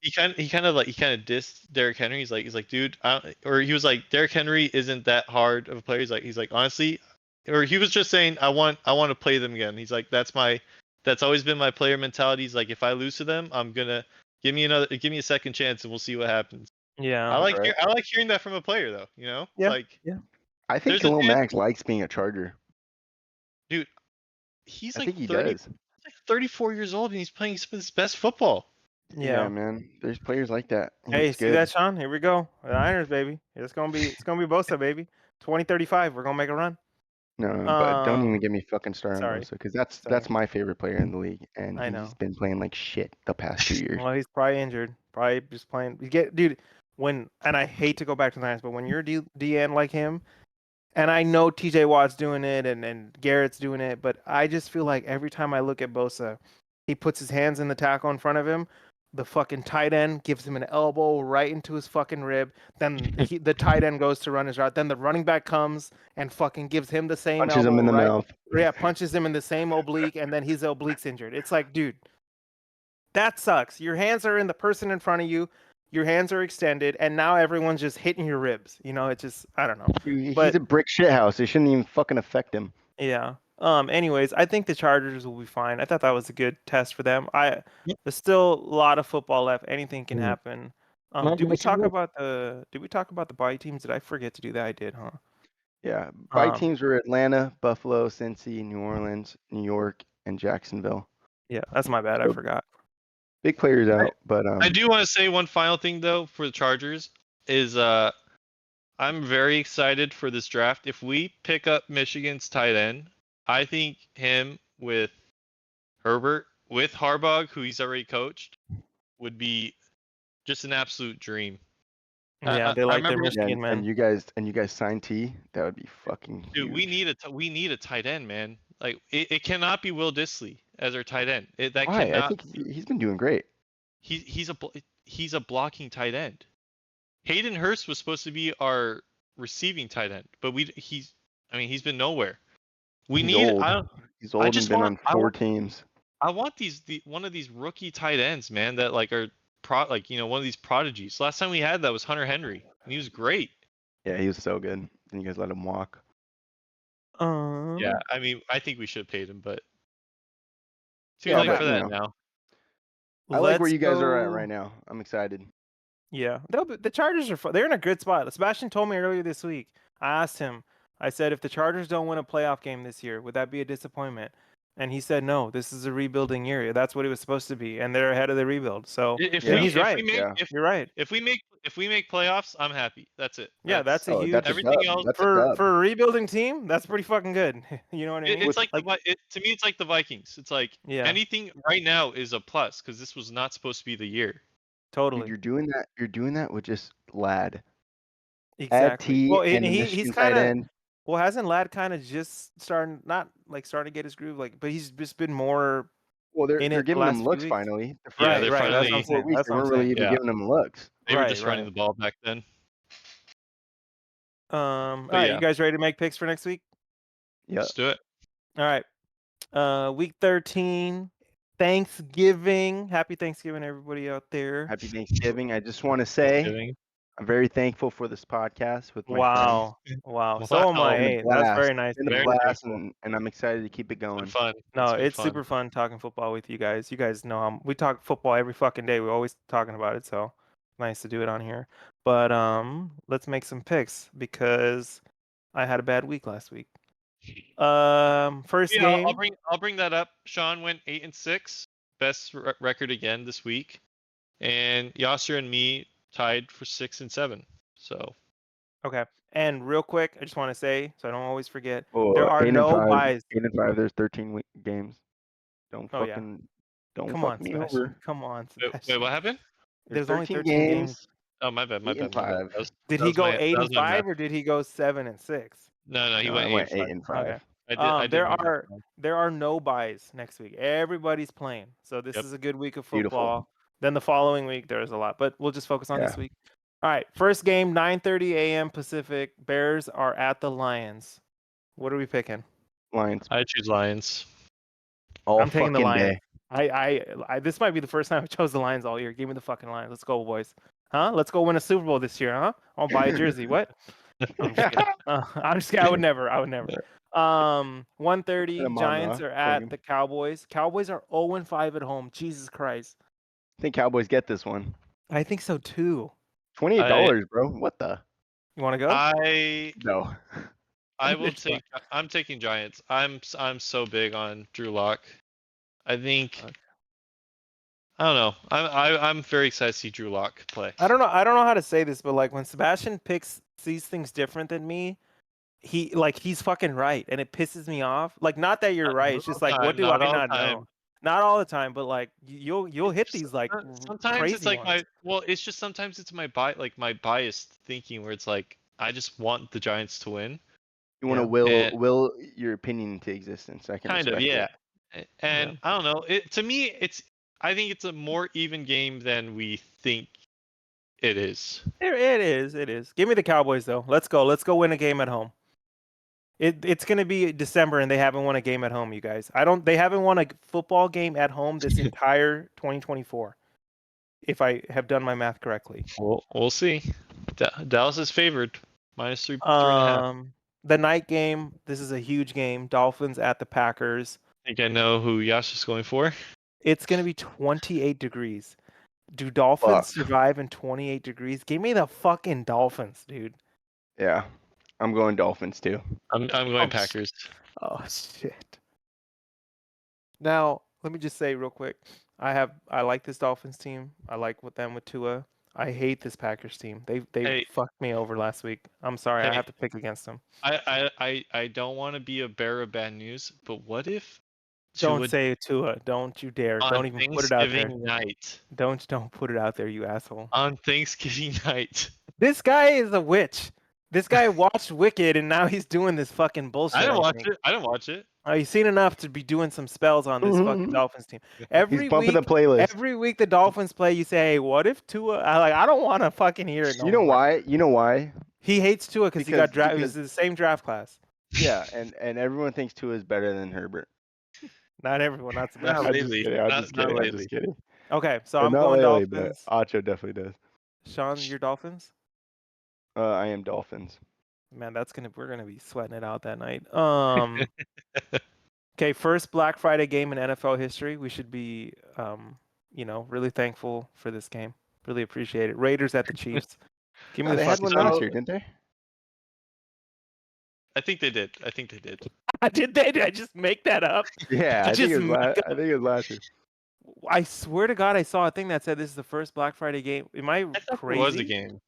He kind of dissed Derrick Henry. He's like, dude, he was like, Derrick Henry isn't that hard of a player. He's like, honestly, or he was just saying, I want to play them again. He's like, that's always been my player mentality. He's like, if I lose to them, I'm gonna give me a second chance, and we'll see what happens. Yeah, I like hearing that from a player, though. Yeah. I think Khalil Mack likes being a Charger. Dude, he's I like think he 30, does. he's like 34 years old, and he's playing his best football. Yeah, man. There's players like that. Hey, see that, Sean? Here we go. The Niners, baby. It's gonna be Bosa, baby. 2035. We're gonna make a run. No, but don't even get me fucking started on sorry. Bosa, because that's my favorite player in the league, and I know. he's been playing like shit the past 2 years. Well, he's probably injured. Probably just playing. Dude. And I hate to go back to the Niners, but when you're DN like him, and I know TJ Watt's doing it and Garrett's doing it, but I just feel like every time I look at Bosa, he puts his hands in the tackle in front of him. The fucking tight end gives him an elbow right into his fucking rib. Then the tight end goes to run his route. Then the running back comes and fucking gives him the same punches him in the mouth. Yeah, punches him in the same oblique, and then his oblique's injured. It's like, dude, that sucks. Your hands are in the person in front of you. Your hands are extended, and now everyone's just hitting your ribs. It's just, I don't know. He's a brick shit house. It shouldn't even fucking affect him. Yeah. Anyways, I think the Chargers will be fine. I thought that was a good test for them. There's still a lot of football left. Anything can happen. Did we talk about the bye teams? Did I forget to do that? I did, huh? Yeah. Bye teams were Atlanta, Buffalo, Cincy, New Orleans, New York, and Jacksonville. Yeah, that's my bad. I forgot. Big players out, but I do want to say one final thing though for the Chargers is I'm very excited for this draft. If we pick up Michigan's tight end, I think him with Herbert, with Harbaugh, who he's already coached, would be just an absolute dream. Yeah, they like their Michigan, man. And you guys sign T, that would be fucking dude. Huge. We need a tight end, man. Like it cannot be Will Dissly as our tight end. Why? I think he's been doing great. He's a blocking tight end. Hayden Hurst was supposed to be our receiving tight end, but he's been nowhere. He's old and been on 4 teams. I want one of these rookie tight ends, man, that like are one of these prodigies. Last time we had that was Hunter Henry, and he was great. Yeah, he was so good. And you guys let him walk. Yeah, I think we should have paid him, but too late for that now. I like where you guys are at right now. I'm excited. Yeah, the Chargers are. They're in a good spot. Sebastian told me earlier this week. I asked him. I said, if the Chargers don't win a playoff game this year, would that be a disappointment? And he said, no. This is a rebuilding year. That's what it was supposed to be, and they're ahead of the rebuild. So he's right. You're right. If we make playoffs, I'm happy. That's it. Yeah, that's a huge. Everything else for a rebuilding team, that's pretty fucking good. You know what I mean? It's to me, it's like the Vikings. It's like anything right now is a plus because this was not supposed to be the year. Totally. Dude, you're doing that with just Ladd. Exactly. Well, he's kind of. Well, hasn't Ladd kind of just starting to get his groove, but he's just been more. Well, they're giving him looks finally. Right. They weren't really even giving him looks. They were just running the ball back then. All right, you guys ready to make picks for next week? Yeah. Let's do it. All right. Week 13, Thanksgiving. Happy Thanksgiving, everybody out there. Happy Thanksgiving. I just want to say I'm very thankful for this podcast with my friends. Wow. So am I. Hey, that's very nice. It's been a blast, and I'm excited to keep it going. It's fun. No, it's super fun talking football with you guys. You guys know we talk football every fucking day. We're always talking about it, so nice to do it on here. But let's make some picks because I had a bad week last week. First game. I'll bring that up. Sean went 8-6, best record again this week, and Yasser and me tied for 6 and 7. So Okay. And real quick, I just want to say, so I don't always forget, Oh, there are 8 and no 5. buys. 8 and 5. There's 13 games. Don't Oh, yeah. don't Come fuck on, me Sebastian. over. Come on, wait, Sebastian. what happened? There's only 13 games. Oh, my bad. 8 and 5. Did he go 8 that and was my 5 math. or did he go 7 and 6? No, he No, went I 8 went and 8 5. and 5. Okay. I did my math wrong. There are no buys next week. Everybody's playing. So this Yep. is a good week of Beautiful. football. Then the following week there's a lot, but we'll just focus on this Yeah. week. All right, first game 9:30 a.m. Pacific. Bears are at the Lions. What are we picking? Lions. I choose Lions. All I'm taking the fucking Lions. day. I this might be the first time I chose the Lions all year. Give me the fucking Lions. Let's go, boys. Huh? Let's go win a Super Bowl this year, huh? I'll buy a jersey. What? I'm just kidding. I'm just kidding. I would never. 1:30 Come on, Giants bro. are at Fucking- the Cowboys. Cowboys are 0-5 at home. Jesus Christ. I think Cowboys get this one. I think so too. $28, bro. What the? You want to go? No. I'm taking Giants. I'm so big on Drew Lock. I think. Okay. I don't know. I'm very excited to see Drew Lock play. I don't know how to say this, but like when Sebastian sees things different than me, he's fucking right, and it pisses me off. Like, not that you're right. It's just like, what do I not know? Not all the time, but like you'll hit these like sometimes crazy it's like ones. it's just sometimes it's my biased thinking where it's like I just want the Giants to win. You want to will your opinion into existence. I can kind of, respect yeah. it. And I don't know. To me, I think it's a more even game than we think it is. It is. Give me the Cowboys though. Let's go win a game at home. It's gonna be December and they haven't won a game at home, you guys. They haven't won a football game at home this entire 2024. If I have done my math correctly. We'll see. Dallas is favored -3.5. The night game, this is a huge game. Dolphins at the Packers. I think I know who Yash is going for. It's gonna be 28 degrees. Do Dolphins survive in 28 degrees? Give me the fucking Dolphins, dude. Yeah. I'm going Dolphins too. I'm going Packers. Oh shit. Now, let me just say real quick. I like this Dolphins team. I like them with Tua. I hate this Packers team. They fucked me over last week. I'm sorry. I have to pick against them. I don't want to be a bearer of bad news, but what if Don't say Tua. Don't you dare. Don't even put it out there. Night. Don't put it out there, you asshole. On Thanksgiving night. This guy is a witch. This guy watched Wicked and now he's doing this fucking bullshit. I don't watch it. He's seen enough to be doing some spells on this fucking Dolphins team. He's bumping the playlist. Every week the Dolphins play, you say, "Hey, what if Tua?" I don't want to fucking hear it. You know why? You know why? He hates Tua because he got drafted. He was in the same draft class. Yeah, and everyone thinks Tua is better than Herbert. Not everyone. Not Not lately. I'm just kidding. Okay, so I'm going Dolphins. But Acho definitely does. Sean, your Dolphins? I am Dolphins. Man, we're gonna be sweating it out that night. Okay, first Black Friday game in NFL history. We should be, really thankful for this game. Really appreciate it. Raiders at the Chiefs. Give me they had one last year, didn't they? I think they did. Did they? Did I just make that up? Yeah, I think it was last year. I swear to God, I saw a thing that said this is the first Black Friday game. Am I crazy? It was a game.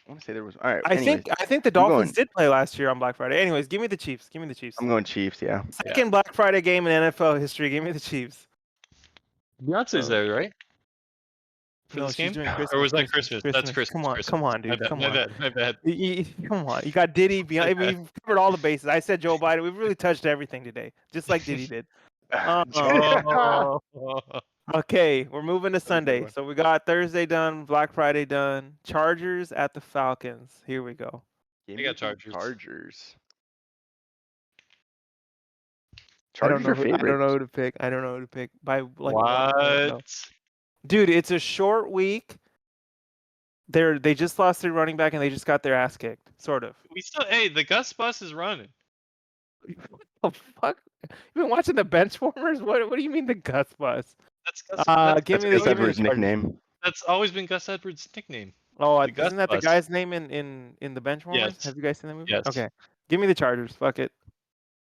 I want to say there was. All right. I think the Dolphins did play last year on Black Friday. Anyways, give me the Chiefs. I'm going Chiefs. Yeah. Second Black Friday game in NFL history. Give me the Chiefs. Beyonce's there, right? For this game? Or was that Christmas? That's Christmas. Come on, dude. My bad. Come on. You got Diddy. Beyonce. We've covered all the bases. I said Joe Biden. We've really touched everything today, just like Diddy did. Okay, we're moving to Sunday. So we got Thursday done, Black Friday done. Chargers at the Falcons. Here we go. They got Chargers. Chargers I don't know are favorite. I don't know who to pick. By like what? Dude, it's a short week. They just lost their running back and they just got their ass kicked, sort of. The Gus bus is running. What the fuck? You've been watching the bench warmers? What do you mean the Gus bus? That's Gus. Give me Gus Edwards' nickname. That's always been Gus Edwards' nickname. Oh, isn't that the guy's name in the bench warmers? Yes. Have you guys seen that movie? Yes. Okay. Give me the Chargers. Fuck it.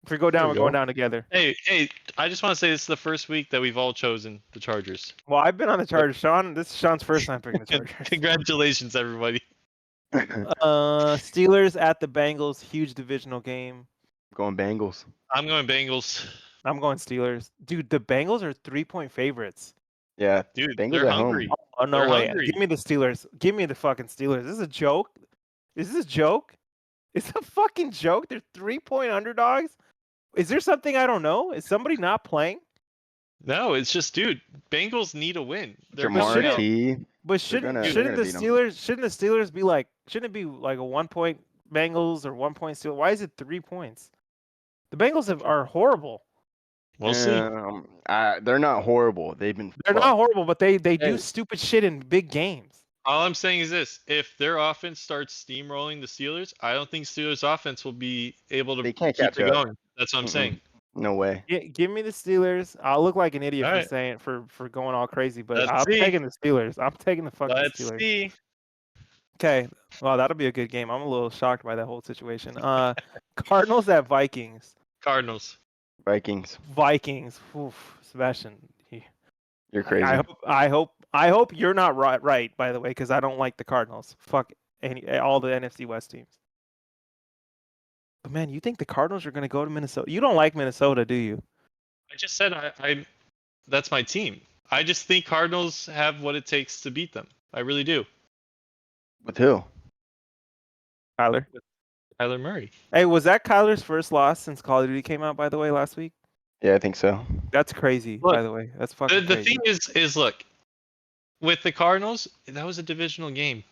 If we go down, There we're we going go. down together. Hey, I just want to say this is the first week that we've all chosen the Chargers. Well, I've been on the Chargers, Sean. This is Sean's first time picking the Chargers. Congratulations, everybody. Steelers at the Bengals, huge divisional game. Going Bengals. I'm going Bengals. I'm going Steelers. Dude, the Bengals are 3-point favorites. Yeah, Dude, Bengals they're at hungry. home. Oh, no They're way. hungry. Give me the Steelers. Give me the fucking Steelers. This is a joke? Is this a joke? It's a fucking joke. They're 3-point underdogs. Is there something I don't know? Is somebody not playing? No, it's just, dude, Bengals need a win. They're Jamar going down. T. But They're shouldn't gonna the beat 'em. Steelers be like, shouldn't it be like a 1-point Bengals or 1-point Steelers? Why is it 3 points? The Bengals are horrible. We'll see. They're not horrible. They've been. They're not fucked. horrible, but they do Hey. stupid shit in big games. All I'm saying is this: if their offense starts steamrolling the Steelers, I don't think Steelers offense will be able to They can't keep catch it up. going. That's what I'm Mm-mm. saying. No way. Give me the Steelers. I'll look like an idiot All for right. saying for going all crazy, but Let's I'm see. taking the Steelers. I'm taking the fucking Let's Steelers. see. Okay. Well, that'll be a good game. I'm a little shocked by that whole situation. Cardinals at Vikings. Cardinals. Vikings. Vikings. Oof, Sebastian. You're crazy. I hope you're not right, by the way, because I don't like the Cardinals. Fuck all the NFC West teams. But man, you think the Cardinals are gonna go to Minnesota? You don't like Minnesota, do you? I just said I that's my team. I just think Cardinals have what it takes to beat them. I really do. With who? Kyler. Kyler Murray. Hey, was that Kyler's first loss since Call of Duty came out, by the way, last week? Yeah, I think so. That's crazy, Look, by the way. That's fucking The crazy. thing is look, with the Cardinals, that was a divisional game.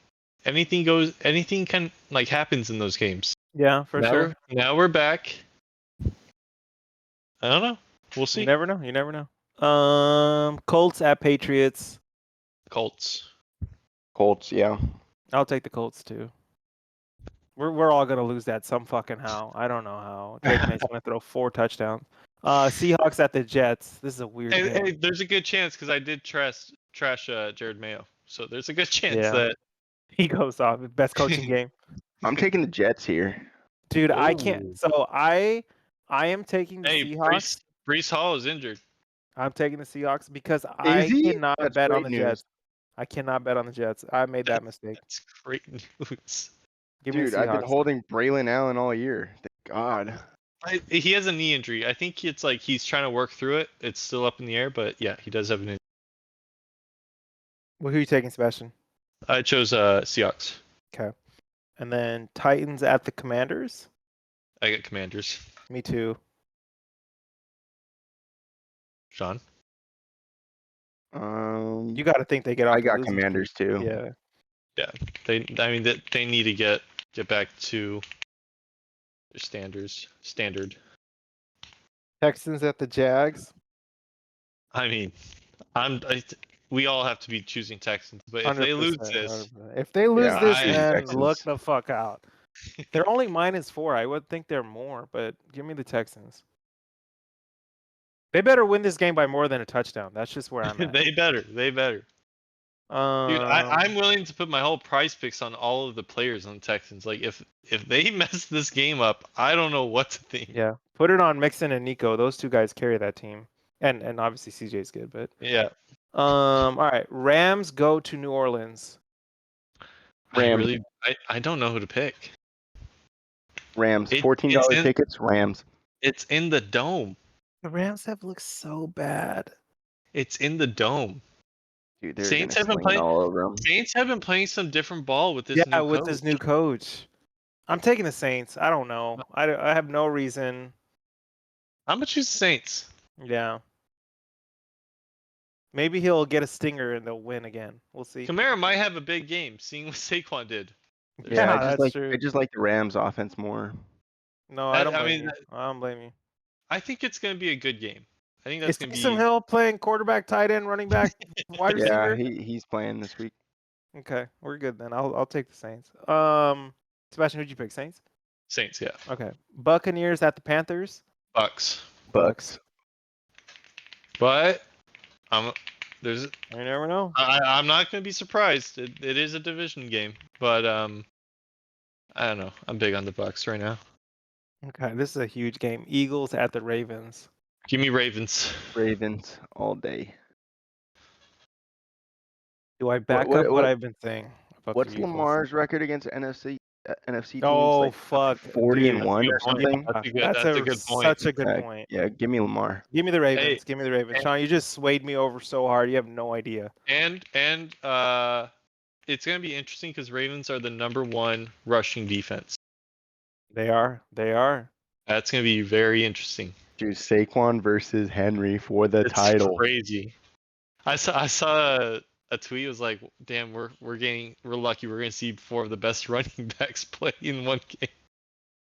Anything can like happens in those games. Yeah, for sure. Now we're back. I don't know. We'll see. You never know. You never know. Colts at Patriots. Colts. Colts, yeah. I'll take the Colts too. We're all gonna lose that some fucking how. I don't know how. Drake May's gonna throw 4 touchdowns. Seahawks at the Jets. This is a weird game. Hey, there's a good chance because I did trash Jared Mayo, so there's a good chance Yeah. that He goes off. Best coaching game. I'm taking the Jets here. Dude, I Ooh. can't. So I am taking the hey Seahawks. Brees Hall is injured. I'm taking the Seahawks because I Is he? cannot That's bet on great the news. Jets. I cannot bet on the Jets. I made that mistake. That's great news. Give me Dude, the I've been Seahawks. holding Braylon Allen all year. Thank God. He has a knee injury. I think it's like he's trying to work through it. It's still up in the air, but yeah, he does have an injury. Well, who are you taking, Sebastian? I chose Seahawks. Okay. And then Titans at the Commanders. I got Commanders. Me too. Sean. You got to think they get off. I the got losing Commanders streak. too. Yeah. They need to get back to their standard. Texans at the Jags. I mean, we all have to be choosing Texans, but if they lose 100%, this, 100%. If they lose Yeah, this, I- man, Texans. look the fuck out. They're only -4. I would think they're more, but give me the Texans. They better win this game by more than a touchdown. That's just where I'm at. they better. Dude, I'm willing to put my whole price picks on all of the players on the Texans. Like if they mess this game up, I don't know what to think. Yeah, put it on Mixon and Nico. Those two guys carry that team, and obviously CJ's good. But Yeah. all right, Rams go to New Orleans. Rams. I don't know who to pick. Rams. It- $14 it's in- tickets. Rams. It's in the dome. The Rams have looked so bad. It's in the dome. Dude, they're Saints gonna have been swing it playing- all over them. Saints have been playing some different ball with this Yeah, new with coach. this new coach. I'm taking the Saints. I don't know. I have no reason. I'm gonna choose the Saints. Yeah. Maybe he'll get a stinger and they'll win again. We'll see. Kamara might have a big game, seeing what Saquon did. Yeah, I that's just like true. I just like the Rams offense more. No, I don't I blame mean, you. I don't blame you. I think it's gonna be a good game. I think that's Is gonna be. Taysom Hill playing quarterback, tight end, running back, wide Yeah, receiver? he's playing this week. Okay, we're good then. I'll take the Saints. Sebastian, who'd you pick? Saints? Saints, yeah. Okay. Buccaneers at the Panthers. Bucks. Bucks. But You never know. I'm not gonna be surprised. It is a division game, but I don't know. I'm big on the Bucks right now. Okay, this is a huge game. Eagles at the Ravens. Give me Ravens. Ravens all day. Do I back up what I've been saying about What's the Eagles? Lamar's record against NFC teams? Oh, like fuck, 40-1 or That's something. That's a good point. Such a good point. Yeah, give me Lamar. Give me the Ravens. Hey, Give me the Ravens. Sean, you just swayed me over so hard. You have no idea. And it's gonna be interesting because Ravens are the #1 rushing defense. They are. They are. That's gonna be very interesting. Dude, Saquon versus Henry for the title. Crazy. I saw a tweet. It was like, damn, we're lucky. We're gonna see 4 of the best running backs play in one game.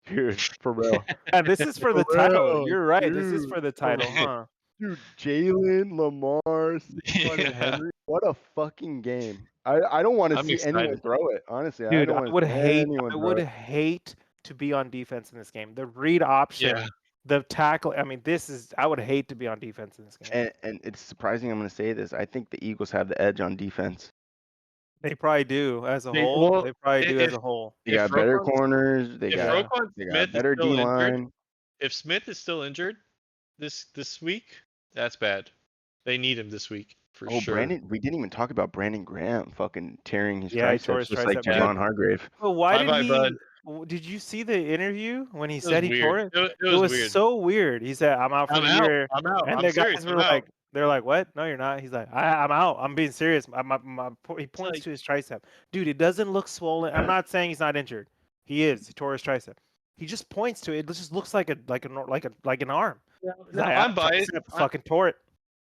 Dude, for real. Yeah, this is for the title. real, You're right. This is dude. for the title, huh? Dude, Jalen, Lamar, Saquon, and Henry. What a fucking game. I don't want to see anyone throw it, honestly. Dude, I would hate to be on defense in this game. The read option, the tackle. I mean, I would hate to be on defense in this game. And it's surprising I'm going to say this. I think the Eagles have the edge on defense. They probably do as a whole. They probably do as a whole. They got better corners. They got better D line. If Smith is still injured this week, that's bad. They need him this week for sure. Brandon, we didn't even talk about Brandon Graham fucking tearing his triceps just like tricep, Javon Hargrave. Well, did you see the interview when he said he tore it? It was weird. So weird. He said, "I'm out for the year." I'm out. And the guys were like, "They're like, what? No, you're not." He's like, "I'm out. I'm being serious." He points to his tricep. Dude, it doesn't look swollen. I'm not saying he's not injured. He is. He tore his tricep. He just points to it. It just looks like an arm. Yeah, I'm biased. Fucking tore it.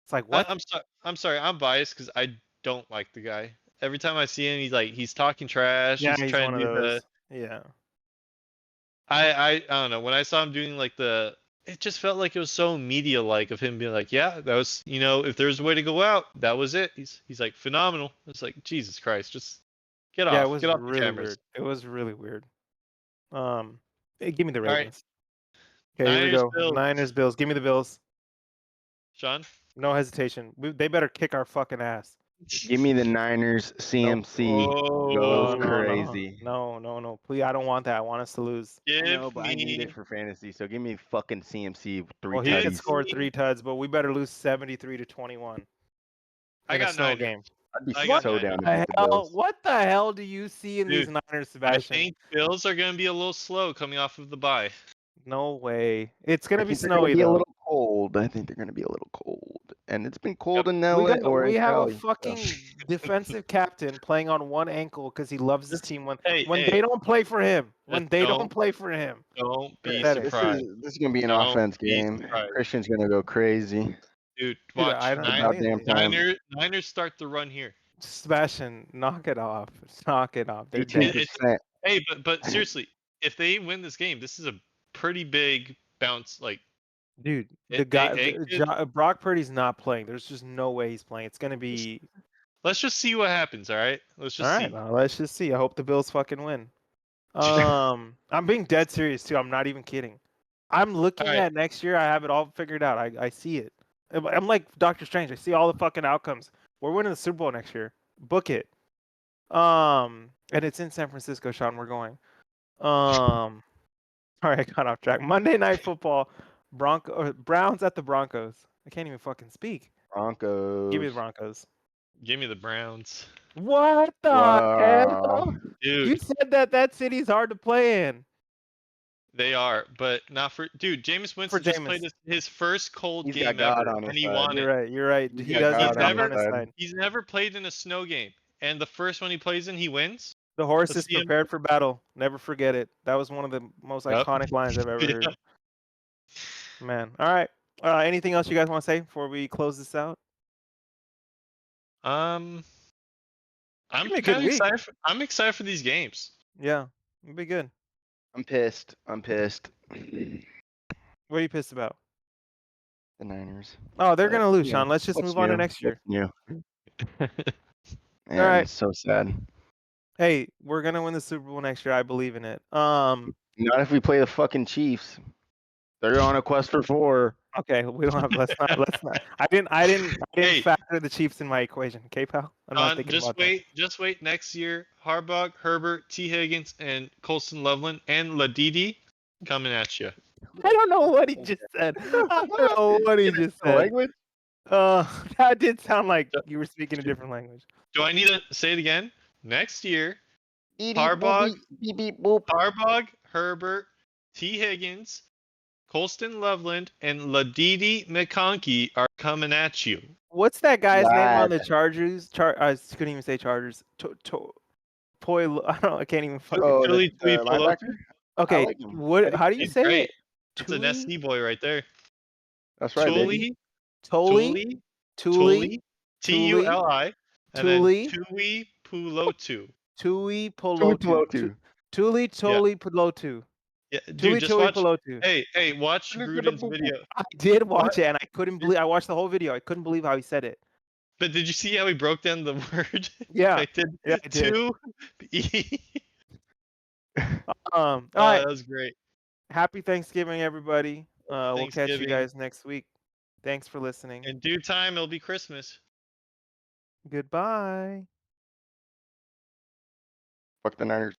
It's like what? I'm sorry. I'm biased because I don't like the guy. Every time I see him, he's talking trash. Yeah, he's trying one to of do those. Yeah. I don't know. When I saw him doing it just felt like it was so media like of him being like, yeah, that was, if there's a way to go out, that was it. He's like phenomenal. It's like, Jesus Christ, just get off. Yeah, it was get off really the cameras. weird. It was really weird. Give me the Ravens. Right. Okay, here we go. Bills. Niners, Bills. Give me the Bills. Sean? No hesitation. They better kick our fucking ass. Give me the Niners. CMC goes crazy. No. Please, I don't want that. I want us to lose. But I need it for fantasy. So give me fucking CMC 3 He could score 3 tuds, but we better lose 73-21. I got no game. I'd be so down. What the hell do you see in these Niners, Sebastian? I think Bills are going to be a little slow coming off of the bye. No way. It's going to be snowy, though. A little cold. I think they're going to be a little cold. And it's been cold in LA we have a fucking defensive captain playing on one ankle because he loves his team when they don't play for him. When they don't play for him. Don't be surprised. This is going to be an offense game. Christian's going to go crazy. Dude, watch. Niners start the run here. Sebastian, knock it off. Knock it off. Hey, but seriously, if they win this game, this is a pretty big bounce. Dude, Brock Purdy's not playing. There's just no way he's playing. It's gonna be. Let's just see what happens. All right. Let's just see. Well, let's just see. I hope the Bills fucking win. I'm being dead serious too. I'm not even kidding. I'm looking at next year. I have it all figured out. I see it. I'm like Doctor Strange. I see all the fucking outcomes. We're winning the Super Bowl next year. Book it. And it's in San Francisco, Sean. We're going. All right, I got off track. Monday Night Football. Browns at the Broncos. I can't even fucking speak. Broncos. Give me the Broncos. Give me the Browns. What the hell? Dude. You said that city's hard to play in. They are, but not for Jameis Winston just played his first cold game ever, and he won it. You're right. He does. He's never played in a snow game, and the first one he plays in, he wins. The horse is prepared for battle. Never forget it. That was one of the most iconic lines I've ever heard. Man. All right. Anything else you guys want to say before we close this out? I'm excited. I'm excited for these games. Yeah, it'll be good. I'm pissed. What are you pissed about? The Niners. Oh, they're gonna lose, Sean. Let's just move on to next year. All right. It's so sad. Hey, we're gonna win the Super Bowl next year. I believe in it. Not if we play the fucking Chiefs. They're on a quest for 4. Okay, we don't have. Let's not. I didn't factor the Chiefs in my equation. Okay, pal. I'm not thinking about that. Just wait. Next year, Harbaugh, Herbert, T. Higgins, and Colston Loveland and Ladidi coming at you. I don't know what he just said. I don't know what he just said. Language? That did sound like you were speaking a different language. Do I need to say it again? Next year, Edie, Harbaugh, beep, beep, boop. Harbaugh, Herbert, T. Higgins, Colston Loveland, and Ladidi McConkey are coming at you. What's that guy's name on the Lad. Chargers? I couldn't even say Chargers. Poi, I don't know. I can't even fucking. Oh, Tuli the linebacker? Okay, like him. what? How do you He's say great. it? That's an SC boy right there. That's right, baby. Tuli, Tuli, T-U-L-I, and then Tuli, Tui Pulotu. Tui Tuli Polotu. Tuli Toli Polotu. Yeah, Tuli dude, just Toli watch. Polotu. Hey, watch Gruden's video. I did watch it, and I couldn't believe. I watched the whole video. I couldn't believe how he said it. But did you see how he broke down the word? Yeah, I did. yeah, I did. All All right. that was great. Happy Thanksgiving, everybody. We'll catch you Thanksgiving. guys next week. Thanks for listening. In due time, it'll be Christmas. Goodbye. Fuck the Niners.